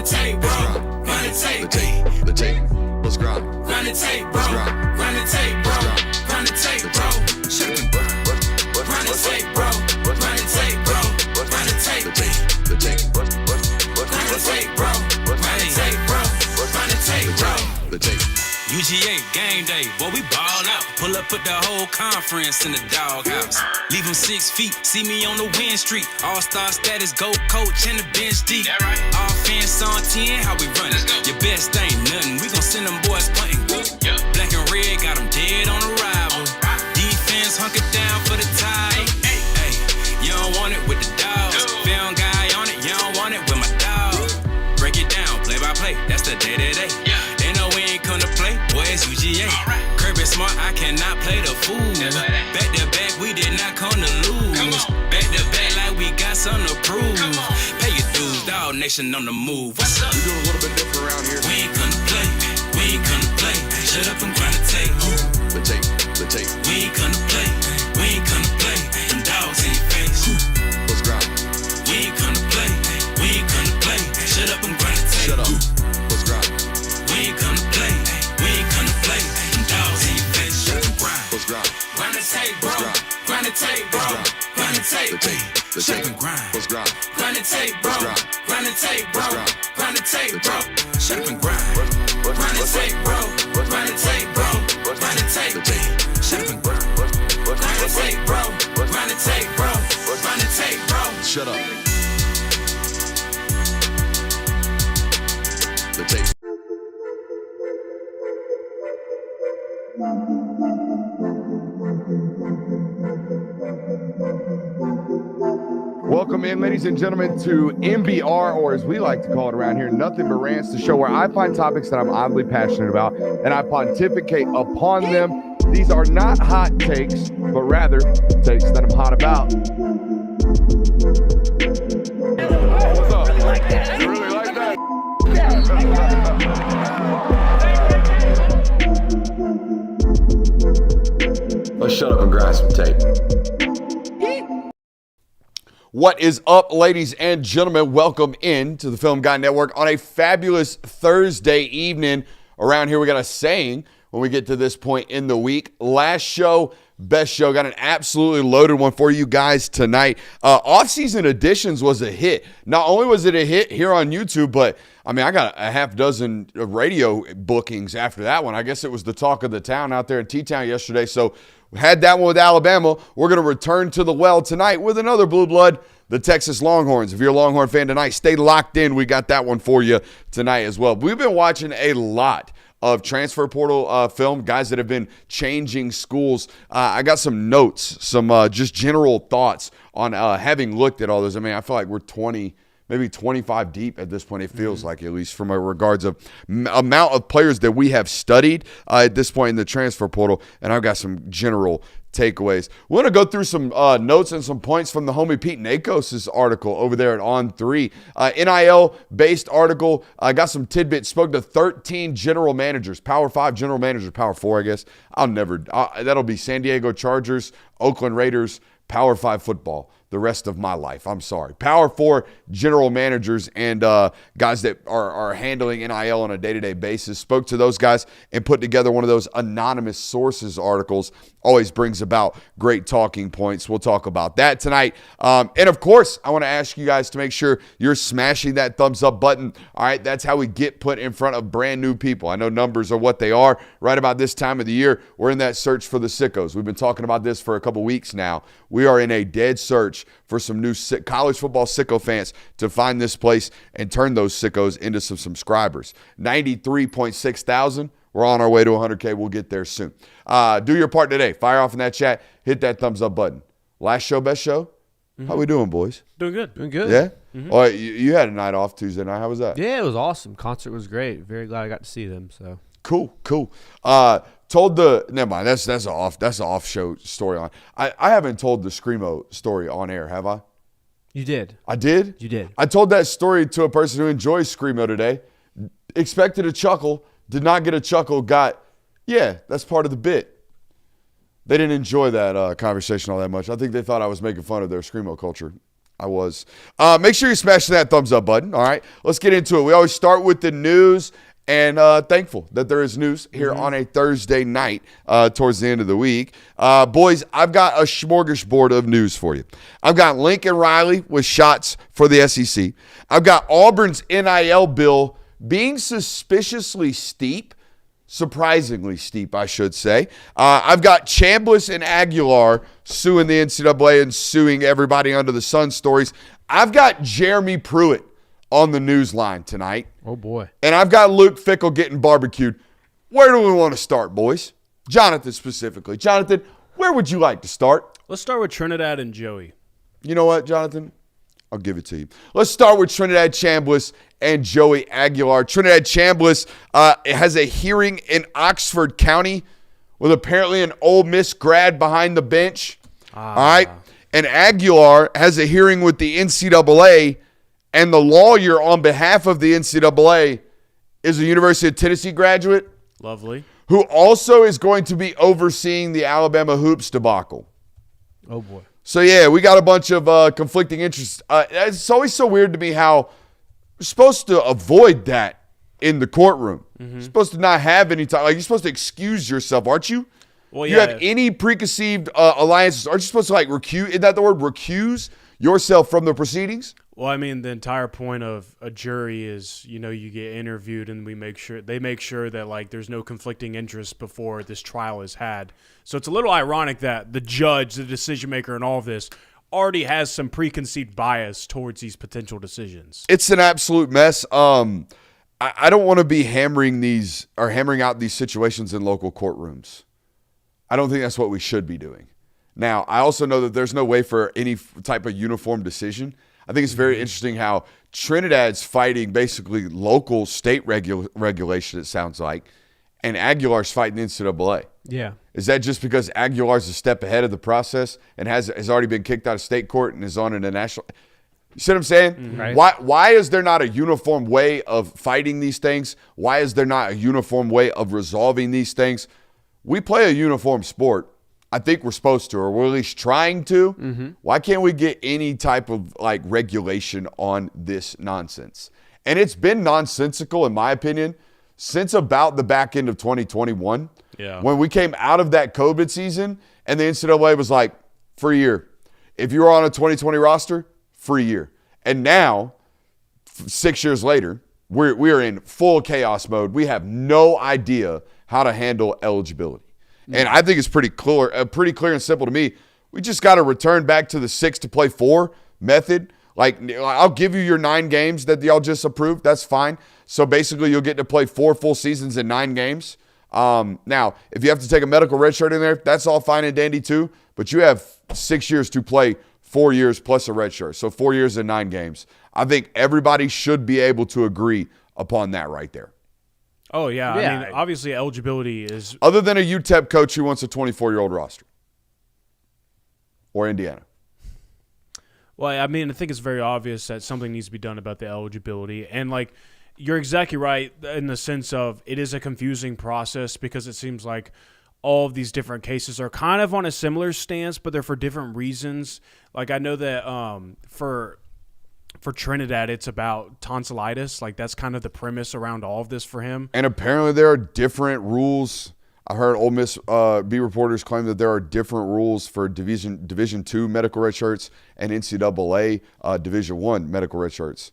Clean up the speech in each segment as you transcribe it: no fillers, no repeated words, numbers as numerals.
the tape, bro. Run the tape. The tape. Let's grind. Run the tape, bro. Run the tape, bro. Run the tape, bro. Should've been run the tape, bro. Run the tape, bro. Run the tape. The tape. Run the tape, bro. Run the tape, bro. Run the tape, bro. The tape. UGA game day, boy, we ball out. Pull up, put the whole conference in the doghouse. Leave them 6 feet, see me on the win streak. All-star status, go coach and the bench deep. Right. Offense on 10, how we run it? Your best ain't nothing, we gon' send them boys punting. Black and red, got them dead on arrival. Defense hunker down for the tie. Hey, you don't want it with the dogs. Film guy on it, you don't want it with my dog. Break it down, play by play, that's the day-to-day. They know we ain't come to play, boy, it's UGA. Kirby Smart, I cannot play the fool. Back to back, we did not come to lose. Back to back, like we got something to prove. Pay your dues, dog nation on the move. What's up? We doing a little bit different around here. We ain't come to play, we ain't come to play. Shut up and grind the tape. The tape. The tape. We ain't come to play, we ain't come to play. Them dogs in your face. Let's grind. We ain't come to play, we ain't come to play. Shut up and grind the tape. Shut up. Let's grind. We ain't come to play, we ain't come to play. Them dogs in your face. Shut up and grind. Let's grind. Run the tape, bro. Run the tape, bro. Run the tape. The tape. The Shut tape. up and grind. Let's grind. Run the tape, bro. Run the tape, bro. Run the tape, bro. Shut up and grind. Run the tape, bro. Run the tape, bro. Run the tape. The tape. Shut up and grind. Run the tape, bro. Run the tape, bro. Run the tape, bro. Shut up. The tape. Welcome in, ladies and gentlemen, to MBR, or as we like to call it around here, Nothing But Rants, the show where I find topics that I'm oddly passionate about and I pontificate upon them. These are not hot takes, but rather takes that I'm hot about. What's up? You really like that? Let's shut up and grind some tape. What is up, ladies and gentlemen? Welcome in to the Film Guy Network on a fabulous Thursday evening. Around here, we got a saying when we get to this point in the week. Last show, best show. Got an absolutely loaded one for you guys tonight. Off-season editions was a hit. Not only was it a hit here on YouTube, but I mean, I got a half dozen radio bookings after that one. I guess it was the talk of the town out there in T-Town yesterday. So we had that one with Alabama. We're going to return to the well tonight with another Blue Blood, the Texas Longhorns. If you're a Longhorn fan tonight, stay locked in. We got that one for you tonight as well. We've been watching a lot of transfer portal film, guys that have been changing schools. I got some notes, some just general thoughts on having looked at all those. I mean, I feel like we're 20, maybe 25 deep at this point, it feels like, at least from a regards of amount of players that we have studied at this point in the transfer portal, and I've got some general takeaways. We're going to go through some notes and some points from the homie Pete Nakos' article over there at On3. NIL-based article. I got some tidbits. Spoke to 13 general managers, Power 5 general managers, Power 4, I guess. That'll be San Diego Chargers, Oakland Raiders, Power 5 football the rest of my life. I'm sorry. Power 4 general managers and guys that are handling NIL on a day-to-day basis. Spoke to those guys and put together one of those anonymous sources articles. Always brings about great talking points. We'll talk about that tonight. And, of course, I want to ask you guys to make sure you're smashing that thumbs up button. All right, that's how we get put in front of brand new people. I know numbers are what they are. Right about this time of the year, we're in that search for the sickos. We've been talking about this for a couple weeks now. We are in a dead search for some new college football sicko fans to find this place and turn those sickos into some subscribers. 93.6 thousand. We're on our way to 100K. We'll get there soon. Do your part today. Fire off in that chat. Hit that thumbs up button. Last show, best show? Mm-hmm. How we doing, boys? Doing good. Doing good. Yeah? Mm-hmm. All right, you had a night off Tuesday night. How was that? Yeah, it was awesome. Concert was great. Very glad I got to see them. So Cool. Never mind. That's an off show story on. I haven't told the Screamo story on air, have I? You did. I did? You did. I told that story to a person who enjoys Screamo today. Expected a chuckle, did not get a chuckle, that's part of the bit. They didn't enjoy that conversation all that much. I think they thought I was making fun of their Screamo culture. I was. Make sure you smash that thumbs up button. All right, let's get into it. We always start with the news, and thankful that there is news here on a Thursday night towards the end of the week. Boys, I've got a smorgasbord of news for you. I've got Lincoln Riley with shots for the SEC. I've got Auburn's NIL bill being suspiciously steep. Surprisingly steep, I should say. I've got Chambliss and Aguilar suing the NCAA and suing everybody under the sun stories. I've got Jeremy Pruitt on the news line tonight. Oh, boy. And I've got Luke Fickell getting barbecued. Where do we want to start, boys? Jonathan specifically. Jonathan, where would you like to start? Let's start with Trinidad and Joey. You know what, Jonathan? I'll give it to you. Let's start with Trinidad Chambliss and Joey Aguilar. Trinidad Chambliss has a hearing in Oxford County with apparently an Ole Miss grad behind the bench. All right. And Aguilar has a hearing with the NCAA, and the lawyer on behalf of the NCAA is a University of Tennessee graduate. Lovely. Who also is going to be overseeing the Alabama hoops debacle. Oh, boy. So, yeah, we got a bunch of conflicting interests. It's always so weird to me how we're supposed to avoid that in the courtroom. You're supposed to not have any time. Like, you're supposed to excuse yourself, aren't you? Well, You have any preconceived alliances. Aren't you supposed to, like, recuse? Is that the word? Recuse yourself from the proceedings? Well, I mean, the entire point of a jury is, you get interviewed and they make sure that, like, there's no conflicting interests before this trial is had. So it's a little ironic that the judge, the decision maker in all of this, already has some preconceived bias towards these potential decisions. It's an absolute mess. I don't want to be hammering out these situations in local courtrooms. I don't think that's what we should be doing. Now, I also know that there's no way for any type of uniform decision. I think it's very interesting how Trinidad's fighting basically local state regulation, it sounds like, and Aguilar's fighting the NCAA. Yeah. Is that just because Aguilar's a step ahead of the process and has already been kicked out of state court and is on in a national? You see what I'm saying? Right. Why is there not a uniform way of fighting these things? Why is there not a uniform way of resolving these things? We play a uniform sport. I think we're supposed to, or we're at least trying to. Why can't we get any type of like regulation on this nonsense? And it's been nonsensical, in my opinion, since about the back end of 2021. Yeah. When we came out of that COVID season and the NCAA was like, free year. If you were on a 2020 roster, free year. And now, 6 years later, we are in full chaos mode. We have no idea how to handle eligibility. And I think it's pretty clear and simple to me. We just got to return back to the 6 to play 4 method. Like, I'll give you your 9 games that y'all just approved. That's fine. So basically, you'll get to play 4 full seasons in 9 games. Now, if you have to take a medical redshirt in there, that's all fine and dandy too. But you have 6 years to play 4 years plus a redshirt. So 4 years and 9 games. I think everybody should be able to agree upon that right there. Oh, yeah. Yeah. I mean, obviously, eligibility is – Other than a UTEP coach who wants a 24-year-old roster. Or Indiana. well, I mean, I think it's very obvious that something needs to be done about the eligibility. And, like, you're exactly right in the sense of it is a confusing process because it seems like all of these different cases are kind of on a similar stance, but they're for different reasons. Like, I know that for Trinidad, it's about tonsillitis. Like, that's kind of the premise around all of this for him. And apparently there are different rules. I heard Ole Miss beat reporters claim that there are different rules for Division II medical red shirts and NCAA Division I medical red shirts.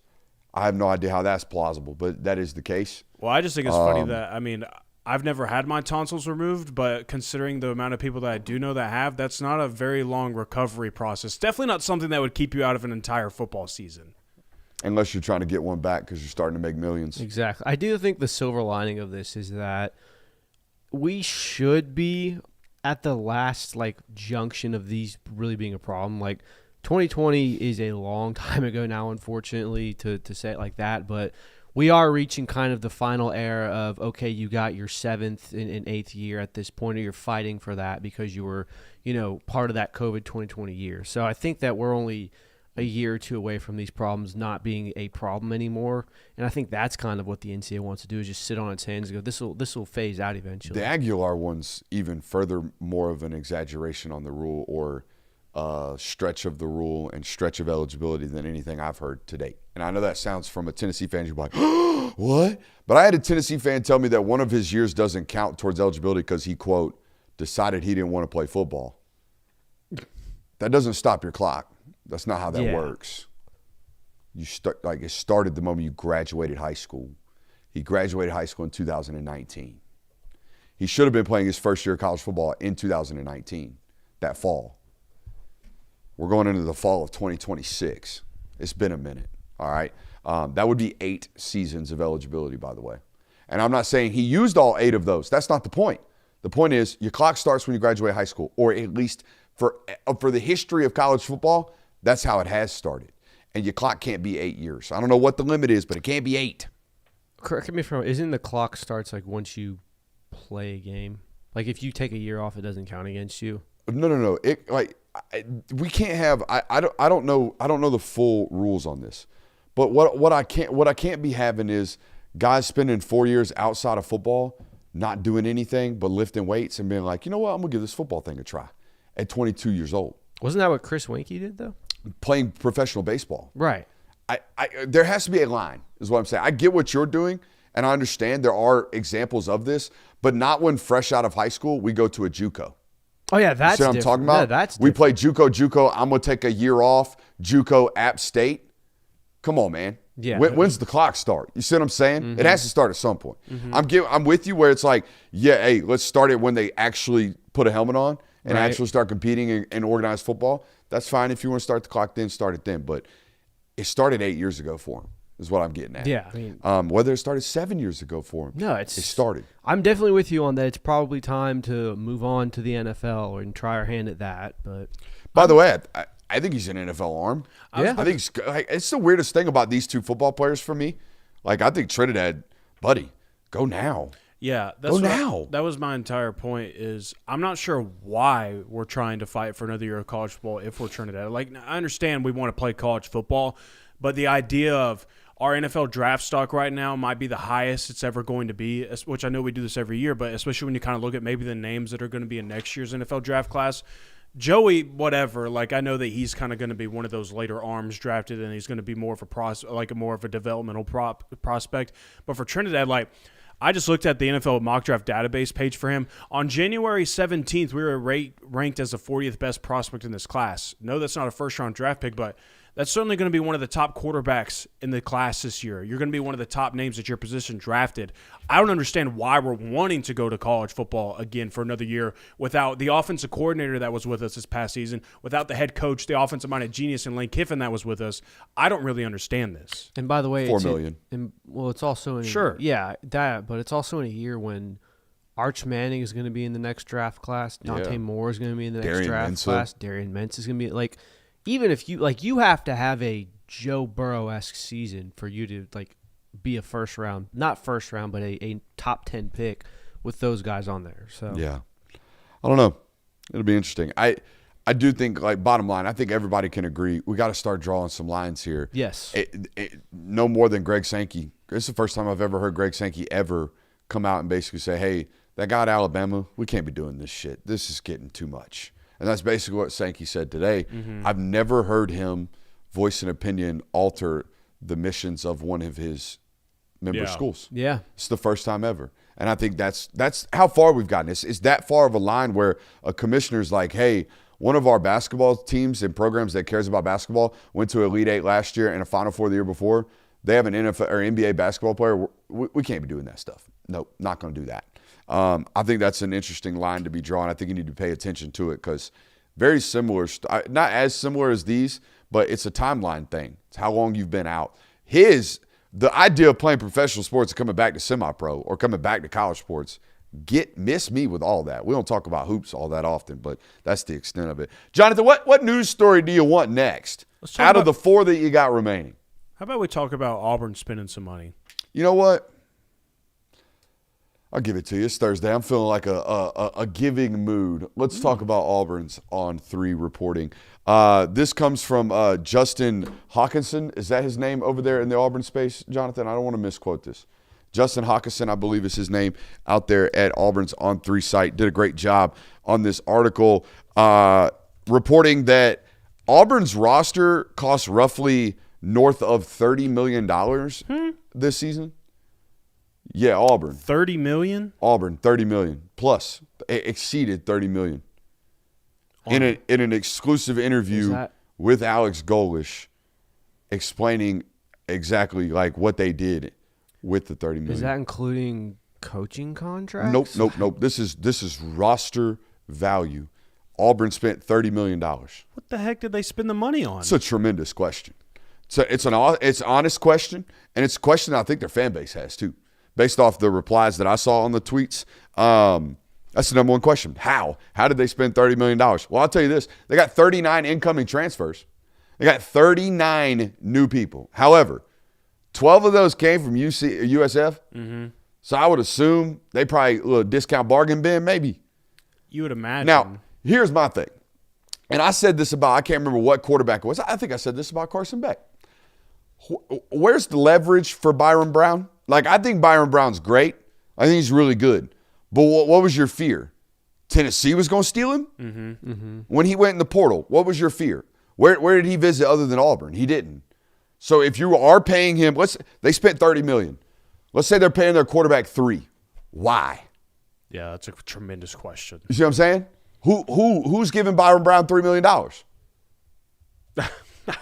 I have no idea how that's plausible, but that is the case. Well, I just think it's funny that, I mean, I've never had my tonsils removed, but considering the amount of people that I do know that have, that's not a very long recovery process. Definitely not something that would keep you out of an entire football season. Unless you're trying to get one back because you're starting to make millions. Exactly. I do think the silver lining of this is that we should be at the last junction of these really being a problem. Like 2020 is a long time ago now, unfortunately, to say it like that, but we are reaching kind of the final era of, okay, you got your 7th and 8th year at this point, or you're fighting for that because you were, part of that COVID 2020 year. So I think that we're only a year or two away from these problems not being a problem anymore. And I think that's kind of what the NCAA wants to do, is just sit on its hands and go, this will phase out eventually. The Aguilar one's even further more of an exaggeration on the rule, or stretch of the rule and stretch of eligibility than anything I've heard to date. And I know that sounds from a Tennessee fan. You're like, what? But I had a Tennessee fan tell me that one of his years doesn't count towards eligibility because he, quote, decided he didn't want to play football. That doesn't stop your clock. That's not how that works. You start it started the moment you graduated high school. He graduated high school in 2019. He should have been playing his first year of college football in 2019, that fall. We're going into the fall of 2026. It's been a minute, all right? That would be 8 seasons of eligibility, by the way. And I'm not saying he used all 8 of those. That's not the point. The point is your clock starts when you graduate high school, or at least for the history of college football, that's how it has started. And your clock can't be 8 years. I don't know what the limit is, but it can't be 8. Correct me if I'm wrong. Isn't the clock starts like once you play a game? Like if you take a year off, it doesn't count against you. No. We can't have. I don't know the full rules on this, but what I can't be having is guys spending 4 years outside of football, not doing anything but lifting weights and being like, you know what, I'm gonna give this football thing a try at 22 years old. Wasn't that what Chris Weinke did though? Playing professional baseball. Right. There has to be a line, is what I'm saying. I get what you're doing, and I understand there are examples of this, but not when fresh out of high school we go to a JUCO. Oh yeah, that's you see what I'm talking about? Yeah, that's we play JUCO. I'm gonna take a year off. JUCO, App State. Come on, man. Yeah. When's the clock start? You see what I'm saying? It has to start at some point. I'm with you where it's like, yeah, hey, let's start it when they actually put a helmet on and actually start competing in organized football. That's fine. If you want to start the clock then, start it then. But it started 8 years ago for him, is what I'm getting at. Yeah. Whether it started 7 years ago for him. No, it started. I'm definitely with you on that. It's probably time to move on to the NFL and try our hand at that. But by the way, I think he's an NFL arm. Yeah. I think it's the weirdest thing about these two football players for me. Like, I think Trinidad, buddy, go now. Yeah, that was my entire point. Is I'm not sure why we're trying to fight for another year of college football if we're Trinidad. Like, I understand we want to play college football, but the idea of our NFL draft stock right now might be the highest it's ever going to be, which I know we do this every year, but especially when you kind of look at maybe the names that are going to be in next year's NFL draft class. Joey, whatever, like I know that he's kind of going to be one of those later arms drafted, and he's going to be more of a developmental prospect. But for Trinidad, like, I just looked at the NFL mock draft database page for him. On January 17th, we were ranked as the 40th best prospect in this class. No, that's not a first-round draft pick, but that's certainly going to be one of the top quarterbacks in the class this year. You're going to be one of the top names at your position drafted. I don't understand why we're wanting to go to college football again for another year without the offensive coordinator that was with us this past season, without the head coach, the offensive-minded genius in Lane Kiffin that was with us. I don't really understand this. And by the way, $4 million. It's also but it's also in a year when Arch Manning is going to be in the next draft class. Dante Moore is going to be in the next draft class. Darian Mintz is going to be like. Even if you have to have a Joe Burrow-esque season for you to be a not first round, but a top 10 pick with those guys on there. So yeah, I don't know. It'll be interesting. I do think, bottom line, I think everybody can agree we got to start drawing some lines here. Yes. No more than Greg Sankey. This is the first time I've ever heard Greg Sankey ever come out and basically say, "Hey, that guy at Alabama, we can't be doing this shit. This is getting too much." And that's basically what Sankey said today. I've never heard him voice an opinion alter the missions of one of his member schools. Yeah. It's the first time ever. And I think that's how far we've gotten. It's that far of a line where a commissioner's like, hey, one of our basketball teams and programs that cares about basketball went to Elite Eight last year and a Final Four the year before. They have an NFL or NBA basketball player. We can't be doing that stuff. Nope, not going to do that. I think that's an interesting line to be drawn. I think you need to pay attention to it because very similar, not as similar as these, but it's a timeline thing. It's how long you've been out. The idea of playing professional sports and coming back to semi-pro or coming back to college sports, miss me with all that. We don't talk about hoops all that often, but that's the extent of it. Jonathan, what news story do you want next out of the 4 that you got remaining? How about we talk about Auburn spending some money? You know what? I'll give it to you. It's Thursday. I'm feeling like a giving mood. Let's talk about Auburn's On 3 reporting. This comes from Justin Hawkinson. Is that his name over there in the Auburn space, Jonathan? I don't want to misquote this. Justin Hawkinson, I believe is his name, out there at Auburn's On 3 site. Did a great job on this article. reporting that Auburn's roster costs roughly north of $30 million this season. Yeah, Auburn. $30 million? Auburn, $30 million plus. It exceeded $30 million. In an exclusive interview with Alex Golish, explaining exactly like what they did with the $30 million. Is that including coaching contracts? Nope. This is roster value. Auburn spent $30 million. What the heck did they spend the money on? It's a tremendous question. So it's an honest question, and it's a question I think their fan base has too, based off the replies that I saw on the tweets. That's the number one question. How did they spend $30 million? Well, I'll tell you this. They got 39 incoming transfers. They got 39 new people. However, 12 of those came from USF. Mm-hmm. So I would assume they probably a little discount bargain bin, maybe. You would imagine. Now, here's my thing. And I said this about, I can't remember what quarterback it was. I think I said this about Carson Beck. Where's the leverage for Byron Brown? Like, I think Byron Brown's great. I think he's really good. But what was your fear? Tennessee was going to steal him? Mm-hmm. Mm-hmm. When he went in the portal, what was your fear? Where did he visit other than Auburn? He didn't. So if you are paying him, they spent $30 million. Let's say they're paying their quarterback $3 million. Why? Yeah, that's a tremendous question. You see what I'm saying? Who's giving Byron Brown $3 million?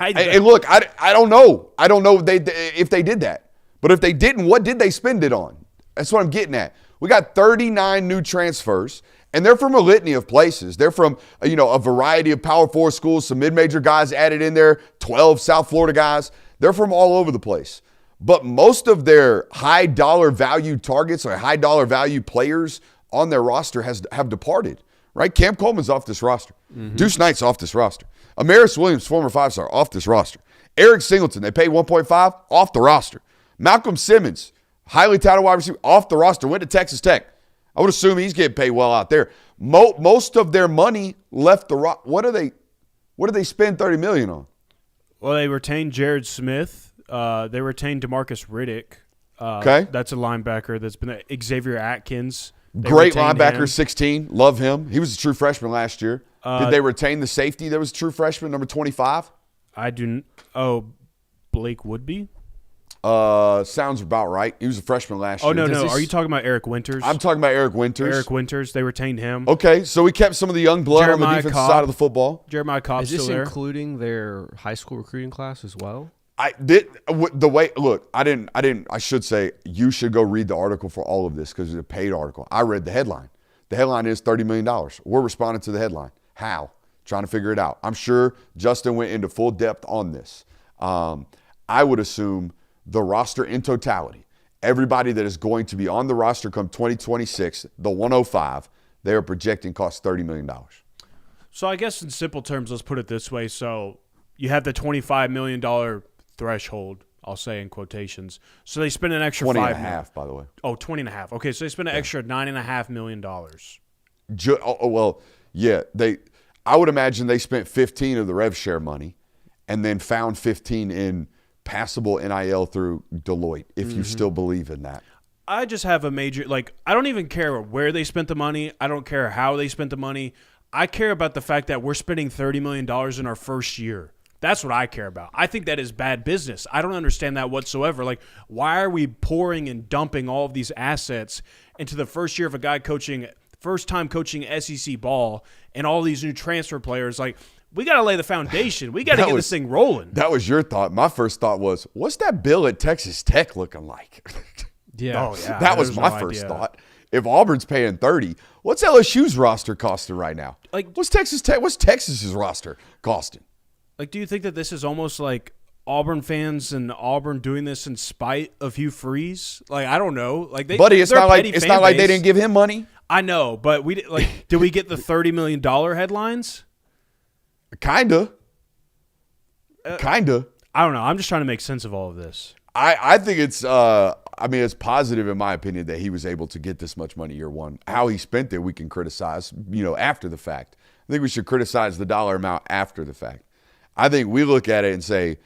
And look, I don't know. I don't know if they did that. But if they didn't, what did they spend it on? That's what I'm getting at. We got 39 new transfers, and they're from a litany of places. They're from a variety of Power 4 schools, some mid-major guys added in there, 12 South Florida guys. They're from all over the place. But most of their high-dollar value targets or high-dollar value players on their roster have departed, right? Cam Coleman's off this roster. Mm-hmm. Deuce Knight's off this roster. Amaris Williams, former 5-star, off this roster. Eric Singleton, they paid $1.5, off the roster. Malcolm Simmons, highly touted wide receiver, off the roster, went to Texas Tech. I would assume he's getting paid well out there. Most of their money left the roster. What do they spend $30 million on? Well, they retained Jared Smith. They retained DeMarcus Riddick. Okay. That's a linebacker that's been Xavier Atkins. Great linebacker, 16. Love him. He was a true freshman last year. Did they retain the safety that was a true freshman, number 25? Blake Woodby? Sounds about right. He was a freshman last year. Oh, no. Are you talking about Eric Winters? I'm talking about Eric Winters. Eric Winters. They retained him. Okay, so we kept some of the young blood on the defensive side of the football. Jeremiah Cobb's still there. Is this including their high school recruiting class as well? I should say you should go read the article for all of this because it's a paid article. I read the headline. The headline is $30 million. We're responding to the headline. How? Trying to figure it out. I'm sure Justin went into full depth on this. I would assume the roster in totality, everybody that is going to be on the roster come 2026, the 105, they are projecting costs $30 million. So I guess in simple terms, let's put it this way. So you have the $25 million threshold, I'll say in quotations. So they spend an extra 20 $5 and a million. half, by the way. Oh, 20 and a half. Okay, so they spend an extra $9.5 million. I would imagine they spent 15 of the rev share money and then found 15 in passable NIL through Deloitte, if you still believe in that. I just have a major, I don't even care where they spent the money. I don't care how they spent the money. I care about the fact that we're spending $30 million in our first year. That's what I care about. I think that is bad business. I don't understand that whatsoever. Why are we pouring and dumping all of these assets into the first year of a guy first time coaching SEC ball and all these new transfer players? We got to lay the foundation. We got to get this thing rolling. That was your thought. My first thought was, what's that bill at Texas Tech looking like? Yeah. Oh, yeah. That was my first thought. If Auburn's paying 30, what's LSU's roster costing right now? What's Texas's roster costing? Do you think that this is almost like Auburn fans and Auburn doing this in spite of Hugh Freeze? I don't know. Buddy, it's not like they didn't give him money. I know, but we did we get the $30 million headlines? Kinda. I don't know. I'm just trying to make sense of all of this. I think it's it's positive in my opinion that he was able to get this much money year one. How he spent it, we can criticize, after the fact. I think we should criticize the dollar amount after the fact. I think we look at it and say,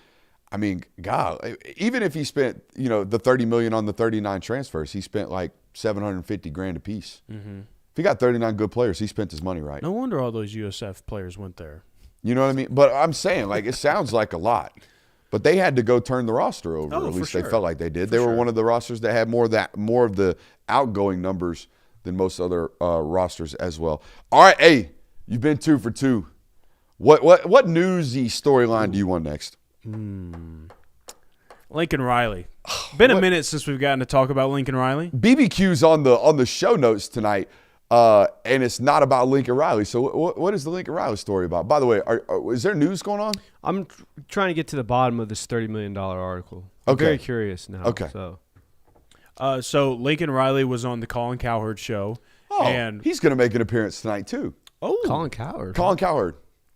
God, even if he spent, the $30 million on the 39 transfers, he spent $750,000 a piece. Mm-hmm. If he got 39 good players, he spent his money right. No wonder all those USF players went there. You know what I mean? But I'm saying, like, it sounds like a lot. But they had to go turn the roster over. Oh, at least for they sure. felt like they did. They were one of the rosters that had more of the outgoing numbers than most other rosters as well. All right, hey, you've been 2 for 2. What newsy storyline do you want next? Lincoln Riley. Been a minute since we've gotten to talk about Lincoln Riley. BBQ's on the show notes tonight, and it's not about Lincoln Riley. So what is the Lincoln Riley story about? By the way, is there news going on? I'm trying to get to the bottom of this $30 million article. I'm very curious now. Okay. So Lincoln Riley was on the Colin Cowherd show. Oh, and he's going to make an appearance tonight too. Colin Cowherd. Colin Cowherd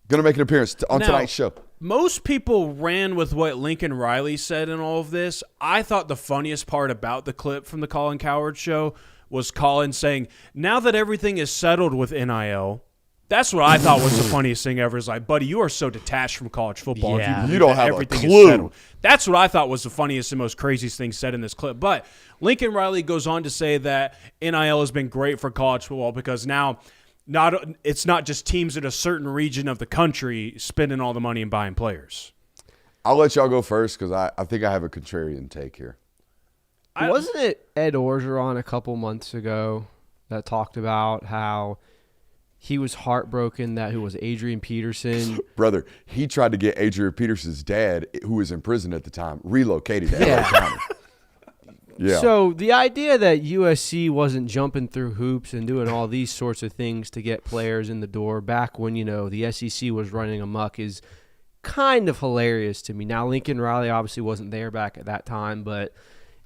going to make an appearance on Now, tonight's show. Most people ran with what Lincoln Riley said in all of this. I thought the funniest part about the clip from the Colin Cowherd show was Colin saying, now that everything is settled with NIL, that's what I thought was the funniest thing ever. Is like, buddy, you are so detached from college football. Yeah. If You believe don't that have a everything is clue. settled. That's what I thought was the funniest and most craziest thing said in this clip. But Lincoln Riley goes on to say that NIL has been great for college football because now it's not just teams in a certain region of the country spending all the money and buying players. I'll let y'all go first because I think I have a contrarian take here. Wasn't it Ed Orgeron a couple months ago that talked about how he was heartbroken that Adrian Peterson? Brother, he tried to get Adrian Peterson's dad, who was in prison at the time, relocated to LA County. Yeah. So the idea that USC wasn't jumping through hoops and doing all these sorts of things to get players in the door back when, the SEC was running amok is kind of hilarious to me. Now, Lincoln Riley obviously wasn't there back at that time, but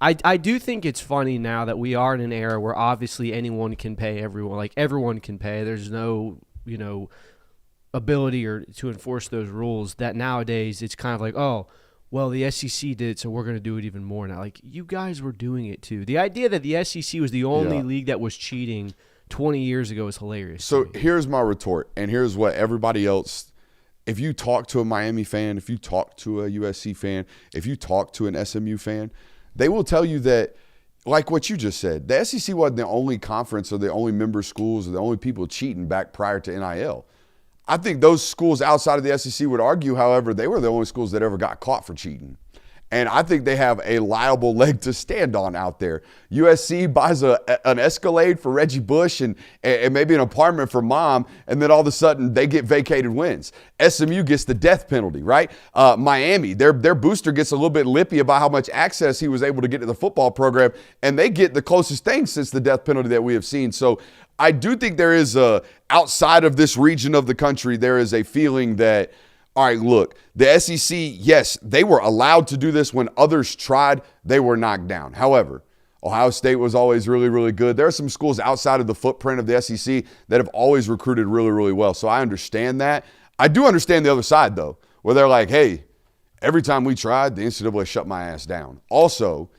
I do think it's funny now that we are in an era where obviously anyone can pay everyone. Like, everyone can pay. There's no, ability to enforce those rules, that nowadays it's kind of like, oh, well, the SEC did it, so we're going to do it even more now. Like, you guys were doing it too. The idea that the SEC was the only league that was cheating 20 years ago is hilarious. So here's my retort, and here's what everybody else – if you talk to a Miami fan, if you talk to a USC fan, if you talk to an SMU fan, they will tell you that, like what you just said, the SEC wasn't the only conference or the only member schools or the only people cheating back prior to NIL. I think those schools outside of the SEC would argue, however, they were the only schools that ever got caught for cheating. And I think they have a liable leg to stand on out there. USC buys an Escalade for Reggie Bush and maybe an apartment for mom, and then all of a sudden they get vacated wins. SMU gets the death penalty, right? Miami, their booster gets a little bit lippy about how much access he was able to get to the football program, and they get the closest thing since the death penalty that we have seen. So I do think there is outside of this region of the country, there is a feeling that, all right, look, the SEC, yes, they were allowed to do this when others tried. They were knocked down. However, Ohio State was always really, really good. There are some schools outside of the footprint of the SEC that have always recruited really, really well. So I understand that. I do understand the other side, though, where they're like, hey, every time we tried, the NCAA shut my ass down. Also,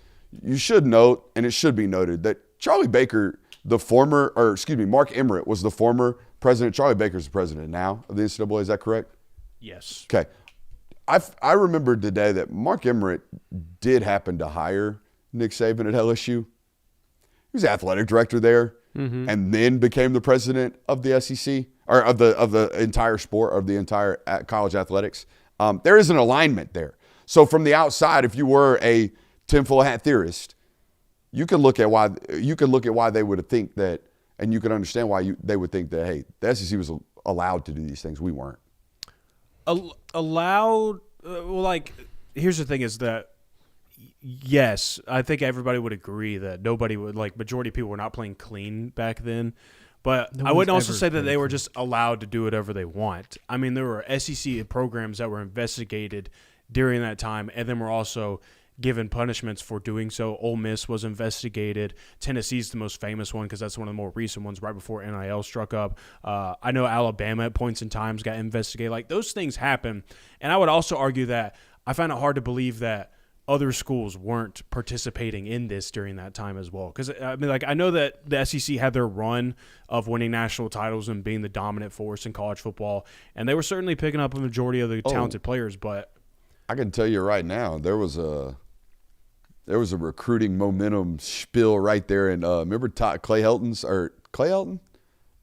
you should note, and it should be noted, that Charlie Baker, Mark Emmert was the former president. Charlie Baker's the president now of the NCAA. Is that correct? Yes. Okay. I remember today that Mark Emmert did happen to hire Nick Saban at LSU. He was the athletic director there and then became the president of the SEC, or of the entire sport, of the entire college athletics. There is an alignment there. So from the outside, if you were a tinfoil hat theorist, you could look at why they would think that, and you could understand why they would think that, hey, the SEC was allowed to do these things. We weren't. Allowed here's the thing is that yes, I think everybody would agree that nobody would, majority of people were not playing clean back then, but I wouldn't also say that they were just allowed to do whatever they want. I mean, there were SEC programs that were investigated during that time and then were also given punishments for doing so. Ole Miss was investigated. Tennessee's the most famous one because that's one of the more recent ones right before NIL struck up. I know Alabama at points in times got investigated. Those things happen. And I would also argue that I find it hard to believe that other schools weren't participating in this during that time as well. Because, I know that the SEC had their run of winning national titles and being the dominant force in college football, and they were certainly picking up a majority of the talented players, but I can tell you right now, there was a recruiting momentum spill right there. And remember Clay Helton,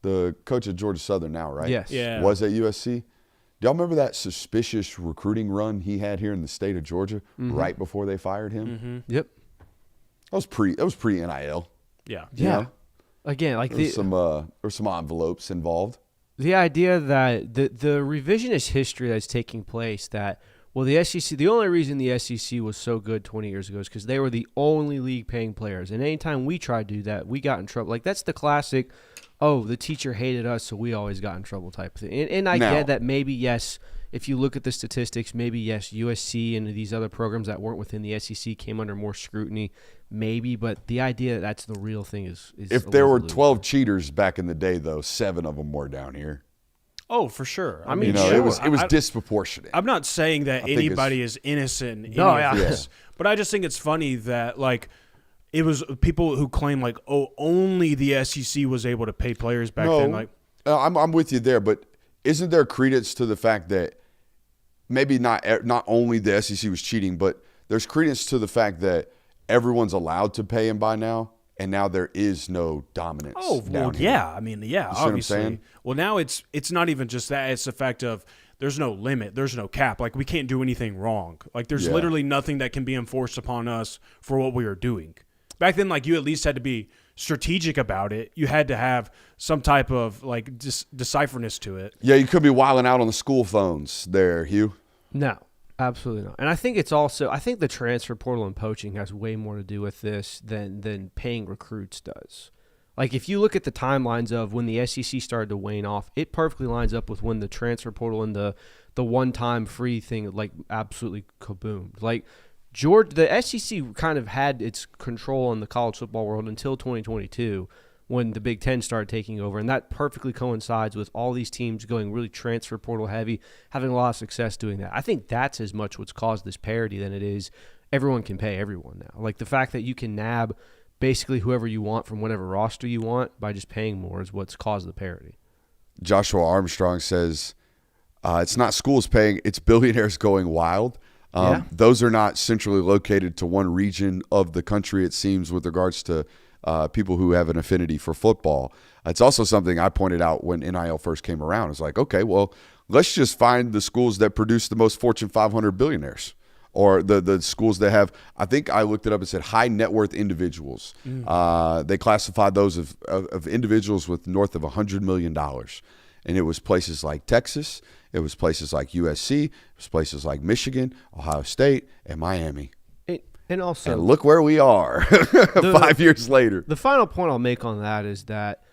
the coach of Georgia Southern now, right? Yes. Yeah. Was at USC. y'all remember that suspicious recruiting run he had here in the state of Georgia right before they fired him? Yep. That was pre NIL. Yeah. Yeah. know? Again, like There were some envelopes involved. the idea that the revisionist history that's taking place, that the SEC, the only reason the SEC was so good 20 years ago is because they were the only league paying players, and anytime we tried to do that, we got in trouble. Like, that's the classic, the teacher hated us, so we always got in trouble type thing. And I get that maybe, yes, if you look at the statistics, maybe, yes, USC and these other programs that weren't within the SEC came under more scrutiny, maybe, but the idea that that's the real thing is If there were 12 cheaters back in the day, though, 7 of them were down here. Oh, for sure. I mean, You know, sure. it was disproportionate. I'm not saying that think anybody is innocent in No, any of yeah. this, but I just think it's funny that, like, it was people who claim, like, only the SEC was able to pay players back then. Like, I'm with you there, but isn't there credence to the fact that maybe not only the SEC was cheating, but there's credence to the fact that everyone's allowed to pay him by now, and now there is no dominance. oh, well, down here. yeah. I mean, yeah, what I'm obviously. saying? Well, now it's not even just that. It's the fact of there's no limit. There's no cap. Like, we can't do anything wrong. Like, there's Yeah. literally nothing that can be enforced upon us for what we are doing. Back then, like, you at least had to be strategic about it. You had to have some type of, like, decipherness to it. Yeah, you could be wilding out on the school phones there, Hugh. No, absolutely not. And I think I think the transfer portal and poaching has way more to do with this than paying recruits does. Like, if you look at the timelines of when the SEC started to wane off, it perfectly lines up with when the transfer portal and the one-time free thing, like, absolutely kaboomed. Like, the SEC kind of had its control on the college football world until 2022 when the Big Ten started taking over, and that perfectly coincides with all these teams going really transfer portal heavy, having a lot of success doing that. I think that's as much what's caused this parity than it is everyone can pay everyone now. Like, the fact that you can nab basically whoever you want from whatever roster you want by just paying more is what's caused the parity. Joshua Armstrong says it's not schools paying, it's billionaires going wild. Those are not centrally located to one region of the country, it seems, with regards to people who have an affinity for football. It's also something I pointed out when NIL first came around. It's like, okay, well, let's just find the schools that produce the most Fortune 500 billionaires, or the schools that have, I think I looked it up and said high net worth individuals. They classified those of individuals with north of $100 million. And it was places like Texas, it was places like USC, it was places like Michigan, Ohio State, and Miami. And also, And look where we are 5 years later. the final point I'll make on that is that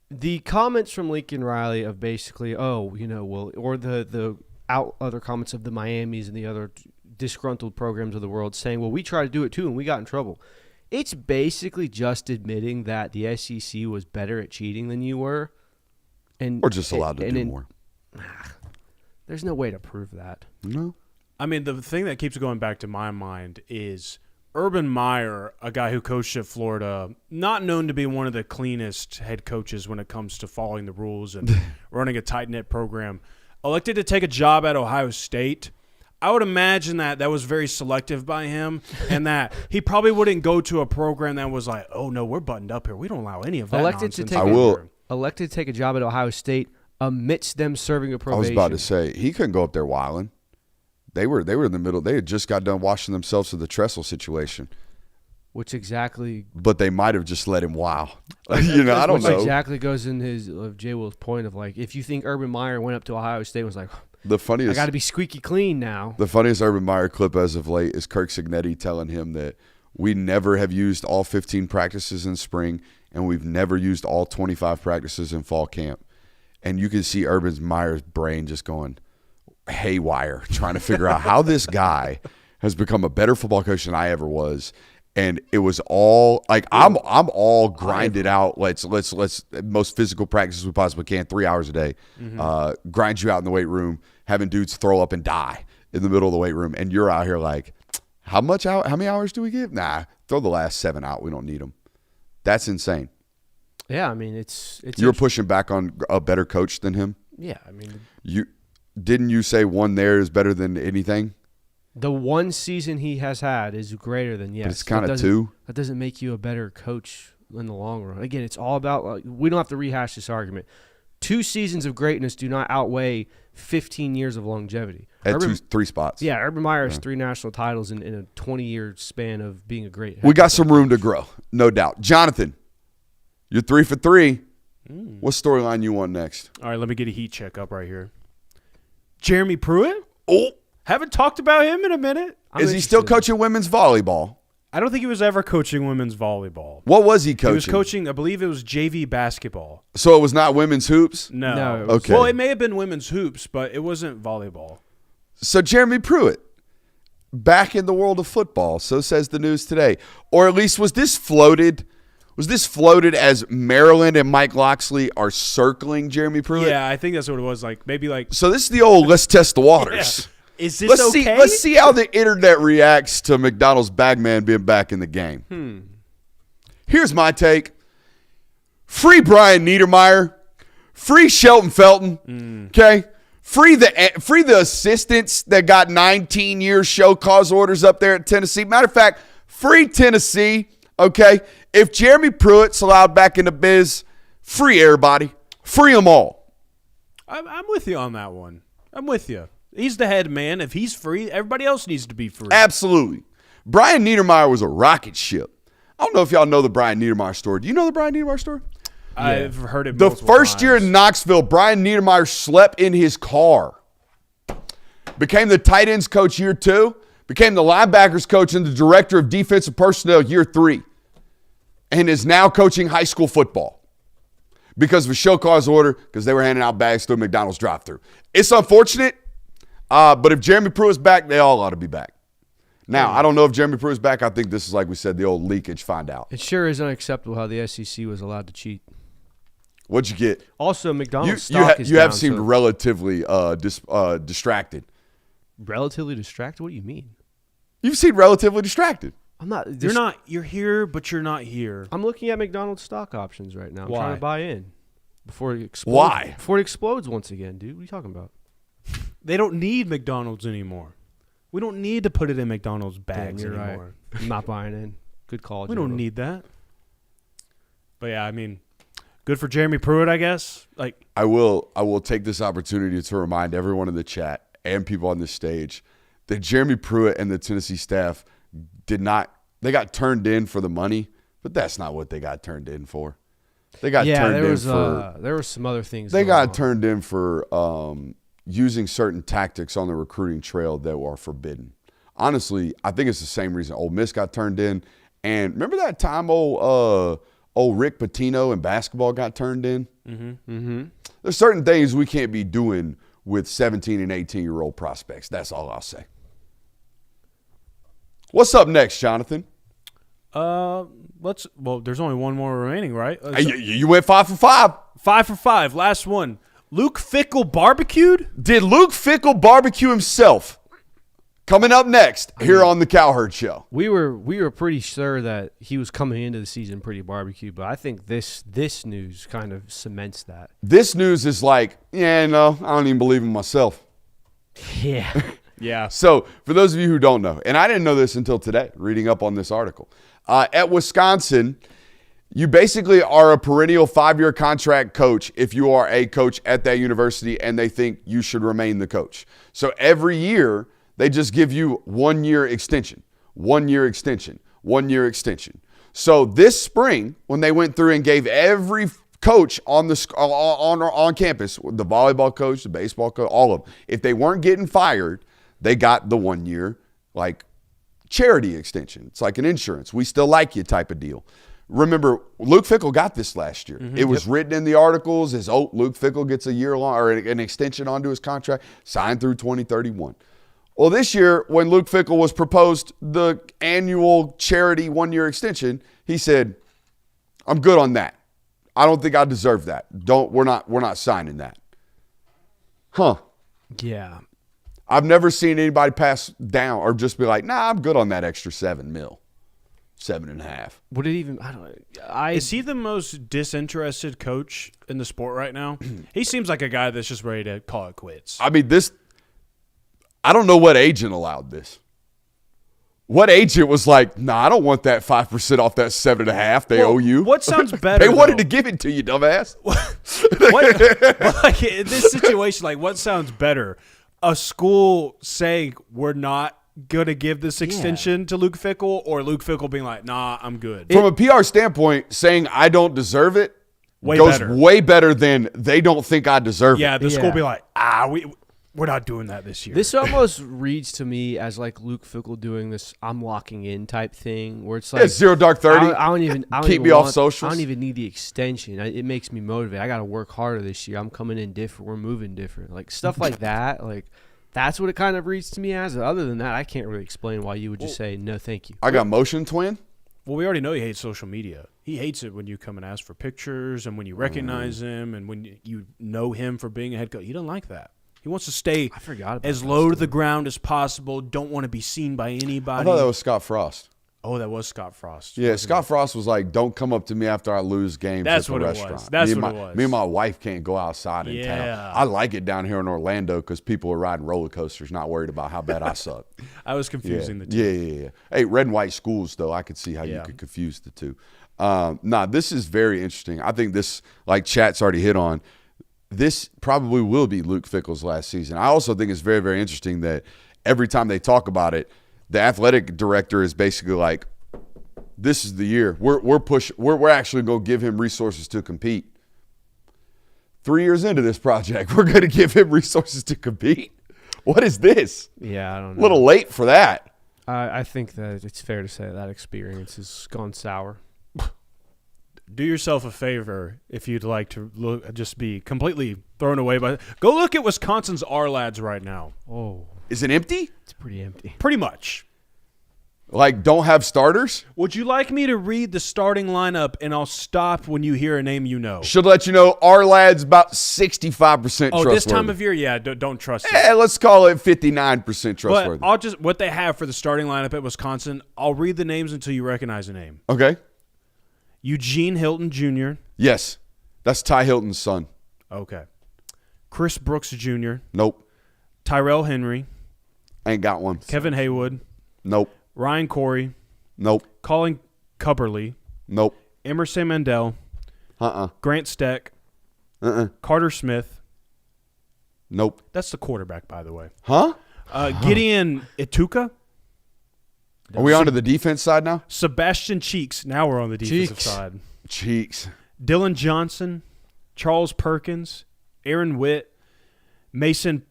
the comments from Lincoln Riley of basically, or the other comments of the Miamis and the other disgruntled programs of the world saying, well, we tried to do it too and we got in trouble. It's basically just admitting that the SEC was better at cheating than you were. Or just allowed to do more. There's no way to prove that. No. I mean, the thing that keeps going back to my mind is Urban Meyer, a guy who coached at Florida, not known to be one of the cleanest head coaches when it comes to following the rules and running a tight-knit program, elected to take a job at Ohio State. I would imagine that was very selective by him, and that he probably wouldn't go to a program that was like, oh, no, we're buttoned up here. We don't allow any of that Elected nonsense. to take I will. Elected to take a job at Ohio State amidst them serving a probation. I was about to say, he couldn't go up there wilding. They were in the middle. They had just got done washing themselves of the Tressel situation. Which exactly. But they might have just let him wow. I don't know. Exactly goes in Jay Will's point of, like, if you think Urban Meyer went up to Ohio State and was like, The funniest, I got to be squeaky clean now. The funniest Urban Meyer clip as of late is Kirk Signetti telling him that we never have used all 15 practices in spring, and we've never used all 25 practices in fall camp. And you can see Urban Meyer's brain just going haywire, trying to figure out how this guy has become a better football coach than I ever was. And it was all like, I'm all grinded out. Let's most physical practices we possibly can, 3 hours a day. Grind you out in the weight room, having dudes throw up and die in the middle of the weight room. And you're out here like, how many hours do we give? Nah, throw the last 7 out. We don't need them. That's insane. Yeah, I mean, it's You're pushing back on a better coach than him. Yeah, I mean, Didn't you say one there is better than anything? the one season he has had is greater than yes. But it's kind That of doesn't- two. That doesn't make you a better coach in the long run. Again, it's all about, like, we don't have to rehash this argument. 2 seasons of greatness do not outweigh 15 years of longevity. At 3 spots. Yeah, Urban Meyer has 3 national titles in a 20-year span of being a great. We got some room to grow, no doubt. Jonathan, you're 3 for 3. What storyline you want next? All right, let me get a heat check up right here. Jeremy Pruitt? Oh, Haven't talked about him in a minute. is he still coaching women's volleyball? I don't think he was ever coaching women's volleyball. What was he coaching? He was coaching, I believe it was JV basketball. So it was not women's hoops? No. No, it was- Okay. Well, it may have been women's hoops, but it wasn't volleyball. So Jeremy Pruitt, back in the world of football, so says the news today. Or at least was this floated as Maryland and Mike Loxley are circling Jeremy Pruitt? Yeah, I think that's what it was. Like maybe like So this is the old let's test the waters. is this Let's okay? let's see how the internet reacts to McDonald's bagman being back in the game. Here's my take. Free Brian Niedermeyer. Free Shelton Felton. Okay? Free the assistants that got 19 years show cause orders up there at Tennessee. Matter of fact, free Tennessee. Okay? If Jeremy Pruitt's allowed back in the biz, free everybody. Free them all. I'm with you on that one. I'm with you. He's the head man. If he's free, everybody else needs to be free. Absolutely. Brian Niedermeyer was a rocket ship. I don't know if y'all know the Brian Niedermeyer story. Do you know the Brian Niedermeyer story? I've heard it The multiple first year times. in Knoxville, Brian Niedermeyer slept in his car. Became the tight ends coach year 2. Became the linebackers coach and the director of defensive personnel year 3. And is now coaching high school football. Because of a show cause order, because they were handing out bags through a McDonald's drive-thru. It's unfortunate, but if Jeremy Pruitt's back, they all ought to be back. Now, I don't know if Jeremy Pruitt's back. I think this is, like we said, the old leakage find out. It sure is unacceptable how the SEC was allowed to cheat. What'd you get? Also, McDonald's You stock is have down, seemed so- relatively distracted. relatively distracted. What do you mean? You've seemed relatively distracted. I'm not. You're not. You're here, but you're not here. I'm looking at McDonald's stock options right now. I'm Why? trying to buy in before it explodes. Why? Before it explodes once again, dude. What are you talking about? They don't need McDonald's anymore. We don't need to put it in McDonald's bags Damn, you're anymore. right. I'm not buying in. Good call. We don't Jimbo. need that. But yeah, I mean, good for Jeremy Pruitt, I guess. Like, I will take this opportunity to remind everyone in the chat and people on this stage that Jeremy Pruitt and the Tennessee staff they got turned in for the money, but that's not what they got turned in for. They got turned in for there were some other things. they going got on. turned in for using certain tactics on the recruiting trail that are forbidden. Honestly, I think it's the same reason Ole Miss got turned in. And remember that time old Rick Pitino in basketball got turned in? Mm-hmm. There's certain things we can't be doing with 17 and 18-year-old prospects. That's all I'll say. What's up next, Jonathan? there's only one more remaining, right? You went 5 for 5. 5 for 5. Last one. Luke Fickell barbecued? Did Luke Fickell barbecue himself? Coming up next here on the Cowherd Show. We were pretty sure that he was coming into the season pretty barbecue, but I think this news kind of cements that. This news is like, yeah, no, I don't even believe in myself. Yeah. Yeah. So for those of you who don't know, and I didn't know this until today, reading up on this article, at Wisconsin, you basically are a perennial 5-year contract coach if you are a coach at that university and they think you should remain the coach. So every year, they just give you 1-year extension, 1-year extension, 1-year extension. So this spring, when they went through and gave every coach on campus, the volleyball coach, the baseball coach, all of them, if they weren't getting fired, they got the 1-year like charity extension. It's like an insurance. We still like you type of deal. Remember, Luke Fickell got this last year. It was written in the articles as, Luke Fickell gets a year long or an extension onto his contract, signed through 2031. Well, this year, when Luke Fickell was proposed the annual charity 1-year extension, he said, I'm good on that. I don't think I deserve that. We're not signing that. Huh. Yeah. I've never seen anybody pass down or just be like, nah, I'm good on that extra $7 million. 7.5. Would it even? I don't. Is he the most disinterested coach in the sport right now? He seems like a guy that's just ready to call it quits. I mean, I don't know what agent allowed this. What agent was like, nah, I don't want that 5% off that 7.5 they owe you? What sounds better? They wanted though? to give it to you, dumbass. Like in this situation, like what sounds better? A school saying we're not gonna give this extension to Luke Fickell, or Luke Fickell being like, nah, I'm good. From a PR standpoint, saying I don't deserve it goes better. way better than they don't think I deserve Yeah, it. the school be like, we're not doing that this year. This almost reads to me as like Luke Fickell doing this "I'm locking in" type thing, where it's like Yeah, 0 dark 30. I don't even Keep even me off want- socials. I don't even need the extension. It makes me motivate. I got to work harder this year. I'm coming in different. We're moving different. Like stuff like that. Like that's what it kind of reads to me as. Other than that, I can't really explain why you would just say no, thank you. I got motion twin. Well, we already know he hates social media. He hates it when you come and ask for pictures and when you recognize him and when you know him for being a head coach. He doesn't like that. He wants to stay I forgot about as that low to stuff. the ground as possible. Don't want to be seen by anybody. I thought that was Scott Frost. Oh, that was Scott Frost. Yeah, wasn't Scott Frost was like, don't come up to me after I lose games That's at the what it was. restaurant. That's me what and it was. Me and my wife can't go outside in Yeah. town. I like it down here in Orlando because people are riding roller coasters, not worried about how bad I suck. I was Yeah. confusing the two. Yeah. Hey, red and white schools, though, I could see how you Yeah. could confuse the two. This is very interesting. I think this, like chat's already hit on, this probably will be Luke Fickell's last season. I also think it's very, very interesting that every time they talk about it, the athletic director is basically like, this is the year. We're actually going to give him resources to compete. 3 years into this project, we're going to give him resources to compete. What is this? Yeah, I don't know. A little late for that. I think that it's fair to say that experience has gone sour. Do yourself a favor if you'd like to just be completely thrown away by. Go look at Wisconsin's R-Lads right now. Oh, Is it empty? it's pretty empty. Pretty much. Like, don't have starters? Would you like me to read the starting lineup and I'll stop when you hear a name you know? Should let you know our lad's about 65% trustworthy. This time of year, yeah, don't trust it. Let's call it 59% trustworthy. But what they have for the starting lineup at Wisconsin, I'll read the names until you recognize a name. Okay. Eugene Hilton Jr. Yes. That's Ty Hilton's son. Okay. Chris Brooks Jr. Nope. Tyrell Henry. Ain't got one. Kevin Haywood. Nope. Ryan Corey. Nope. Colin Cubberly. Nope. Emerson Mandel. Grant Steck. Carter Smith. Nope. That's the quarterback, by the way. Huh? Gideon Ituka. Are we on to the defense side now? Sebastian Cheeks. Now we're on the defensive Cheeks. side. Cheeks. Dylan Johnson. Charles Perkins. Aaron Witt. Mason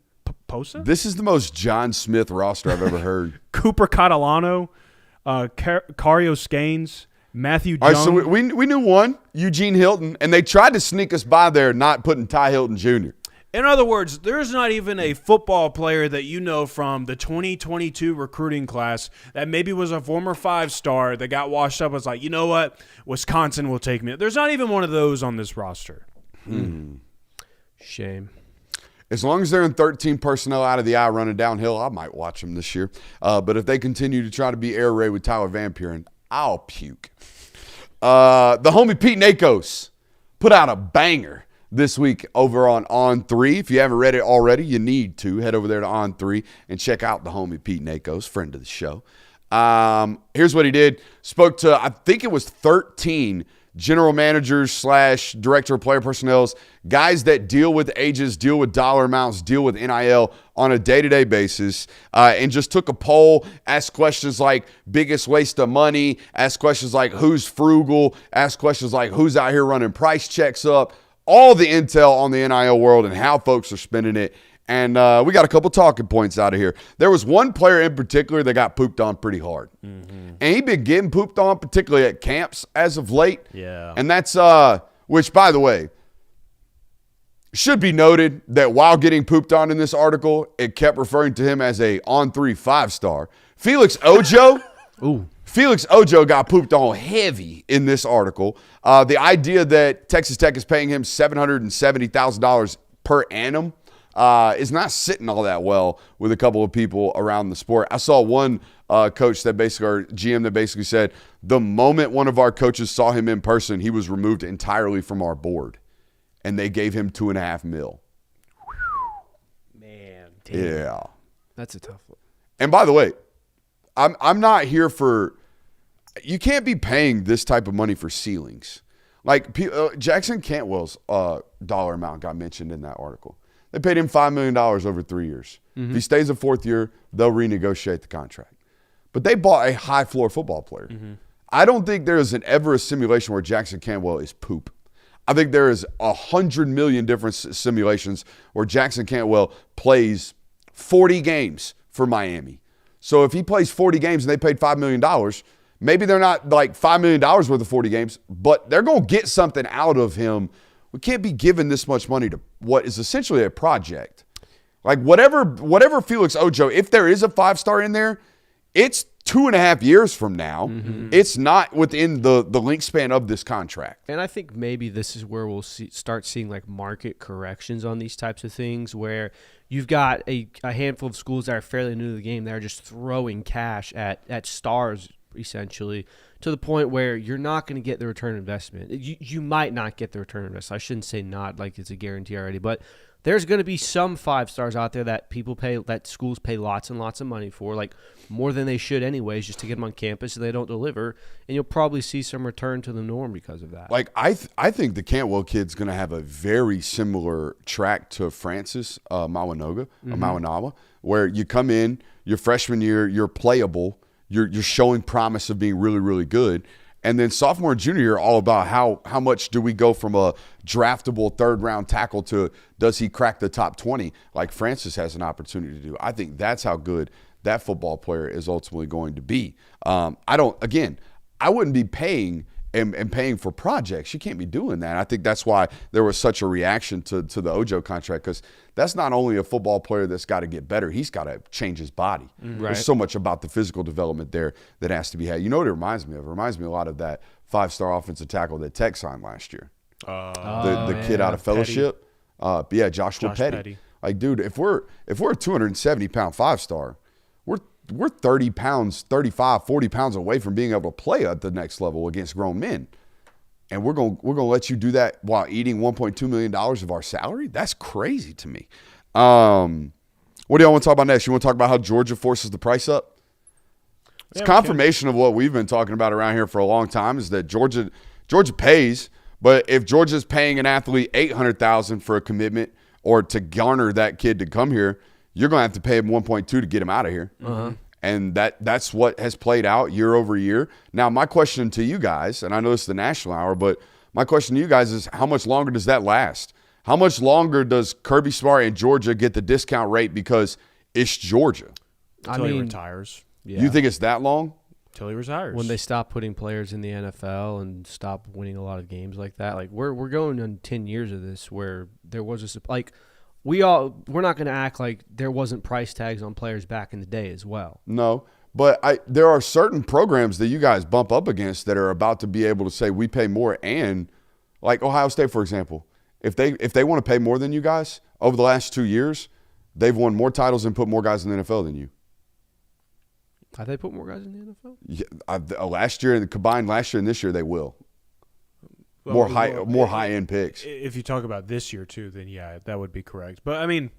Posa. This is the most John Smith roster I've ever heard. Cooper Catalano. Cario Skanes. Matthew Jung. All right, so we knew one, Eugene Hilton, and they tried to sneak us by there not putting Ty Hilton Jr. In other words, there's not even a football player that you know from the 2022 recruiting class that maybe was a former 5-star that got washed up and was like, you know what, Wisconsin will take me. There's not even one of those on this roster. Shame. As long as they're in 13 personnel out of the eye running downhill, I might watch them this year. But if they continue to try to be air raid with Tyler Van Buren, I'll puke. The homie Pete Nakos put out a banger this week over on On3. If you haven't read it already, you need to. Head over there to On3 and check out the homie Pete Nakos, friend of the show. Here's what he did. Spoke to, I think it was 13 general managers / director of player personnel, guys that deal with ages, deal with dollar amounts, deal with NIL on a day-to-day basis, and just took a poll, asked questions like biggest waste of money, asked questions like who's frugal, asked questions like who's out here running price checks up, all the intel on the NIL world and how folks are spending it. And we got a couple talking points out of here. There was one player in particular that got pooped on pretty hard. And he's been getting pooped on, particularly at camps as of late. Yeah. And that's, which, by the way, should be noted that while getting pooped on in this article, it kept referring to him as a on-3 5-star. Felix Ojo. Felix Ojo got pooped on heavy in this article. The idea that Texas Tech is paying him $770,000 per annum is not sitting all that well with a couple of people around the sport. I saw one coach that basically, or GM that basically said, the moment one of our coaches saw him in person, he was removed entirely from our board, and they gave him $2.5 million. Man. Yeah. That's a tough one. And by the way, I'm not here for – you can't be paying this type of money for ceilings. Like Jackson Cantwell's dollar amount got mentioned in that article. They paid him $5 million over 3 years. If he stays a fourth year, they'll renegotiate the contract. But they bought a high-floor football player. I don't think there is ever a simulation where Jackson Cantwell is poop. I think there is 100 million different simulations where Jackson Cantwell plays 40 games for Miami. So if he plays 40 games and they paid $5 million, maybe they're not like $5 million worth of 40 games, but they're going to get something out of him. We can't be giving this much money to what is essentially a project. Like whatever Felix Ojo, if there is a 5-star in there, it's 2.5 years from now. It's not within the length span of this contract. And I think maybe this is where we'll start seeing like market corrections on these types of things, where you've got a handful of schools that are fairly new to the game that are just throwing cash at stars, essentially, to the point where you're not going to get the return on investment. You might not get the return on investment. I shouldn't say not, like it's a guarantee already, but there's going to be some 5-stars out there that schools pay lots and lots of money for, like more than they should anyways, just to get them on campus so they don't deliver, and you'll probably see some return to the norm because of that. Like I think the Cantwell kid's going to have a very similar track to Francis Mawanawa, where you come in your freshman year, you're playable, you're showing promise of being really, really good. And then sophomore and junior year, all about how much do we go from a draftable third-round tackle to does he crack the top 20 like Francis has an opportunity to do. I think that's how good that football player is ultimately going to be. I wouldn't be paying and paying for projects. You can't be doing that. I think that's why there was such a reaction to the Ojo contract, because that's not only a football player that's got to get better, he's got to change his body. There's so much about the physical development there that has to be had. You know what it reminds me of? It reminds me a lot of that 5-star offensive tackle that Tech signed last year. The kid out of fellowship. Joshua Petty. Like, dude, if we're a 270-pound 5-star, we're 30 pounds, 35, 40 pounds away from being able to play at the next level against grown men. And we're going to let you do that while eating $1.2 million of our salary? That's crazy to me. What do y'all want to talk about next? You want to talk about how Georgia forces the price up? It's confirmation of what we've been talking about around here for a long time, is that Georgia pays, but if Georgia's paying an athlete $800,000 for a commitment or to garner that kid to come here, you're going to have to pay him 1.2 to get him out of here. And that's what has played out year over year. Now, my question to you guys, and I know this is the national hour, but my question to you guys is, how much longer does that last? How much longer does Kirby Smart and Georgia get the discount rate because it's Georgia? Until he retires. Yeah. You think it's that long? Until he retires. When they stop putting players in the NFL and stop winning a lot of games like that, like we're going on 10 years of this where there was a like – we're not going to act like there wasn't price tags on players back in the day as well. No, but there are certain programs that you guys bump up against that are about to be able to say we pay more, and like Ohio State, for example, if they want to pay more than you guys over the last 2 years, they've won more titles and put more guys in the NFL than you. Have they put more guys in the NFL? Yeah, last year and this year they will. More high-end picks. If you talk about this year, too, then, yeah, that would be correct. But, I mean,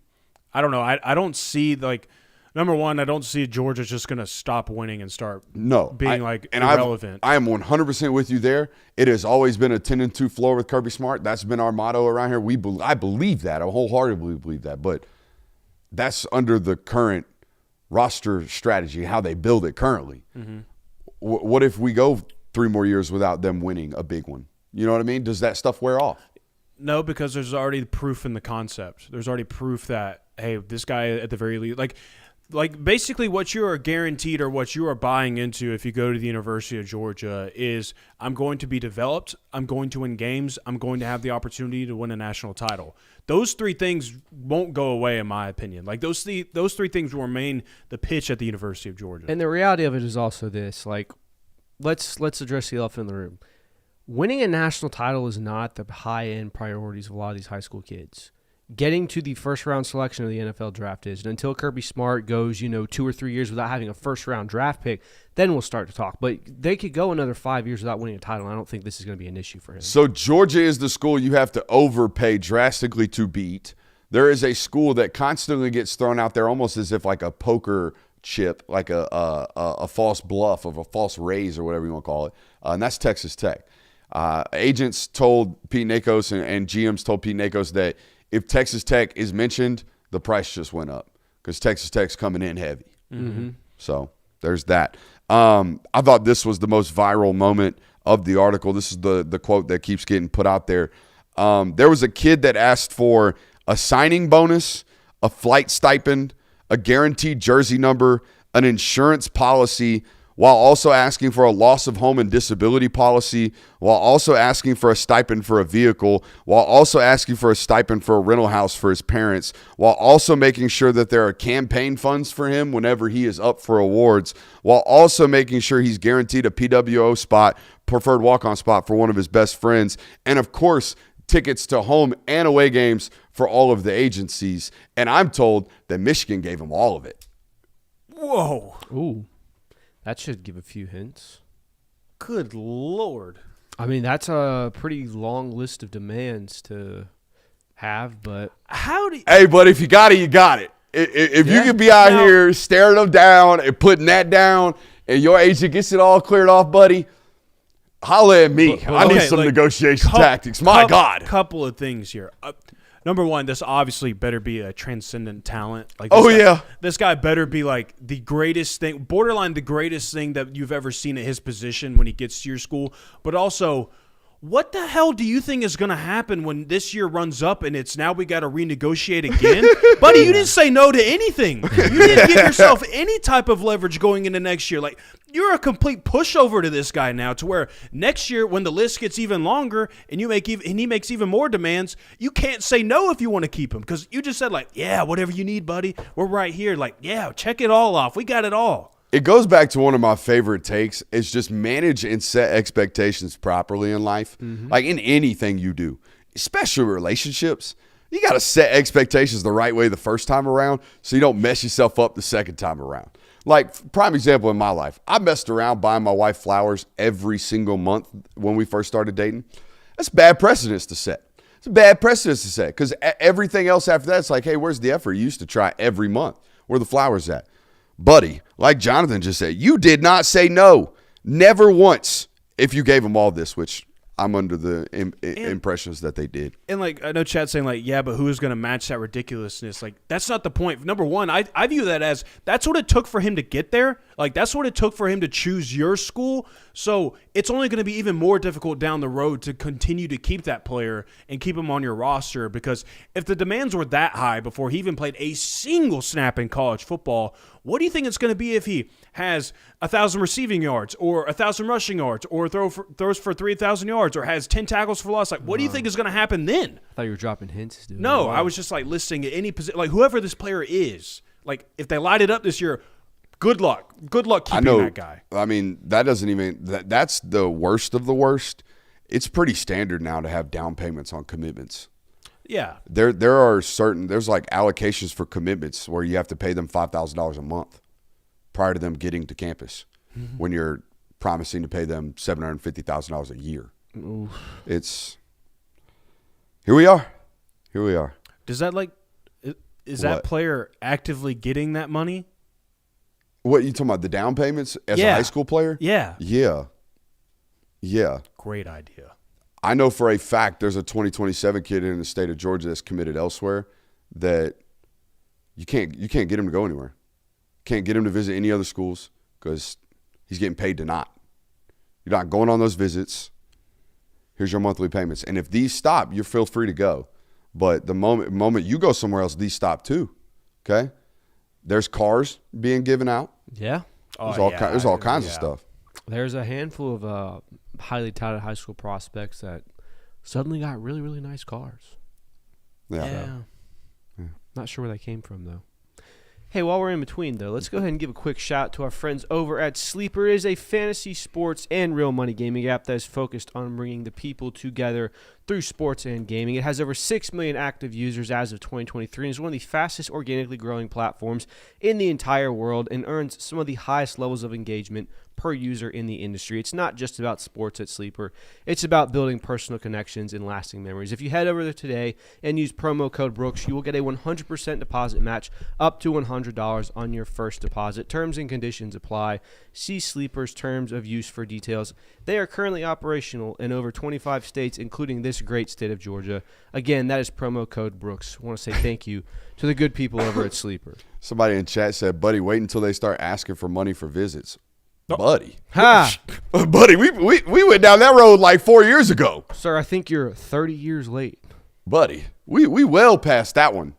I don't know. I don't see, like, number one, I don't see Georgia just going to stop winning and start being, irrelevant. I am 100% with you there. It has always been a 10-2 floor with Kirby Smart. That's been our motto around here. I believe that. I wholeheartedly believe that. But that's under the current roster strategy, how they build it currently. What if we go 3 more years without them winning a big one? You know what I mean? Does that stuff wear off? No, because there's already proof in the concept. There's already proof that, hey, this guy at the very least, like basically what you are guaranteed or what you are buying into if you go to the University of Georgia is I'm going to be developed, I'm going to win games, I'm going to have the opportunity to win a national title. Those 3 things won't go away, in my opinion. Like those 3 things will remain the pitch at the University of Georgia. And the reality of it is also this, like, let's address the elephant in the room. Winning a national title is not the high-end priorities of a lot of these high school kids. Getting to the first-round selection of the NFL draft is. And until Kirby Smart goes, 2 or 3 years without having a first-round draft pick, then we'll start to talk. But they could go another 5 years without winning a title, and I don't think this is going to be an issue for him. So Georgia is the school you have to overpay drastically to beat. There is a school that constantly gets thrown out there almost as if like a poker chip, like a false bluff of a false raise or whatever you want to call it, and that's Texas Tech. Agents told Pete Nakos and GMs told Pete Nakos that if Texas Tech is mentioned, the price just went up because Texas Tech's coming in heavy. Mm-hmm. So there's that. I thought this was the most viral moment of the article. This is the quote that keeps getting put out there. There was a kid that asked for a signing bonus, a flight stipend, a guaranteed jersey number, an insurance policy, while also asking for a loss of home and disability policy, while also asking for a stipend for a vehicle, while also asking for a stipend for a rental house for his parents, while also making sure that there are campaign funds for him whenever he is up for awards, while also making sure he's guaranteed a PWO spot, preferred walk-on spot for one of his best friends, and of course, tickets to home and away games for all of the agencies. And I'm told that Michigan gave him all of it. Whoa. Ooh. That should give a few hints. Good Lord. I mean, that's a pretty long list of demands to have, but How do you, Hey, but if you got it, you got it. If you can be out here staring them down and putting that down and your agent gets it all cleared off, buddy, holla at me. I need some negotiation tactics. My God. Couple of things here. Number one, this obviously better be a transcendent talent. Like, this guy better be like the greatest thing, borderline the greatest thing that you've ever seen at his position when he gets to your school. But also, what the hell do you think is going to happen when this year runs up and it's now we got to renegotiate again? Buddy, you didn't say no to anything. You didn't give yourself any type of leverage going into next year. Like, you're a complete pushover to this guy now, to where next year when the list gets even longer and he makes even more demands, you can't say no if you want to keep him, because you just said, like, yeah, whatever you need, buddy, we're right here. Like, yeah, check it all off. We got it all. It goes back to one of my favorite takes. It's just manage and set expectations properly in life. Mm-hmm. Like in anything you do, especially relationships, you got to set expectations the right way the first time around so you don't mess yourself up the second time around. Like, prime example in my life, I messed around buying my wife flowers every single month when we first started dating. That's bad precedence to set. It's a bad precedence to set because everything else after that, it's like, hey, where's the effort? You used to try every month. Where are the flowers at? Buddy, like Jonathan just said, you did not say no. Never once. If you gave them all this, which I'm under the impressions that they did. And, like, I know Chad's saying, like, yeah, but who is going to match that ridiculousness? Like, that's not the point. Number one, I view that as that's what it took for him to get there. Like, that's what it took for him to choose your school. So it's only going to be even more difficult down the road to continue to keep that player and keep him on your roster, because if the demands were that high before he even played a single snap in college football, what do you think it's going to be if he has 1,000 receiving yards or 1,000 rushing yards or throws for 3,000 yards or has 10 tackles for loss? Like, what do you think is going to happen then? I thought you were dropping hints, dude. No, I was just like listing at any position, like whoever this player is. Like, if they light it up this year, good luck. Good luck keeping that guy. I mean, that doesn't even that's the worst of the worst. It's pretty standard now to have down payments on commitments. Yeah. There's like allocations for commitments where you have to pay them $5,000 a month prior to them getting to campus when you're promising to pay them $750,000 a year. Oof. It's here we are. Does that is that player actively getting that money? What, you talking about the down payments as a high school player? Yeah. Yeah. Great idea. I know for a fact there's a 2027 kid in the state of Georgia that's committed elsewhere that you can't get him to go anywhere. Can't get him to visit any other schools because he's getting paid to not. You're not going on those visits. Here's your monthly payments. And if these stop, you feel free to go. But the moment you go somewhere else, these stop too. Okay? There's cars being given out. Yeah. There's all kinds of stuff. There's a handful of highly touted high school prospects that suddenly got really, really nice cars. Yeah. Not sure where that came from, though. Hey, while we're in between, though, let's go ahead and give a quick shout to our friends over at Sleeper. It is a fantasy, sports, and real money gaming app that is focused on bringing the people together through sports and gaming. It has over 6 million active users as of 2023 and is one of the fastest organically growing platforms in the entire world and earns some of the highest levels of engagement per user in the industry. It's not just about sports at Sleeper. It's about building personal connections and lasting memories. If you head over there today and use promo code Brooks, you will get a 100% deposit match up to $100 on your first deposit. Terms and conditions apply. See Sleeper's terms of use for details. They are currently operational in over 25 states, including this great state of Georgia. Again, that is promo code Brooks. I want to say thank you to the good people over at Sleeper. Somebody in chat said, buddy, wait until they start asking for money for visits. Buddy. Ha! Buddy, we went down that road like 4 years ago. Sir, I think you're 30 years late. Buddy, we well past that one.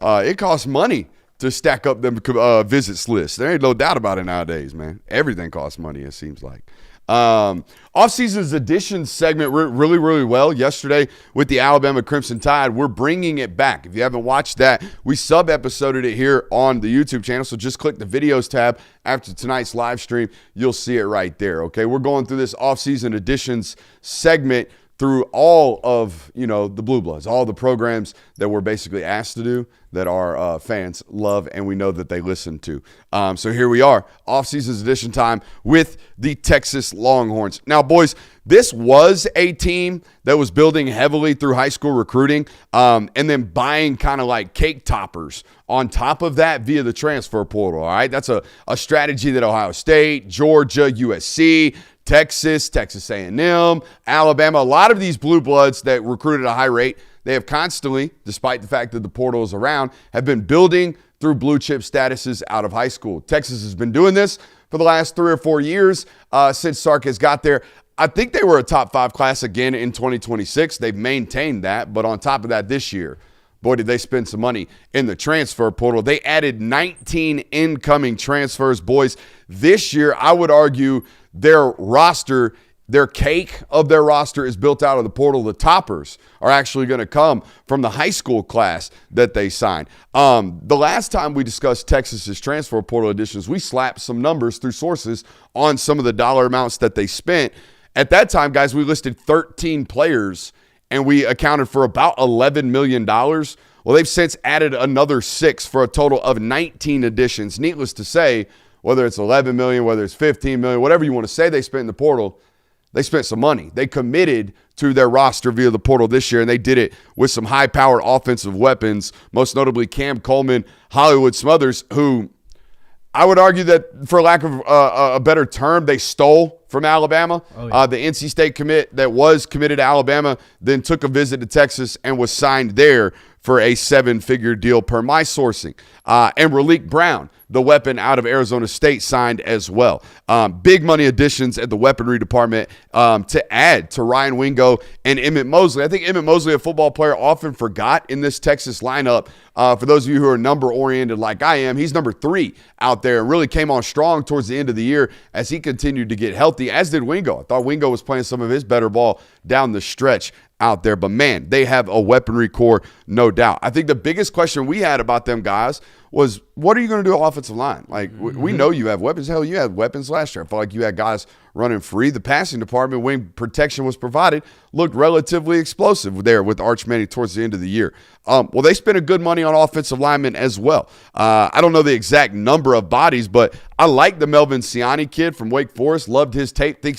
It costs money to stack up them visits lists. There ain't no doubt about it nowadays, man. Everything costs money, it seems like. Offseason's edition segment went really, really well yesterday with the Alabama Crimson Tide. We're bringing it back. If you haven't watched that, we sub-episoded it here on the YouTube channel, so just click the videos tab after tonight's live stream. You'll see it right there, okay? We're going through this offseason editions segment through all of, the Blue Bloods, all the programs that we're basically asked to do that our fans love and we know that they listen to. So here we are, off-season's edition time with the Texas Longhorns. Now, boys, this was a team that was building heavily through high school recruiting and then buying kind of like cake toppers on top of that via the transfer portal, all right? That's a strategy that Ohio State, Georgia, USC, Texas A&M, Alabama, a lot of these blue bloods that recruited at a high rate, they have constantly, despite the fact that the portal is around, have been building through blue chip statuses out of high school. Texas has been doing this for the last 3 or 4 years since Sark has got there. I think they were a top 5 class again in 2026. They've maintained that, but on top of that this year, boy, did they spend some money in the transfer portal. They added 19 incoming transfers, boys. This year, I would argue their roster, their cake of their roster is built out of the portal. The toppers are actually going to come from the high school class that they signed. The last time we discussed Texas's transfer portal additions, we slapped some numbers through sources on some of the dollar amounts that they spent. At that time, guys, we listed 13 players and we accounted for about $11 million. Well, they've since added another 6 for a total of 19 additions. Needless to say, whether it's $11 million, whether it's $15 million, whatever you want to say they spent in the portal, they spent some money. They committed to their roster via the portal this year, and they did it with some high-powered offensive weapons, most notably Cam Coleman, Hollywood Smothers, who I would argue that, for lack of a better term, they stole from Alabama. Oh, yeah. The NC State commit that was committed to Alabama then took a visit to Texas and was signed there for a 7-figure deal per my sourcing. And Raleek Brown, the weapon out of Arizona State, signed as well. Big money additions at the weaponry department to add to Ryan Wingo and Emmett Mosley. I think Emmett Mosley, a football player, often forgot in this Texas lineup. For those of you who are number-oriented like I am, he's number 3 out there and really came on strong towards the end of the year as he continued to get healthy, as did Wingo. I thought Wingo was playing some of his better ball down the stretch out there. But, man, they have a weaponry core, no doubt. I think the biggest question we had about them guys was, what are you going to do offensive line? Like, we know you have weapons. Hell, you had weapons last year. I felt like you had guys running free. The passing department, when protection was provided, looked relatively explosive there with Arch Manning towards the end of the year. Well, they spent a good money on offensive linemen as well. I don't know the exact number of bodies, but I like the Melvin Siani kid from Wake Forest. Loved his tape. I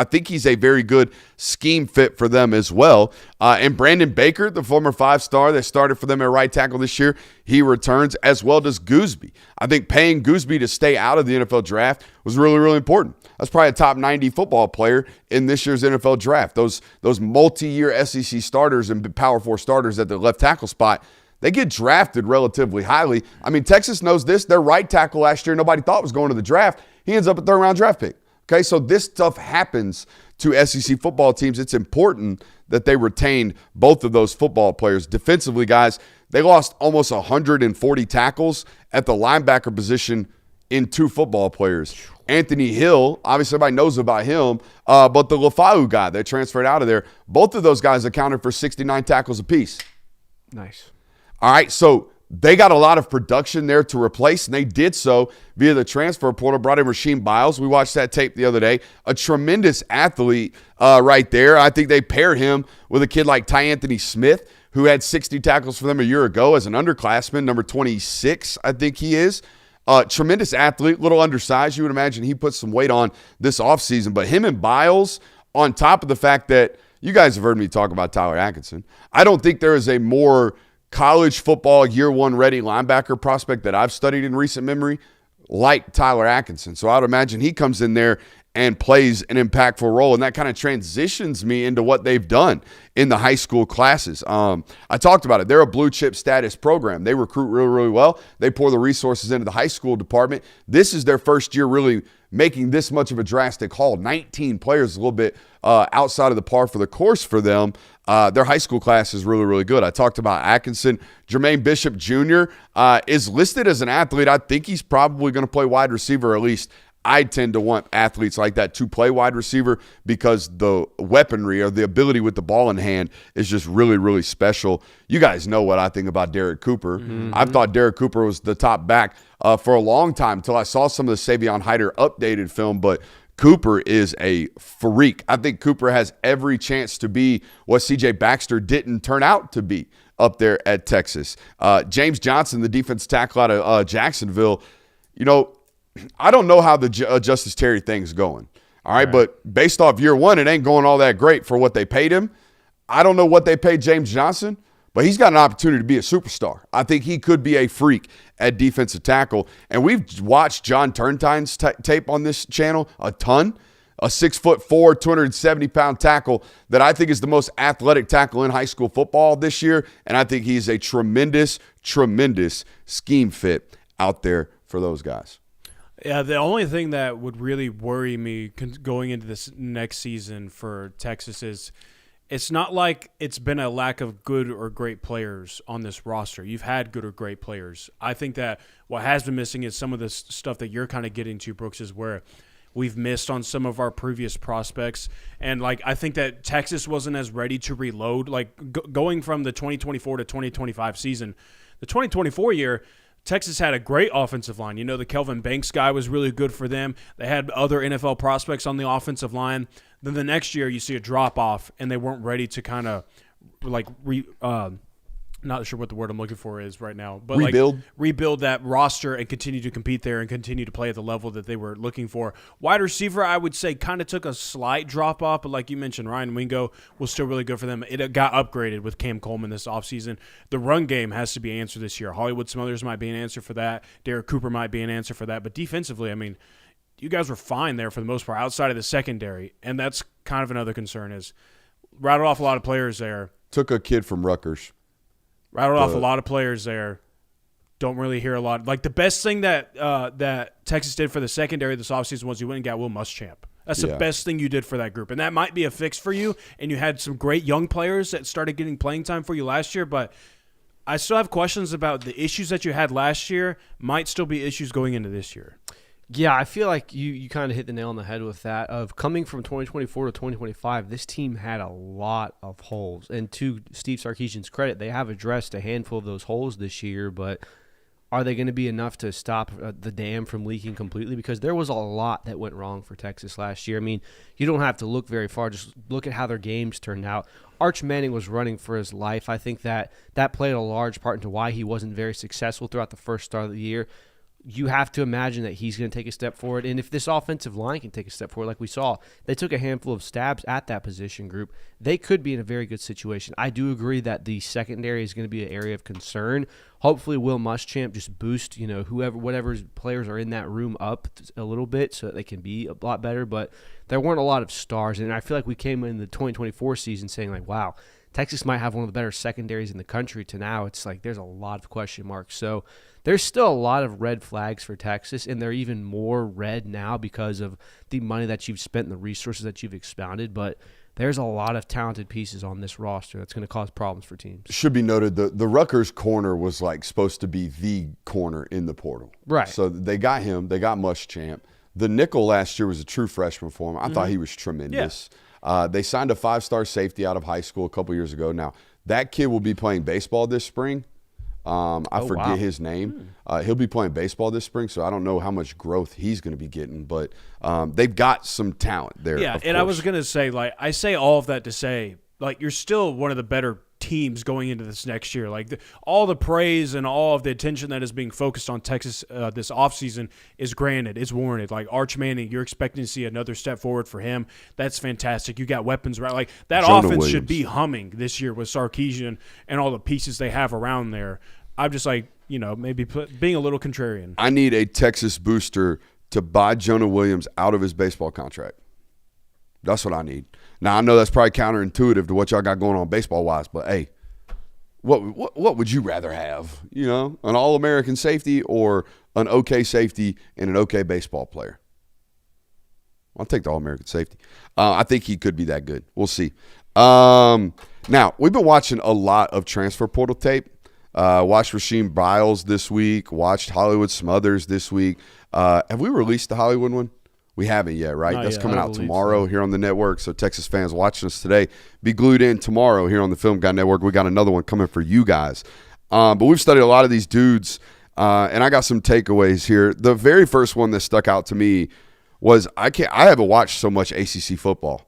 think he's a very good scheme fit for them as well. And Brandon Baker, the former 5-star that started for them at right tackle this year, he returns, as well does Gooseby. I think paying Gooseby to stay out of the NFL draft was really, really important. That's probably a top 90 football player in this year's NFL draft. Those multi-year SEC starters and Power 4 starters at the left tackle spot, they get drafted relatively highly. I mean, Texas knows this. Their right tackle last year, nobody thought was going to the draft. He ends up a 3rd-round draft pick. Okay, so this stuff happens to SEC football teams. It's important that they retained both of those football players. Defensively, guys, they lost almost 140 tackles at the linebacker position in 2 football players. Anthony Hill, obviously everybody knows about him, but the Lafau guy that transferred out of there, both of those guys accounted for 69 tackles apiece. Nice. All right, so they got a lot of production there to replace, and they did so via the transfer portal. Brought in Rasheem Biles. We watched that tape the other day. A tremendous athlete right there. I think they paired him with a kid like Ty Anthony Smith, who had 60 tackles for them a year ago as an underclassman, number 26, I think he is. Tremendous athlete, little undersized. You would imagine he put some weight on this offseason. But him and Biles, on top of the fact that you guys have heard me talk about Tyler Atkinson, I don't think there is a more college football year one ready linebacker prospect that I've studied in recent memory like Tyler Atkinson. So I would imagine he comes in there and plays an impactful role, and that kind of transitions me into what they've done in the high school classes. I talked about it. They're a blue chip status program. They recruit really, really well. They pour the resources into the high school department. This is their first year really making this much of a drastic haul. 19 players, a little bit outside of the par for the course for them. Their high school class is really, really good. I talked about Atkinson. Jermaine Bishop Jr. Is listed as an athlete. I think he's probably going to play wide receiver, or at least I tend to want athletes like that to play wide receiver because the weaponry or the ability with the ball in hand is just really, really special. You guys know what I think about Derek Cooper. I've thought Derek Cooper was the top back for a long time until I saw some of the Savion Hyder updated film, but Cooper is a freak. I think Cooper has every chance to be what C.J. Baxter didn't turn out to be up there at Texas. James Johnson, the defensive tackle out of Jacksonville, you know, I don't know how the Justice Terry thing's going. All right, but based off year one, it ain't going all that great for what they paid him. I don't know what they paid James Johnson, but he's got an opportunity to be a superstar. I think he could be a freak at defensive tackle. And we've watched John Turntine's tape on this channel a ton. A 6'4", 270-pound tackle that I think is the most athletic tackle in high school football this year. And I think he's a tremendous, tremendous scheme fit out there for those guys. Yeah, the only thing that would really worry me going into this next season for Texas is it's not like it's been a lack of good or great players on this roster. You've had good or great players. I think that what has been missing is some of this stuff that you're kind of getting to, Brooks, is where we've missed on some of our previous prospects. And, like, I think that Texas wasn't as ready to reload. Like, going from the 2024 to 2025 season, the 2024 year – Texas had a great offensive line. You know, the Kelvin Banks guy was really good for them. They had other NFL prospects on the offensive line. Then the next year you see a drop-off, and they weren't ready to kind of, like, not sure what the word I'm looking for is right now. But rebuild that roster and continue to compete there and continue to play at the level that they were looking for. Wide receiver, I would say, kind of took a slight drop-off, but like you mentioned, Ryan Wingo was still really good for them. It got upgraded with Cam Coleman this offseason. The run game has to be an answer this year. Hollywood Smothers might be an answer for that. Derek Cooper might be an answer for that. But defensively, I mean, you guys were fine there for the most part outside of the secondary, and that's kind of another concern is rattled off a lot of players there. Took a kid from Rutgers. Rattled off a lot of players there. Don't really hear a lot. Like, the best thing that that Texas did for the secondary this offseason was you went and got Will Muschamp. That's the best thing you did for that group. And that might be a fix for you. And you had some great young players that started getting playing time for you last year. But I still have questions about the issues that you had last year might still be issues going into this year. Yeah, I feel like you kind of hit the nail on the head with that. Of coming from 2024 to 2025, this team had a lot of holes. And to Steve Sarkisian's credit, they have addressed a handful of those holes this year, but are they going to be enough to stop the dam from leaking completely? Because there was a lot that went wrong for Texas last year. I mean, you don't have to look very far. Just look at how their games turned out. Arch Manning was running for his life. I think that played a large part into why he wasn't very successful throughout the first start of the year. You have to imagine that he's going to take a step forward. And if this offensive line can take a step forward, like we saw, they took a handful of stabs at that position group. They could be in a very good situation. I do agree that the secondary is going to be an area of concern. Hopefully Will Muschamp just boost, whatever players are in that room up a little bit so that they can be a lot better. But there weren't a lot of stars. And I feel like we came in the 2024 season saying, like, wow, Texas might have one of the better secondaries in the country, to now it's like there's a lot of question marks. So there's still a lot of red flags for Texas, and they're even more red now because of the money that you've spent and the resources that you've expounded. But there's a lot of talented pieces on this roster that's going to cause problems for teams. Should be noted, the Rutgers corner was like supposed to be the corner in the portal. Right. So they got him. They got Muschamp. The nickel last year was a true freshman for him. I thought he was tremendous. Yeah. They signed a 5-star safety out of high school a couple years ago. Now, that kid will be playing baseball this spring. I forget his name. He'll be playing baseball this spring, so I don't know how much growth he's going to be getting. But they've got some talent there. Yeah, and I was going to say, like, I say all of that to say, like, you're still one of the better teams going into this next year. Like all the praise and all of the attention that is being focused on Texas this offseason is granted, it's warranted. Like Arch Manning, you're expecting to see another step forward for him. That's fantastic. You got weapons, right? Like that Jonah offense Williams should be humming this year with Sarkisian and all the pieces they have around there. I'm just like, maybe being a little contrarian. I need a Texas booster to buy Jonah Williams out of his baseball contract. That's what I need. Now, I know that's probably counterintuitive to what y'all got going on baseball-wise, but, hey, what would you rather have? An All-American safety or an okay safety and an okay baseball player? I'll take the All-American safety. I think he could be that good. We'll see. Now, we've been watching a lot of transfer portal tape. Watched Rasheem Biles this week. Watched Hollywood Smothers this week. Have we released the Hollywood one? We haven't yet, right? That's coming out tomorrow here on the network. So Texas fans watching us today, be glued in tomorrow here on the Film Guy Network. We got another one coming for you guys. But we've studied a lot of these dudes, and I got some takeaways here. The very first one that stuck out to me was I haven't watched so much ACC football.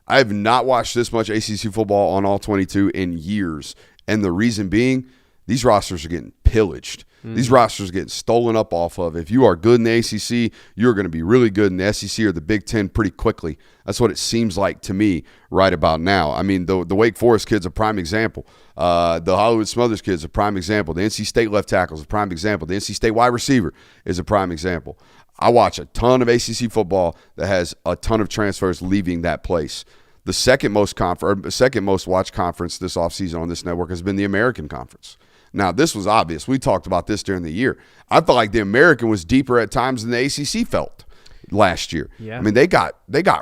I have not watched this much ACC football on All 22 in years, and the reason being, these rosters are getting pillaged. These rosters are getting stolen up off of. If you are good in the ACC, you're going to be really good in the SEC or the Big Ten pretty quickly. That's what it seems like to me right about now. I mean, the Wake Forest kid's a prime example. The Hollywood Smothers kid's a prime example. The NC State left tackle is a prime example. The NC State wide receiver is a prime example. I watch a ton of ACC football that has a ton of transfers leaving that place. The second most watched conference this offseason on this network has been the American Conference. Now, this was obvious. We talked about this during the year. I felt like the American was deeper at times than the ACC felt last year. Yeah. I mean, they got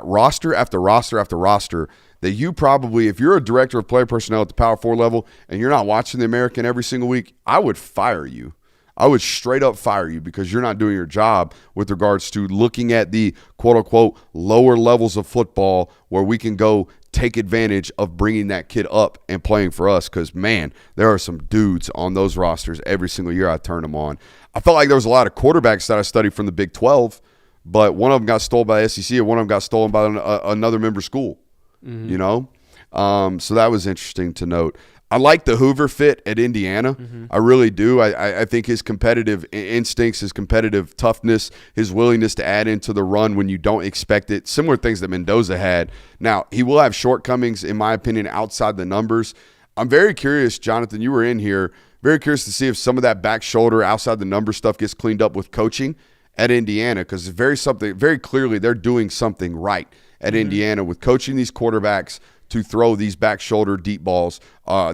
roster after roster after roster that you probably, if you're a director of player personnel at the Power 4 level and you're not watching the American every single week, I would fire you. I would straight up fire you because you're not doing your job with regards to looking at the quote-unquote lower levels of football where we can go take advantage of bringing that kid up and playing for us because, man, there are some dudes on those rosters every single year I turn them on. I felt like there was a lot of quarterbacks that I studied from the Big 12, but one of them got stolen by the SEC and one of them got stolen by another member school, So that was interesting to note. I like the Hoover fit at Indiana. I really do. I think his competitive instincts, his competitive toughness, his willingness to add into the run when you don't expect it, similar things that Mendoza had. Now, he will have shortcomings, in my opinion, outside the numbers. I'm very curious, Jonathan, you were in here, very curious to see if some of that back shoulder, outside the number stuff gets cleaned up with coaching at Indiana because very clearly they're doing something right at Indiana with coaching these quarterbacks to throw these back shoulder deep balls,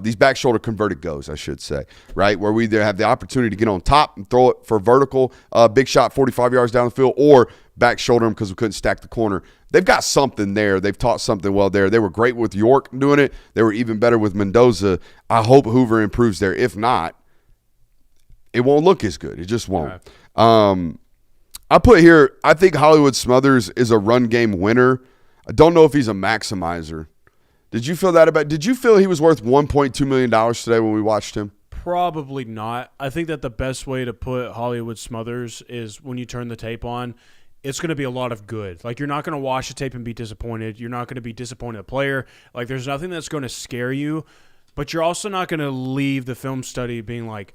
these back shoulder converted goes, I should say, right? Where we either have the opportunity to get on top and throw it for vertical, big shot 45 yards down the field, or back shoulder them because we couldn't stack the corner. They've got something there. They've taught something well there. They were great with York doing it. They were even better with Mendoza. I hope Hoover improves there. If not, it won't look as good. It just won't. Right. I put here, I think Hollywood Smothers is a run game winner. I don't know if he's a maximizer. Did you feel he was worth $1.2 million today when we watched him? Probably not. I think that the best way to put Hollywood Smothers is when you turn the tape on, it's going to be a lot of good. Like, you're not going to watch the tape and be disappointed. You're not going to be disappointed in the player. Like, there's nothing that's going to scare you, but you're also not going to leave the film study being like,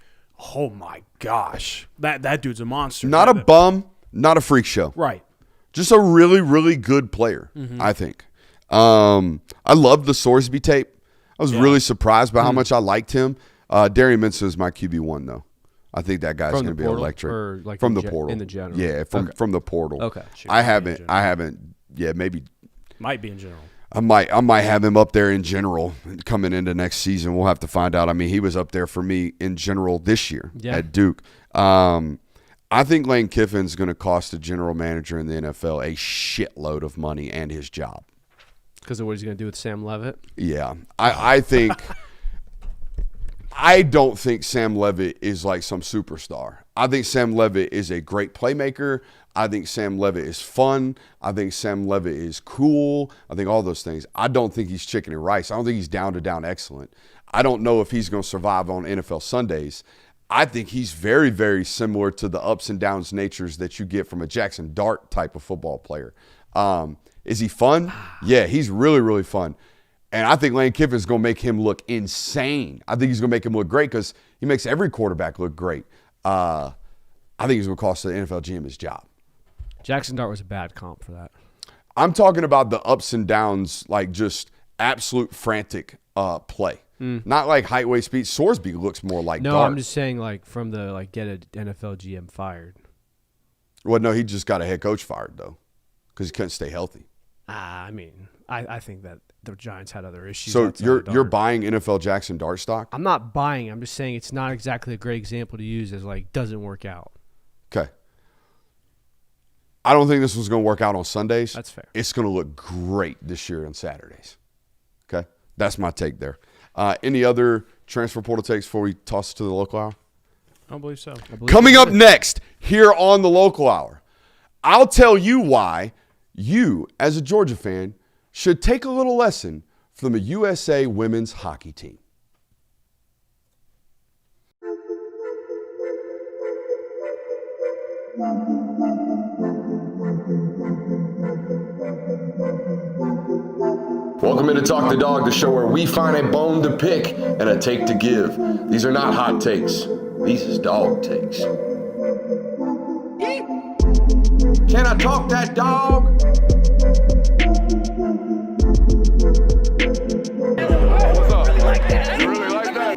oh my gosh, that dude's a monster. Not a bum, not a freak show. Right. Just a really, really good player, I think. I loved the Sorsby tape. I was really surprised by how much I liked him. Darian Minson is my QB1, though. I think that guy's going to be electric. Or like from the portal. In the general? Yeah, from the portal. Okay. I haven't, maybe. Might be in general. I might have him up there in general coming into next season. We'll have to find out. I mean, he was up there for me in general this year at Duke. I think Lane Kiffin's going to cost a general manager in the NFL a shitload of money and his job. Because of what he's going to do with Sam Leavitt? Yeah. I think – I don't think Sam Leavitt is like some superstar. I think Sam Leavitt is a great playmaker. I think Sam Leavitt is fun. I think Sam Leavitt is cool. I think all those things. I don't think he's chicken and rice. I don't think he's down excellent. I don't know if he's going to survive on NFL Sundays. I think he's very, very similar to the ups and downs natures that you get from a Jackson Dart type of football player. Is he fun? Yeah, he's really, really fun. And I think Lane Kiffin is going to make him look insane. I think he's going to make him look great because he makes every quarterback look great. I think he's going to cost the NFL GM his job. Jackson Dart was a bad comp for that. I'm talking about the ups and downs, like just absolute frantic play. Not like height, weight, speed. Sorsby looks more like No, Dart. I'm just saying like from the like get an NFL GM fired. Well, no, he just got a head coach fired, though, because he couldn't stay healthy. I mean, I think that the Giants had other issues. So outside you're of Dart. buying NFL Jackson Dart stock? I'm not buying. I'm just saying it's not exactly a great example to use as like doesn't work out. Okay. I don't think this was going to work out on Sundays. That's fair. It's going to look great this year on Saturdays. Okay? That's my take there. Any other transfer portal takes before we toss it to the local hour? I don't believe so. Coming up next here on the local hour, I'll tell you why you, as a Georgia fan, should take a little lesson from the USA women's hockey team. Welcome into Talk the Dog, the show where we find a bone to pick and a take to give. These are not hot takes. These is dog takes. Can I talk that dog? What's up? You really like that?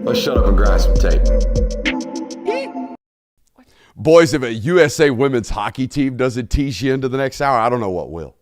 Let's shut up and grind some tape. Boys, if a USA women's hockey team doesn't tease you into the next hour, I don't know what will.